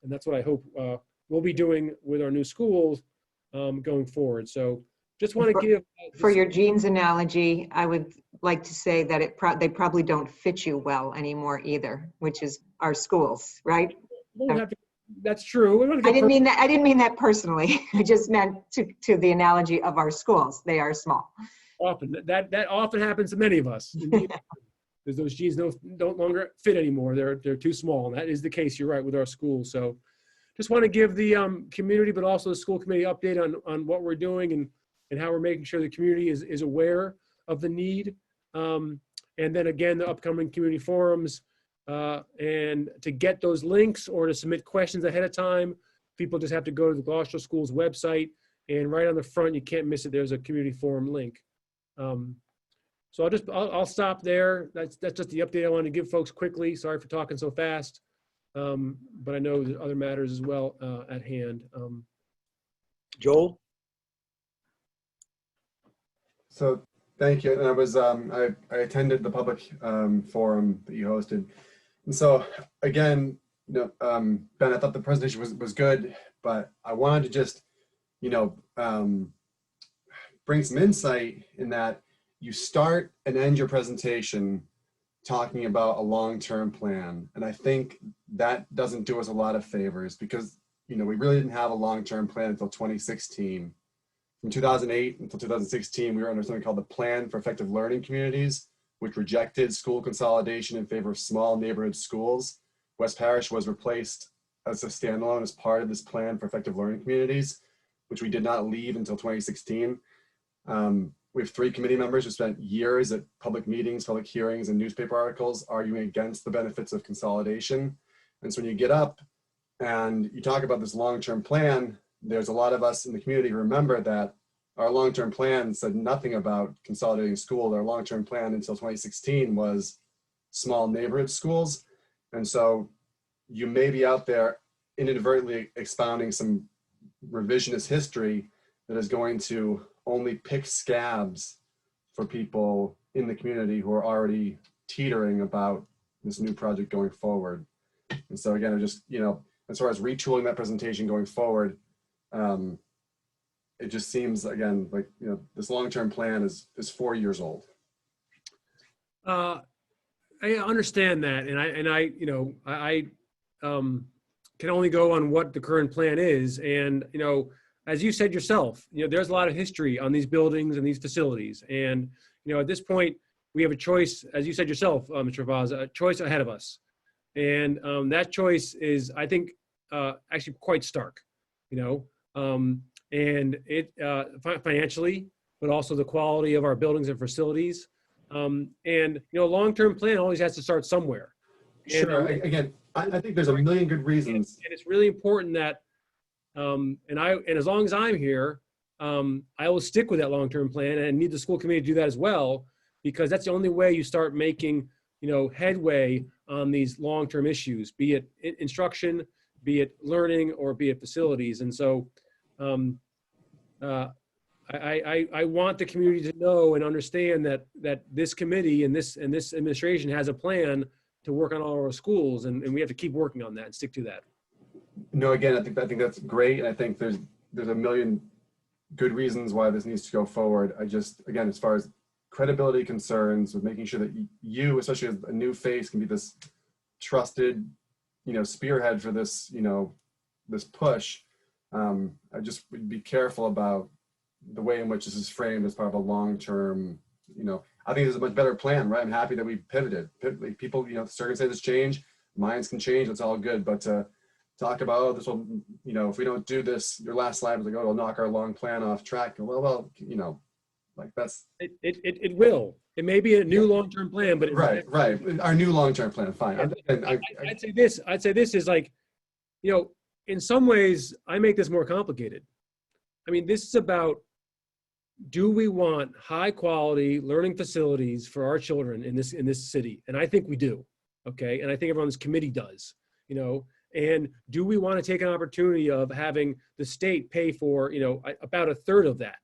And that's what I hope we'll be doing with our new schools going forward. So just want to give. For your jeans analogy, I would like to say that they probably don't fit you well anymore either, which is our schools, right? That's true. I didn't mean that personally. I just meant to the analogy of our schools. They are small. Often that often happens to many of us. Because those jeans don't longer fit anymore. They're too small, and that is the case. You're right with our schools. So just want to give the community, but also the school committee update on what we're doing and how we're making sure the community is aware of the need. And then again, the upcoming community forums, and to get those links or to submit questions ahead of time, people just have to go to the Gloucester Schools website, and right on the front, you can't miss it, there's a community forum link. So I'll stop there. That's just the update I wanted to give folks quickly. Sorry for talking so fast. But I know there's other matters as well at hand. Joel? So thank you. And I was I attended the public forum that you hosted. And so again, Ben, I thought the presentation was good, but I wanted to just, bring some insight in that you start and end your presentation talking about a long-term plan. And I think that doesn't do us a lot of favors because, we really didn't have a long-term plan until 2016. From 2008 until 2016, we were under something called the Plan for Effective Learning Communities, which rejected school consolidation in favor of small neighborhood schools. West Parish was replaced as a standalone as part of this Plan for Effective Learning Communities, which we did not leave until 2016. We have 3 committee members who spent years at public meetings, public hearings, and newspaper articles arguing against the benefits of consolidation. And so when you get up and you talk about this long-term plan, there's a lot of us in the community who remember that our long-term plan said nothing about consolidating schools. Our long-term plan until 2016 was small neighborhood schools. And so you may be out there inadvertently expounding some revisionist history that is going to only pick scabs for people in the community who are already teetering about this new project going forward. And so again, I just, as far as retooling that presentation going forward, it just seems, again, like, this long-term plan is 4 years old. I understand that. And I can only go on what the current plan is. And, as you said yourself, there's a lot of history on these buildings and these facilities. And, at this point, we have a choice, as you said yourself, Mr. Vaz, a choice ahead of us. And that choice is, I think, actually quite stark, and it financially, but also the quality of our buildings and facilities. And, long-term plan always has to start somewhere. Sure. Again, I think there's a million good reasons. And it's really important that, and as long as I'm here, I will stick with that long-term plan and need the school committee to do that as well, because that's the only way you start making, headway on these long-term issues, be it instruction, be it learning, or be it facilities. And so I want the community to know and understand that this committee and this administration has a plan to work on all our schools, and we have to keep working on that and stick to that. No, again, I think that's great. And I think there's a million good reasons why this needs to go forward. I just, again, as far as credibility concerns, with making sure that you, especially as a new face, can be this trusted, spearhead for this, this push. I just would be careful about the way in which this is framed as part of a long-term, I think there's a much better plan, right? I'm happy that we pivoted. People, circumstances change, minds can change, it's all good. But to talk about, oh, this will, if we don't do this, your last slide was like, oh, it'll knock our long plan off track. Well, like that's. It will. It may be a new long-term plan, but right. Our new long-term plan, fine. I'd say this is like, in some ways, I make this more complicated. I mean, this is about, do we want high-quality learning facilities for our children in this city? And I think we do, okay? And I think everyone on this committee does, And do we want to take an opportunity of having the state pay for, about a third of that,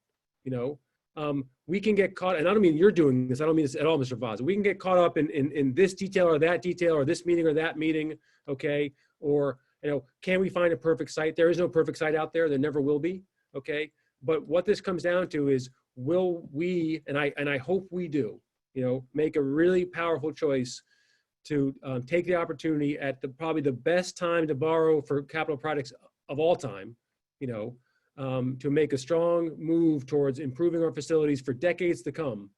We can get caught, and I don't mean you're doing this, I don't mean this at all, Mr. Vaz. We can get caught up in this detail or that detail or this meeting or that meeting, okay? Or, can we find a perfect site? There is no perfect site out there. There never will be, okay? But what this comes down to is, will we, and I hope we do, make a really powerful choice to take the opportunity at probably the best time to borrow for capital projects of all time, to make a strong move towards improving our facilities for decades to come?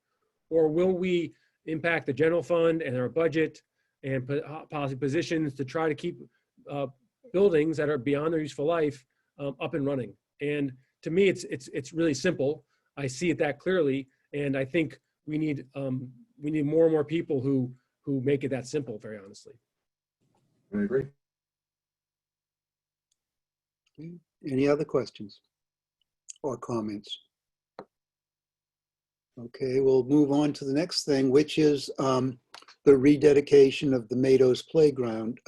Or will we impact the general fund and our budget and policy positions to try to keep buildings that are beyond their useful life up and running? And to me, it's really simple. I see it that clearly, and I think we need more and more people who make it that simple, very honestly. I agree. Any other questions or comments? Okay, we'll move on to the next thing, which is the rededication of the Meadows Playground.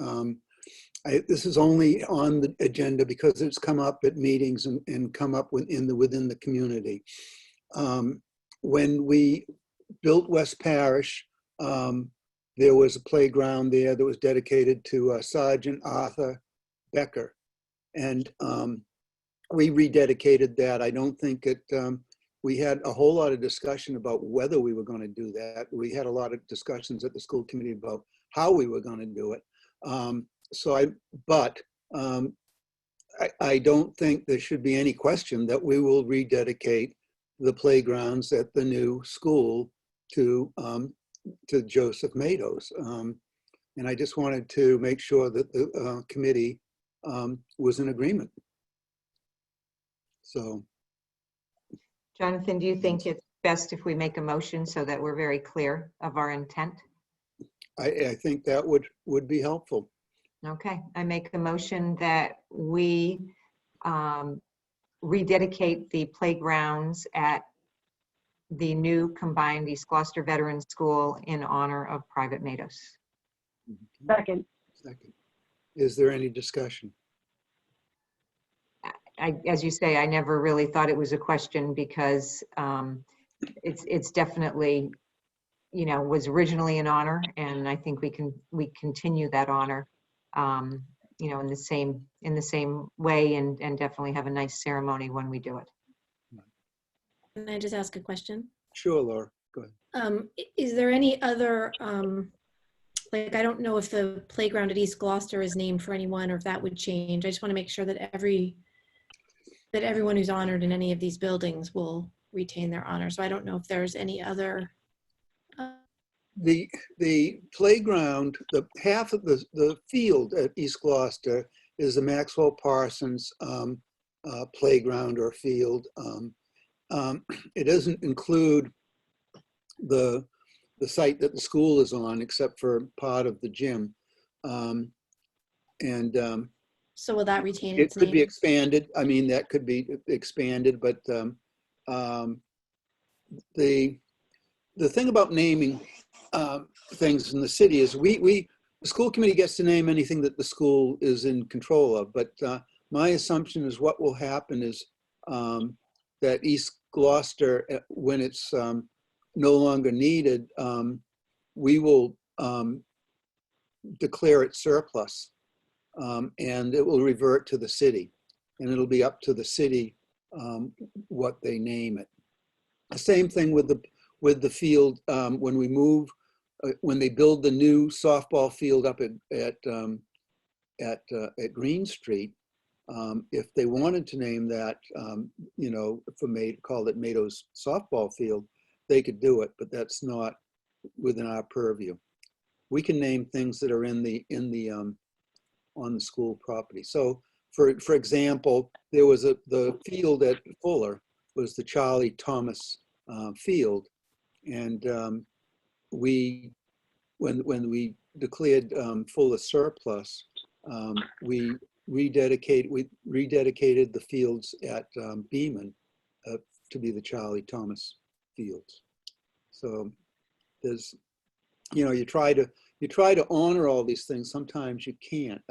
This is only on the agenda because it's come up at meetings and come up within the community. When we built West Parish, there was a playground there that was dedicated to Sergeant Arthur Becker. And we rededicated that. I don't think we had a whole lot of discussion about whether we were going to do that. We had a lot of discussions at the school committee about how we were going to do it. I don't think there should be any question that we will rededicate the playgrounds at the new school to Joseph Mados. And I just wanted to make sure that the committee was in agreement. So, Jonathan, do you think it's best if we make a motion so that we're very clear of our intent? I think that would be helpful. Okay, I make the motion that we rededicate the playgrounds at the new combined East Gloucester Veterans School in honor of Private Mados. Second. Second. Is there any discussion? As you say, I never really thought it was a question because it's definitely, was originally an honor, and I think we continue that honor, in the same way, and definitely have a nice ceremony when we do it. Can I just ask a question? Sure, Laura, go ahead. Is there any other, I don't know if the playground at East Gloucester is named for anyone or if that would change. I just want to make sure that everyone who's honored in any of these buildings will retain their honor. So I don't know if there's any other. The playground, half of the field at East Gloucester is the Maxwell Parsons playground or field. It doesn't include the site that the school is on, except for part of the gym. So will that retain it its could name? be expanded. I mean, that could be expanded, but the thing about naming things in the city is the school committee gets to name anything that the school is in control of. But my assumption is what will happen is that East Gloucester, when it's no longer needed, we will declare it surplus, and it will revert to the city, and it'll be up to the city what they name it. The same thing with the field when we move, when they build the new softball field up at Green Street. If they wanted to name that, call it Mados softball field, they could do it, but that's not within our purview. We can name things that are on the school property. So, for example, there was the field at Fuller was the Charlie Thomas field, and when we declared Fuller surplus, we rededicated the fields at Beaman to be the Charlie Thomas fields. So there's, you try to honor all these things. Sometimes you can't.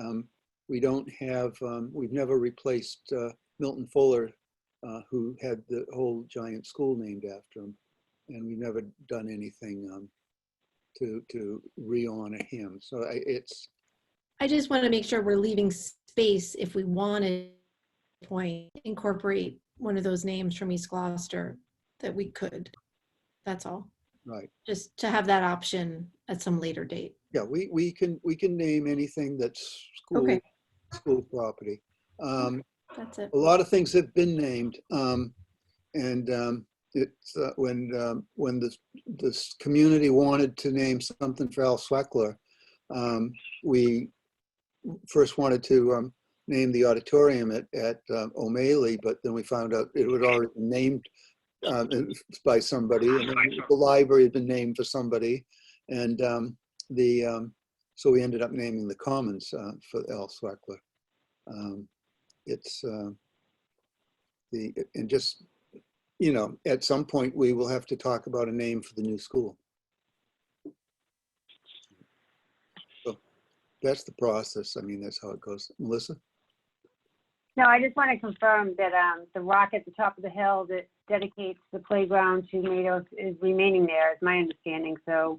We don't have. We've never replaced Milton Fuller, who had the whole giant school named after him, and we've never done anything to re-honor him. So I just want to make sure we're leaving space if we wanted to incorporate one of those names from East Gloucester that we could. That's all. Right. Just to have that option at some later date. Yeah, we can name anything that's school property. That's it. A lot of things have been named, it's when this community wanted to name something for Al Sweckler, we first wanted to name the auditorium at O'Malley, but then we found out it had already been named by somebody, and then the library had been named for somebody, and so we ended up naming the Commons for Al Sweckler. And just, at some point we will have to talk about a name for the new school. So that's the process. I mean, that's how it goes. Melissa? No, I just want to confirm that the rock at the top of the hill that dedicates the playground to Mados is remaining there, is my understanding. So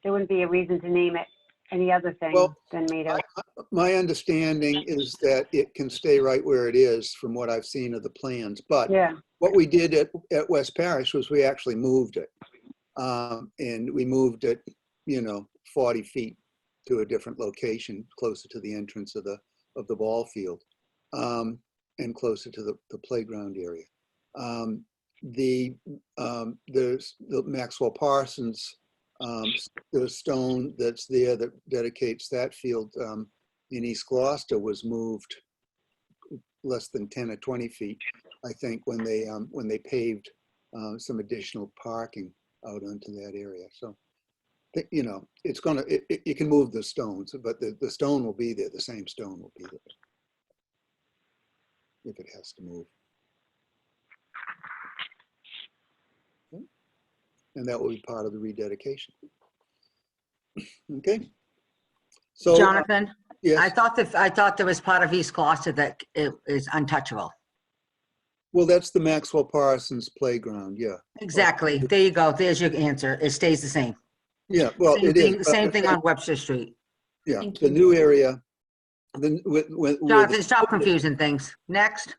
there wouldn't be a reason to name it any other thing Well, than Mado. My understanding is that it can stay right where it is from what I've seen of the plans. But Yeah, what we did at West Parish was we actually moved it. And we moved it, 40 feet to a different location, closer to the entrance of the ball field, and closer to the playground area. There's the Maxwell Parsons, the stone that's there that dedicates that field in East Gloucester was moved less than 10 or 20 feet, I think, when they paved some additional parking out onto that area. So, it's gonna, you can move the stones, but the stone will be there. The same stone will be there if it has to move. Okay. And that will be part of the rededication. Okay. So, Jonathan, yes. I thought there was part of East Gloucester that it is untouchable. Well, that's the Maxwell Parsons playground. Yeah. Exactly. There you go. There's your answer. It stays the same. Yeah. Well, Same it thing, is. same thing on Webster Street. Yeah. Thank The you. new area. Then with Jonathan, stop confusing things. Next.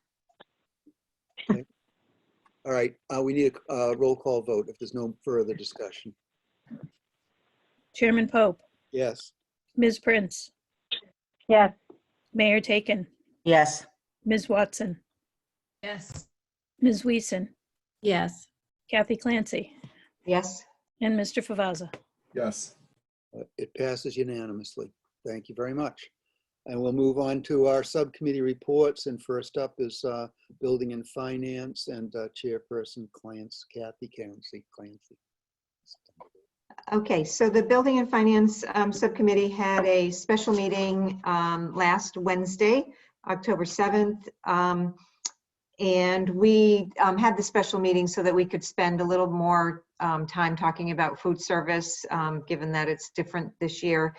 All right. We need a roll call vote if there's no further discussion. Chairman Pope, Yes. Ms. Prince, yes, Mayor Taken, Yes. Ms. Watson, Yes. Ms. Weason, Yes. Kathy Clancy, Yes. and Mr. Favazza. Yes. It passes unanimously. Thank you very much. And we'll move on to our subcommittee reports. And first up is Building and Finance and Chairperson Kathy Clancy. Okay, so the Building and Finance Subcommittee had a special meeting last Wednesday, October 7th. And we had the special meeting so that we could spend a little more time talking about food service, given that it's different this year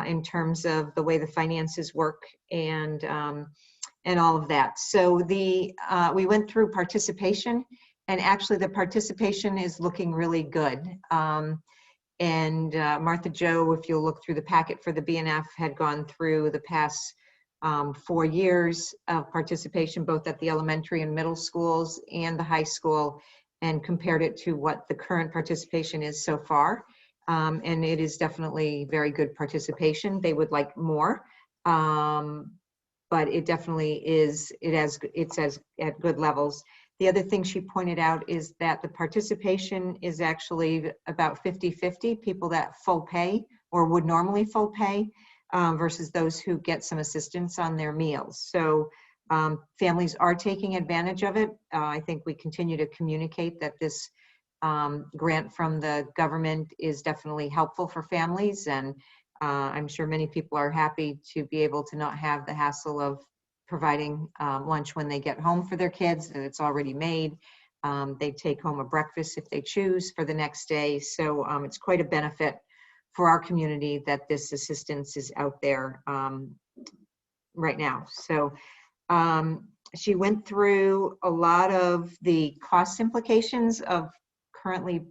in terms of the way the finances work and all of that. So we went through participation, and actually the participation is looking really good. And Martha Jo, if you'll look through the packet for the BNF, had gone through the past 4 years of participation, both at the elementary and middle schools and the high school, and compared it to what the current participation is so far. And it is definitely very good participation. They would like more, but it definitely is, it's at good levels. The other thing she pointed out is that the participation is actually about 50-50, people that full pay or would normally full pay versus those who get some assistance on their meals. So families are taking advantage of it. I think we continue to communicate that this grant from the government is definitely helpful for families, and I'm sure many people are happy to be able to not have the hassle of providing lunch when they get home for their kids, and it's already made. They take home a breakfast if they choose for the next day. So it's quite a benefit for our community that this assistance is out there right now. So she went through a lot of the cost implications of currently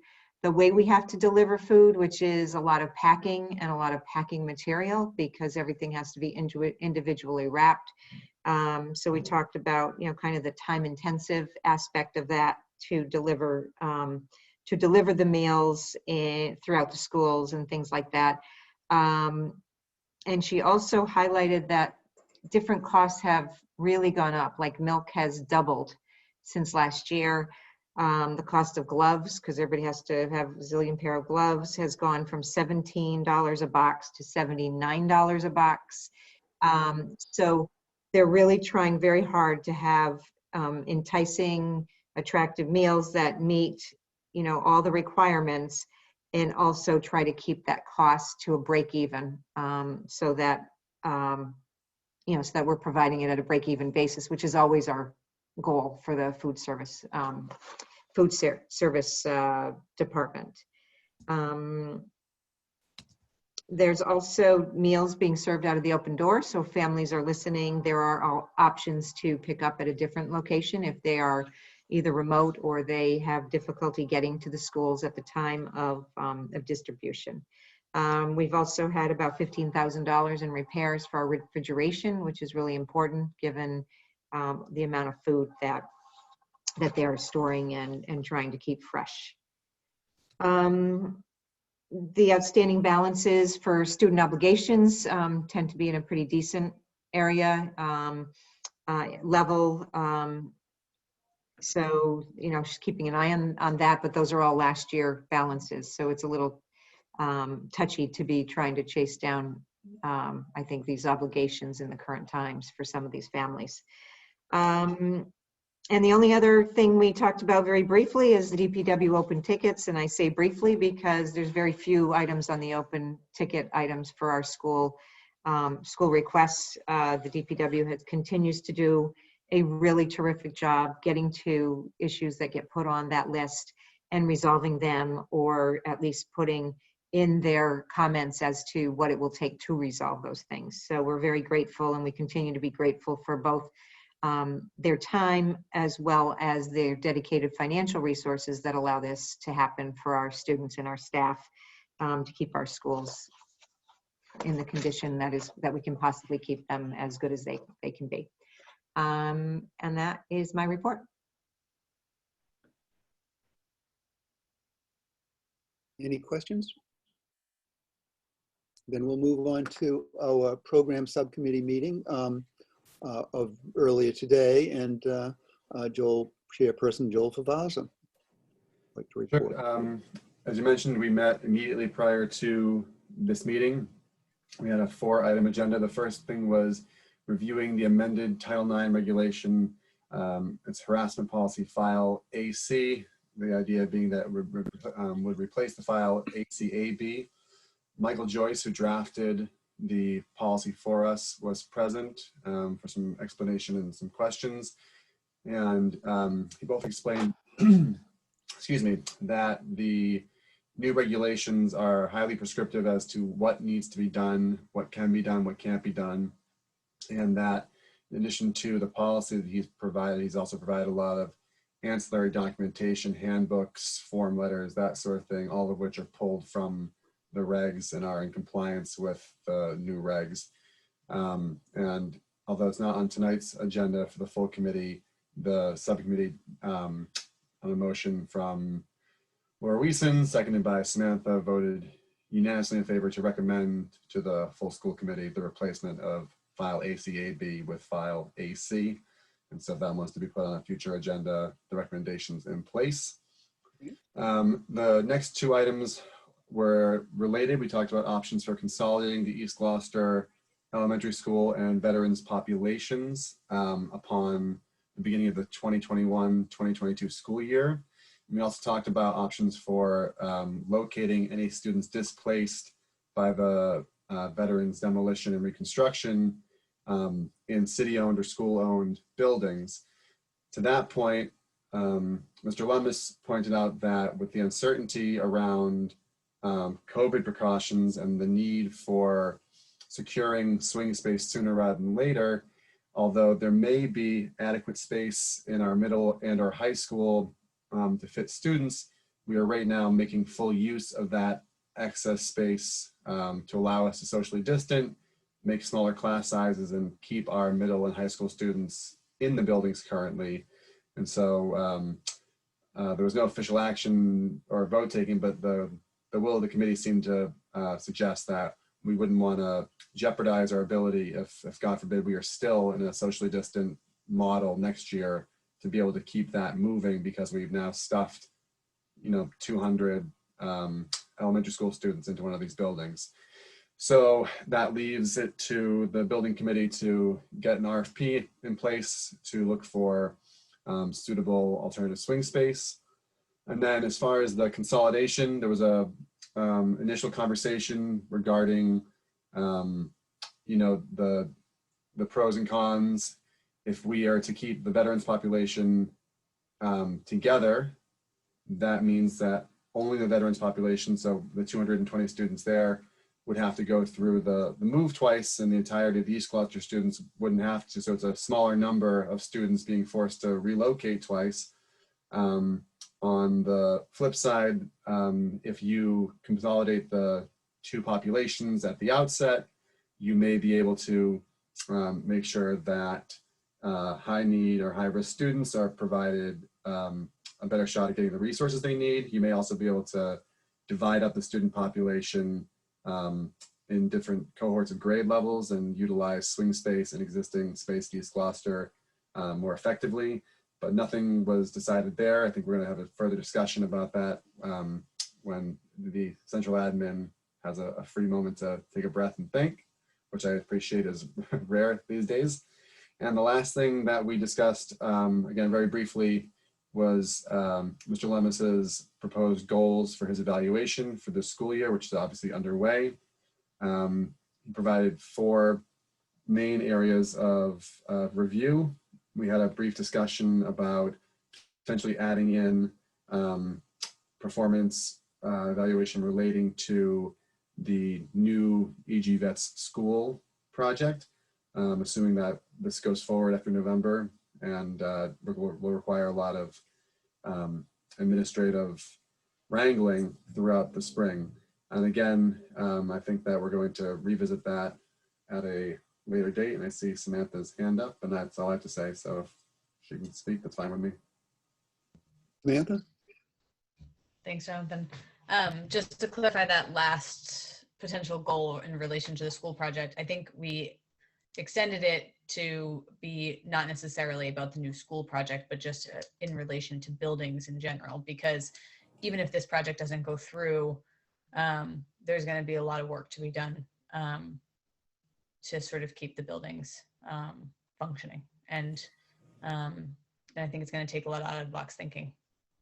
the way we have to deliver food, which is a lot of packing and a lot of packing material because everything has to be individually wrapped. So we talked about, kind of the time-intensive aspect of that to deliver the meals throughout the schools and things like that. And she also highlighted that different costs have really gone up, like milk has doubled since last year. The cost of gloves, because everybody has to have a zillion pair of gloves, has gone from $17 a box to $79 a box. So they're really trying very hard to have enticing, attractive meals that meet, all the requirements, and also try to keep that cost to a break even, so that so that we're providing it at a break even basis, which is always our goal for the food service department. There's also meals being served out of the open door. So if families are listening, there are options to pick up at a different location if they are either remote or they have difficulty getting to the schools at the time of distribution. We've also had about $15,000 in repairs for our refrigeration, which is really important given the amount of food that they are storing and trying to keep fresh. The outstanding balances for student obligations tend to be in a pretty decent area level. So, just keeping an eye on that, but those are all last year balances. So it's a little touchy to be trying to chase down, I think, these obligations in the current times for some of these families. And the only other thing we talked about very briefly is the DPW open tickets. And I say briefly because there's very few items on the open ticket items for our school requests. The DPW continues to do a really terrific job getting to issues that get put on that list and resolving them, or at least putting in their comments as to what it will take to resolve those things. So we're very grateful, and we continue to be grateful for both their time as well as their dedicated financial resources that allow this to happen for our students and our staff, to keep our schools in the condition that we can possibly keep them as good as they can be. And that is my report. Any questions? Then we'll move on to our program subcommittee meeting of earlier today, and Chairperson Joel Favazza. Like to report. Sure. As you mentioned, we met immediately prior to this meeting. We had a 4-item agenda. The first thing was reviewing the amended Title IX regulation. It's harassment policy file AC. The idea being that would replace the file ACAB. Michael Joyce, who drafted the policy for us, was present for some explanation and some questions. And he both explained, excuse me, that the new regulations are highly prescriptive as to what needs to be done, what can be done, what can't be done. And that in addition to the policy that he's provided, he's also provided a lot of ancillary documentation, handbooks, form letters, that sort of thing, all of which are pulled from the regs and are in compliance with the new regs. And although it's not on tonight's agenda for the full committee, the subcommittee, on a motion from Laura Weason, seconded by Samantha, voted unanimously in favor to recommend to the full school committee the replacement of file ACAB with file AC. And so if that wants to be put on a future agenda, the recommendation's in place. The next 2 items were related. We talked about options for consolidating the East Gloucester Elementary School and veterans populations upon the beginning of the 2021-2022 school year. And we also talked about options for locating any students displaced by the veterans demolition and reconstruction in city-owned or school-owned buildings. To that point, Mr. Lummis pointed out that with the uncertainty around COVID precautions and the need for securing swing space sooner rather than later, although there may be adequate space in our middle and our high school to fit students, we are right now making full use of that excess space to allow us to socially distant, make smaller class sizes, and keep our middle and high school students in the buildings currently. And so there was no official action or vote taken, but the will of the committee seemed to suggest that we wouldn't want to jeopardize our ability if God forbid we are still in a socially distant model next year to be able to keep that moving, because we've now stuffed 200 elementary school students into one of these buildings. So that leaves it to the building committee to get an RFP in place to look for suitable alternative swing space. And then as far as the consolidation, there was a initial conversation regarding the pros and cons. If we are to keep the veterans population together, that means that only the veterans population, so the 220 students there, would have to go through the move twice, and the entirety of the East Gloucester students wouldn't have to. So it's a smaller number of students being forced to relocate twice. On the flip side, if you consolidate the two populations at the outset, you may be able to make sure that high need or high risk students are provided a better shot at getting the resources they need. You may also be able to divide up the student population in different cohorts of grade levels and utilize swing space and existing space at East Gloucester more effectively. But nothing was decided there. I think we're going to have a further discussion about that when the central admin has a free moment to take a breath and think, which I appreciate is rare these days. And the last thing that we discussed, again, very briefly, was Mr. Lemus's proposed goals for his evaluation for this school year, which is obviously underway. He provided 4 main areas of review. We had a brief discussion about potentially adding in performance evaluation relating to the new EG Vets school project, assuming that this goes forward after November, and will require a lot of administrative wrangling throughout the spring. And again, I think that we're going to revisit that at a later date, and I see Samantha's hand up, and that's all I have to say. So if she can speak, that's fine with me. Samantha? Thanks, Jonathan. Just to clarify that last potential goal in relation to the school project, I think we extended it to be not necessarily about the new school project, but just in relation to buildings in general, because even if this project doesn't go through, there's going to be a lot of work to be done to sort of keep the buildings functioning. And I think it's going to take a lot of out of the box thinking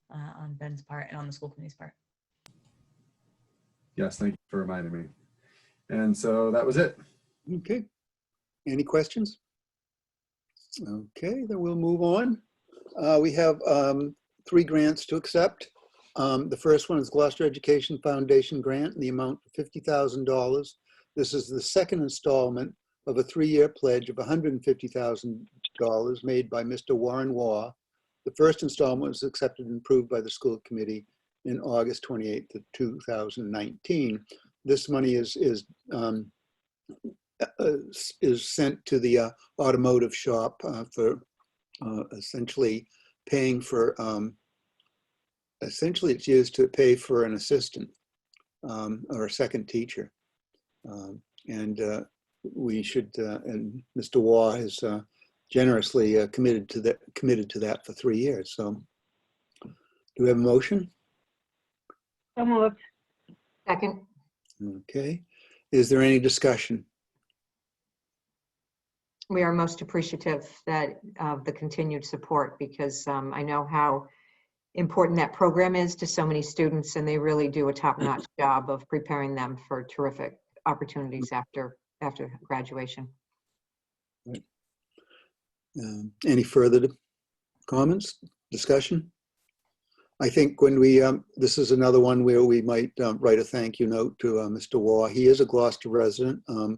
on Ben's part and on the school committee's part. Yes, thank you for reminding me. And so that was it. Okay. Any questions? Okay, then we'll move on. We have 3 grants to accept. The first one is Gloucester Education Foundation grant in the amount of $50,000. This is the second installment of a 3-year pledge of $150,000 made by Mr. Warren Waugh. The first installment was accepted and approved by the school committee in August 28th of 2019. This money is sent to the automotive shop for essentially paying for, essentially it's used to pay for an assistant or a second teacher. We should, and Mr. Waugh has generously committed to that for 3 years. So do we have a motion? So moved. Second. Okay. Is there any discussion? We are most appreciative of the continued support, because I know how important that program is to so many students, and they really do a top-notch job of preparing them for terrific opportunities after graduation. Right. Any further comments, discussion? I think when we, this is another one where we might write a thank you note to Mr. Waugh. He is a Gloucester resident, and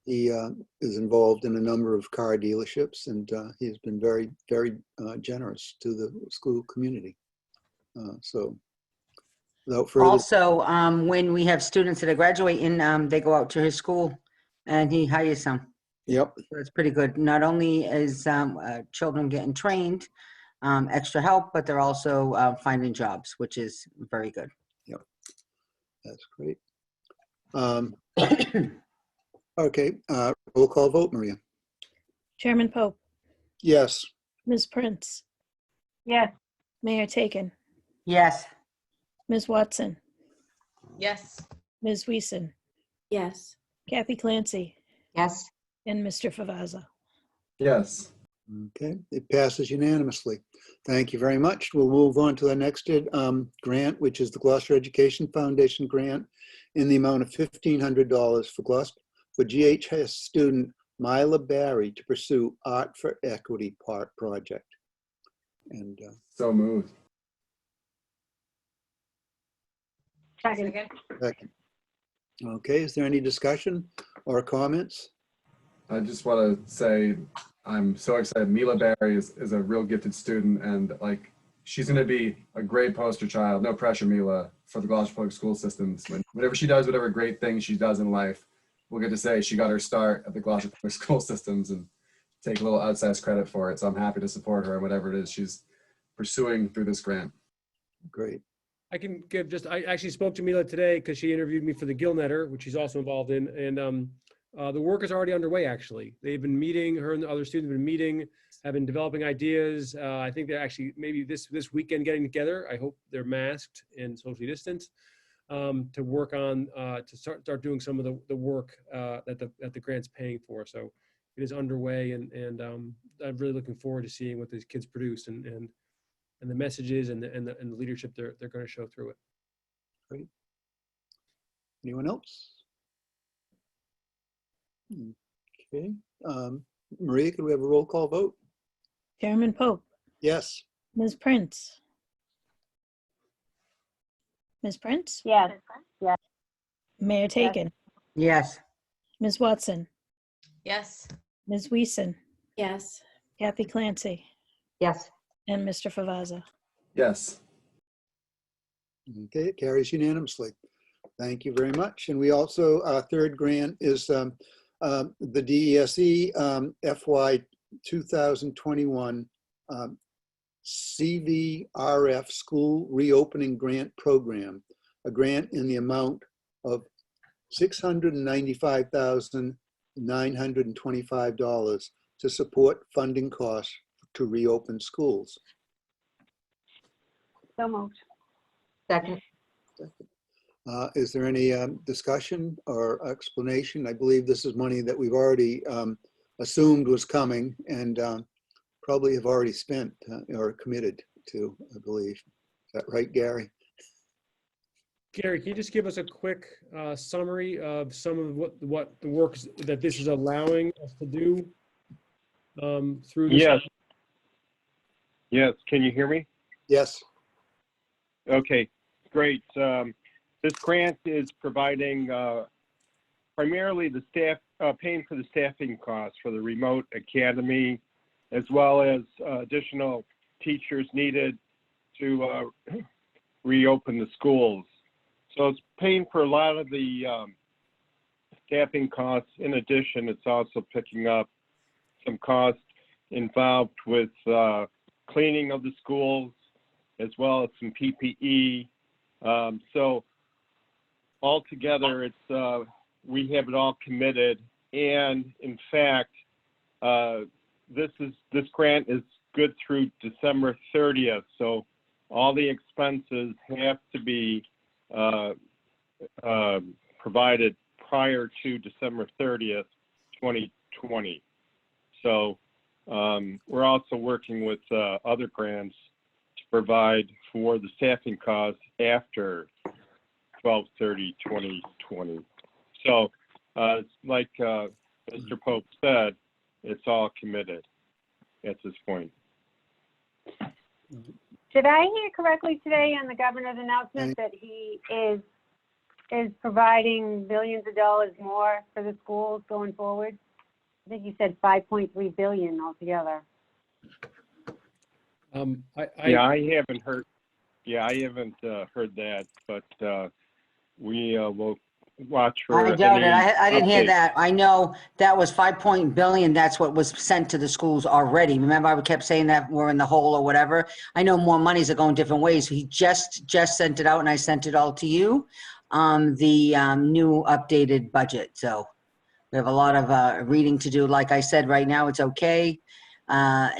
he is involved in a number of car dealerships, and he's been very, very generous to the school community. So without further. Also, when we have students that are graduating, they go out to his school and he hires them. Yep. So it's pretty good. Not only is children getting trained, extra help, but they're also finding jobs, which is very good. Yep. That's great. Okay, roll call vote, Maria. Chairman Pope, Yes. Ms. Prince, Yes. Mayor Taken, Yes. Ms. Watson, Yes. Ms. Weason, Yes. Kathy Clancy, Yes. and Mr. Favazza. Yes. Okay, it passes unanimously. Thank you very much. We'll move on to the next grant, which is the Gloucester Education Foundation grant in the amount of $1,500 for GHS student Mila Barry to pursue Art for Equity project. And So moved. Second. second. Okay, is there any discussion or comments? I just want to say I'm so excited. Mila Barry is a real gifted student, and like she's going to be a great poster child. No pressure, Mila, for the Gloucester Public School Systems. Whenever she does whatever great thing she does in life, we'll get to say she got her start at the Gloucester Public School Systems and take a little outsized credit for it. So I'm happy to support her in whatever it is she's pursuing through this grant. Great. I can give just, I actually spoke to Mila today because she interviewed me for the Gilnetter, which she's also involved in. And the work is already underway, actually. They've been meeting, her and the other students have been meeting, have been developing ideas. I think they're actually maybe this weekend getting together. I hope they're masked and socially distanced to work on, to start doing some of the work that the grant's paying for. So it is underway, and I'm really looking forward to seeing what these kids produce and the messages and the leadership they're going to show through it. Great. Anyone else? Okay. Maria, could we have a roll call vote? Chairman Pope, Yes. Ms. Prince. Ms. Prince? Yes. Yes. Mayor Taken, Yes. Ms. Watson, Yes. Ms. Weason, Yes. Kathy Clancy, Yes. and Mr. Favazza. Yes. Okay, it carries unanimously. Thank you very much. And we also, our third grant is the DESE FY 2021 CVRF School Reopening Grant Program, a grant in the amount of $695,925 to support funding costs to reopen schools. So moved. Second. Is there any discussion or explanation? I believe this is money that we've already assumed was coming and probably have already spent or committed to, I believe. Is that right, Gary? Gary, can you just give us a quick summary of some of what the work that this is allowing us to do through this? Yes. Yes, can you hear me? Yes. Okay, great. This grant is providing primarily the staff, paying for the staffing costs for the remote academy, as well as additional teachers needed to reopen the schools. So it's paying for a lot of the staffing costs. In addition, it's also picking up some costs involved with cleaning of the schools, as well as some PPE. So altogether, it's we have it all committed, and in fact, this grant is good through December 30th. So all the expenses have to be provided prior to December 30th, 2020. So we're also working with other grants to provide for the staffing costs after 12/30/2020. So like Mr. Pope said, it's all committed at this point. Did I hear correctly today on the governor's announcement that he is providing billions of dollars more for the schools going forward? I think you said 5.3 billion altogether. I haven't heard. Yeah, I haven't heard that, but we will watch for. I doubt it. I didn't hear updates. that. I know that was 5 billion. That's what was sent to the schools already. Remember, I kept saying that we're in the hole or whatever. I know more monies are going different ways. He just sent it out, and I sent it all to you. The new updated budget. So we have a lot of reading to do. Like I said, right now it's okay.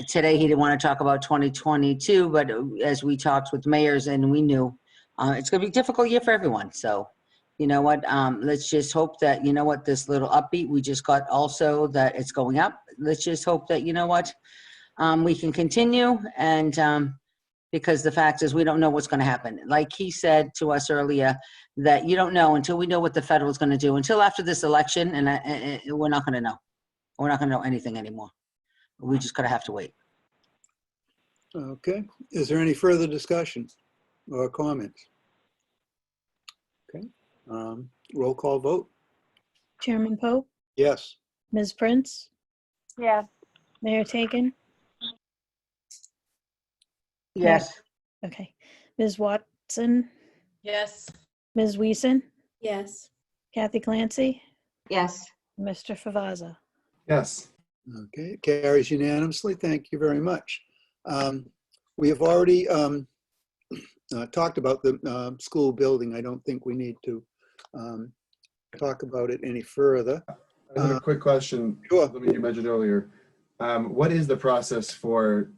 Today he didn't want to talk about 2022, but as we talked with mayors and we knew it's going to be a difficult year for everyone. So you know what, let's just hope that, you know what, this little upbeat we just got also that it's going up. Let's just hope that, you know what, we can continue. And because the fact is we don't know what's going to happen. Like he said to us earlier, that you don't know until we know what the federal is going to do until after this election. And we're not going to know. We're not going to know anything anymore. We just gotta have to wait. Okay. Is there any further discussion or comments? Okay. Roll call vote. Chairman Pope, Yes. Ms. Prince, Yes. Mayor Taken, Yes. Okay. Ms. Watson, Yes. Ms. Weason, Yes. Kathy Clancy, Yes. Mr. Favazza. Yes. Okay, it carries unanimously. Thank you very much. We have already talked about the school building. I don't think we need to talk about it any further. I have a quick question. Sure. Something you mentioned earlier. What is the process for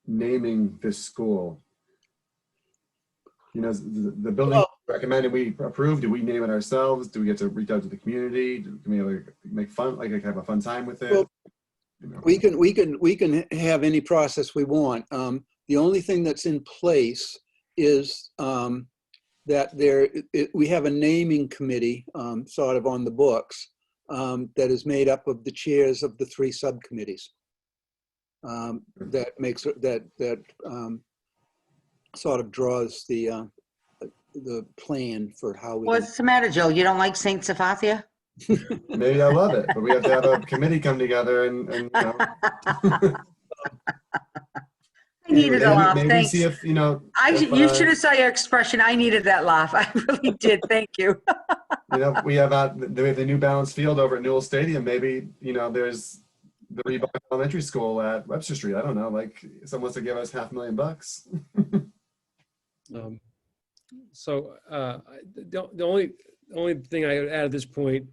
naming this school? You know, the building Well- recommended, we approve. Do we name it ourselves? Do we get to reach out to the community? Can we like make fun, like have a fun time with it? Well, You know? we can have any process we want. The only thing that's in place is that we have a naming committee sort of on the books that is made up of the chairs of the 3 subcommittees. That makes that sort of draws the plan for how we. What's the matter, Joe? You don't like Saint Safathia? Maybe I love it, but we have to have a committee come together and you know. I needed a laugh, maybe thanks. see if, you know. You should have saw your expression. I needed that laugh. I really did. Thank you. You know, we have the New Balance field over at Newell Stadium. Maybe, you know, there's the Reebok Elementary School at Webster Street. I don't know, like someone wants to give us $500,000. So the only thing I would add at this point,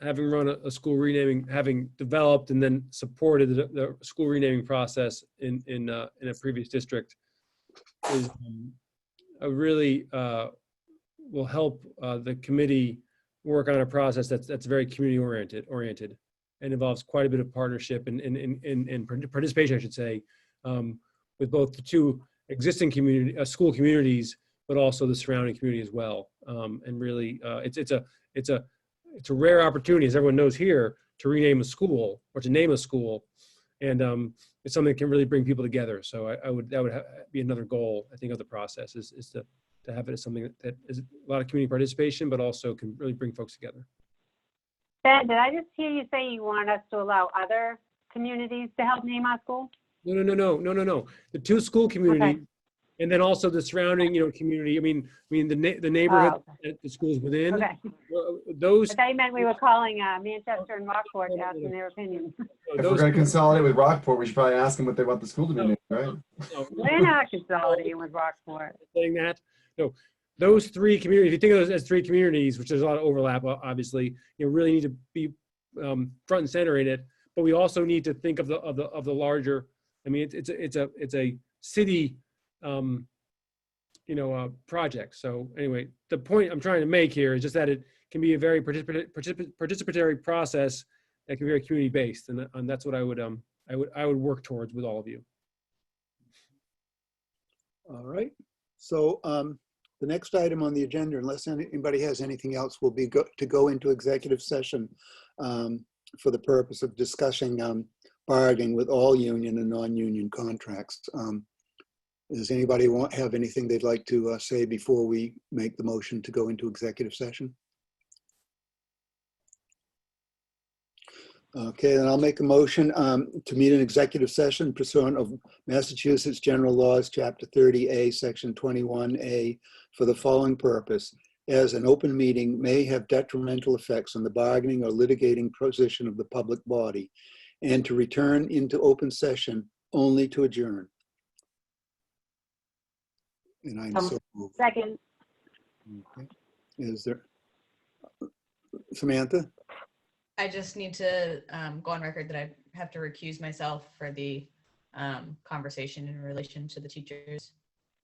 having run a school renaming, having developed and then supported the school renaming process in a previous district, is really will help the committee work on a process that's very community oriented and involves quite a bit of partnership and participation, I should say, with both the 2 existing school communities, but also the surrounding community as well. And really, it's a rare opportunity, as everyone knows here, to rename a school or to name a school, and it's something that can really bring people together. So that would be another goal, I think, of the process is to have it as something that is a lot of community participation, but also can really bring folks together. Ben, did I just hear you say you want us to allow other communities to help name our school? No. The 2 school communities. Okay. And then also the surrounding, community. I mean, the neighborhood that the schools within. Okay. Those. I thought you meant we were calling Manchester and Rockport to ask them their opinion. If we're going to consolidate with Rockport, we should probably ask them what they want the school to be named, right? We're not consolidating with Rockport. Saying that, no, those 3 communities. If you think of those as 3 communities, which there's a lot of overlap, obviously, really need to be front and center in it. But we also need to think of the larger. I mean, it's a city. Project. So anyway, the point I'm trying to make here is just that it can be a very participatory process that can be very community based, and that's what I would work towards with all of you. All right. So the next item on the agenda, unless anybody has anything else, will be to go into executive session for the purpose of discussing bargaining with all union and non-union contracts. Does anybody have anything they'd like to say before we make the motion to go into executive session? Okay, then I'll make a motion to meet an executive session pursuant of Massachusetts General Laws, Chapter 30A, Section 21A, for the following purpose: as an open meeting may have detrimental effects on the bargaining or litigating position of the public body, and to return into open session only to adjourn. And I'm so moved. Second. Okay. Is there, Samantha? I just need to go on record that I have to recuse myself for the conversation in relation to the teachers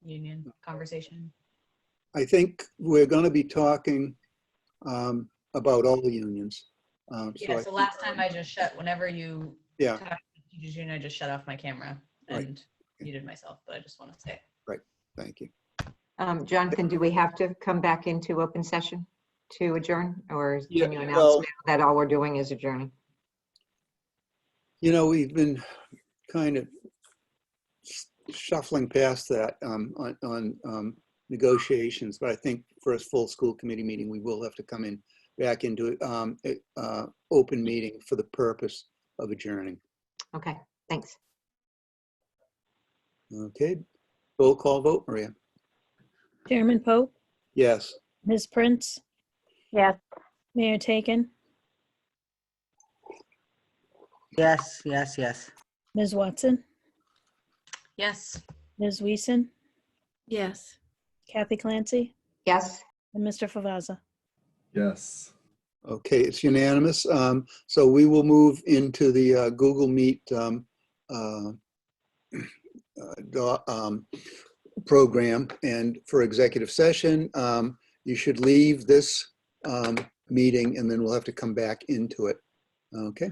union conversation. I think we're going to be talking about all the unions. So last time I just whenever you talked to the teachers union, I just shut off my camera and muted myself, but I just want to say. Right, thank you. Jonathan, do we have to come back into open session to adjourn, or can you announce well, now that all we're doing is adjourning? We've been kind of shuffling past that on negotiations, but I think for a full school committee meeting, we will have to come back into open meeting for the purpose of adjourning. Okay, thanks. Okay, roll call vote, Maria. Chairman Pope, Yes. Ms. Prince, Yes. Mayor Taken, Yes, yes, yes. Ms. Watson, Yes. Ms. Weason, Yes. Kathy Clancy, Yes. and Mr. Favazza. Yes. Okay, it's unanimous. So we will move into the Google Meet program. And for executive session, you should leave this meeting and then we'll have to come back into it. Okay.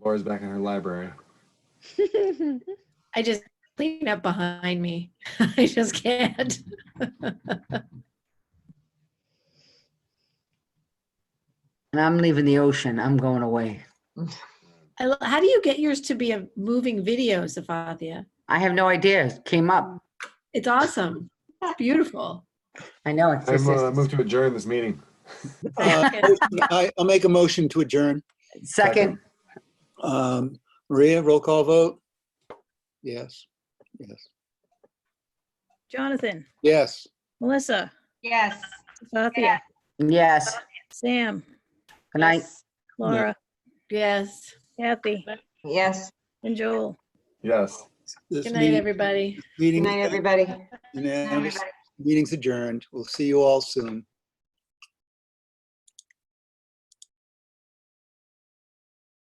Laura's back in her library. I just clean up behind me. I just can't. And I'm leaving the ocean. I'm going away. How do you get yours to be a moving video, Safathia? I have no idea. It came up. It's awesome. It's beautiful. I know. It's just, Moved to adjourn this meeting. I'll make a motion to adjourn. second. Maria, roll call vote? Yes. Yes. Jonathan, Yes. Melissa, Yes. Safathia, Yes. Sam, Good night. Laura, Yes. Kathy, Yes. and Joel. Yes. This Good night, meeting- everybody. Good Meeting, night, everybody. unanimous. Meeting's adjourned. We'll see you all soon.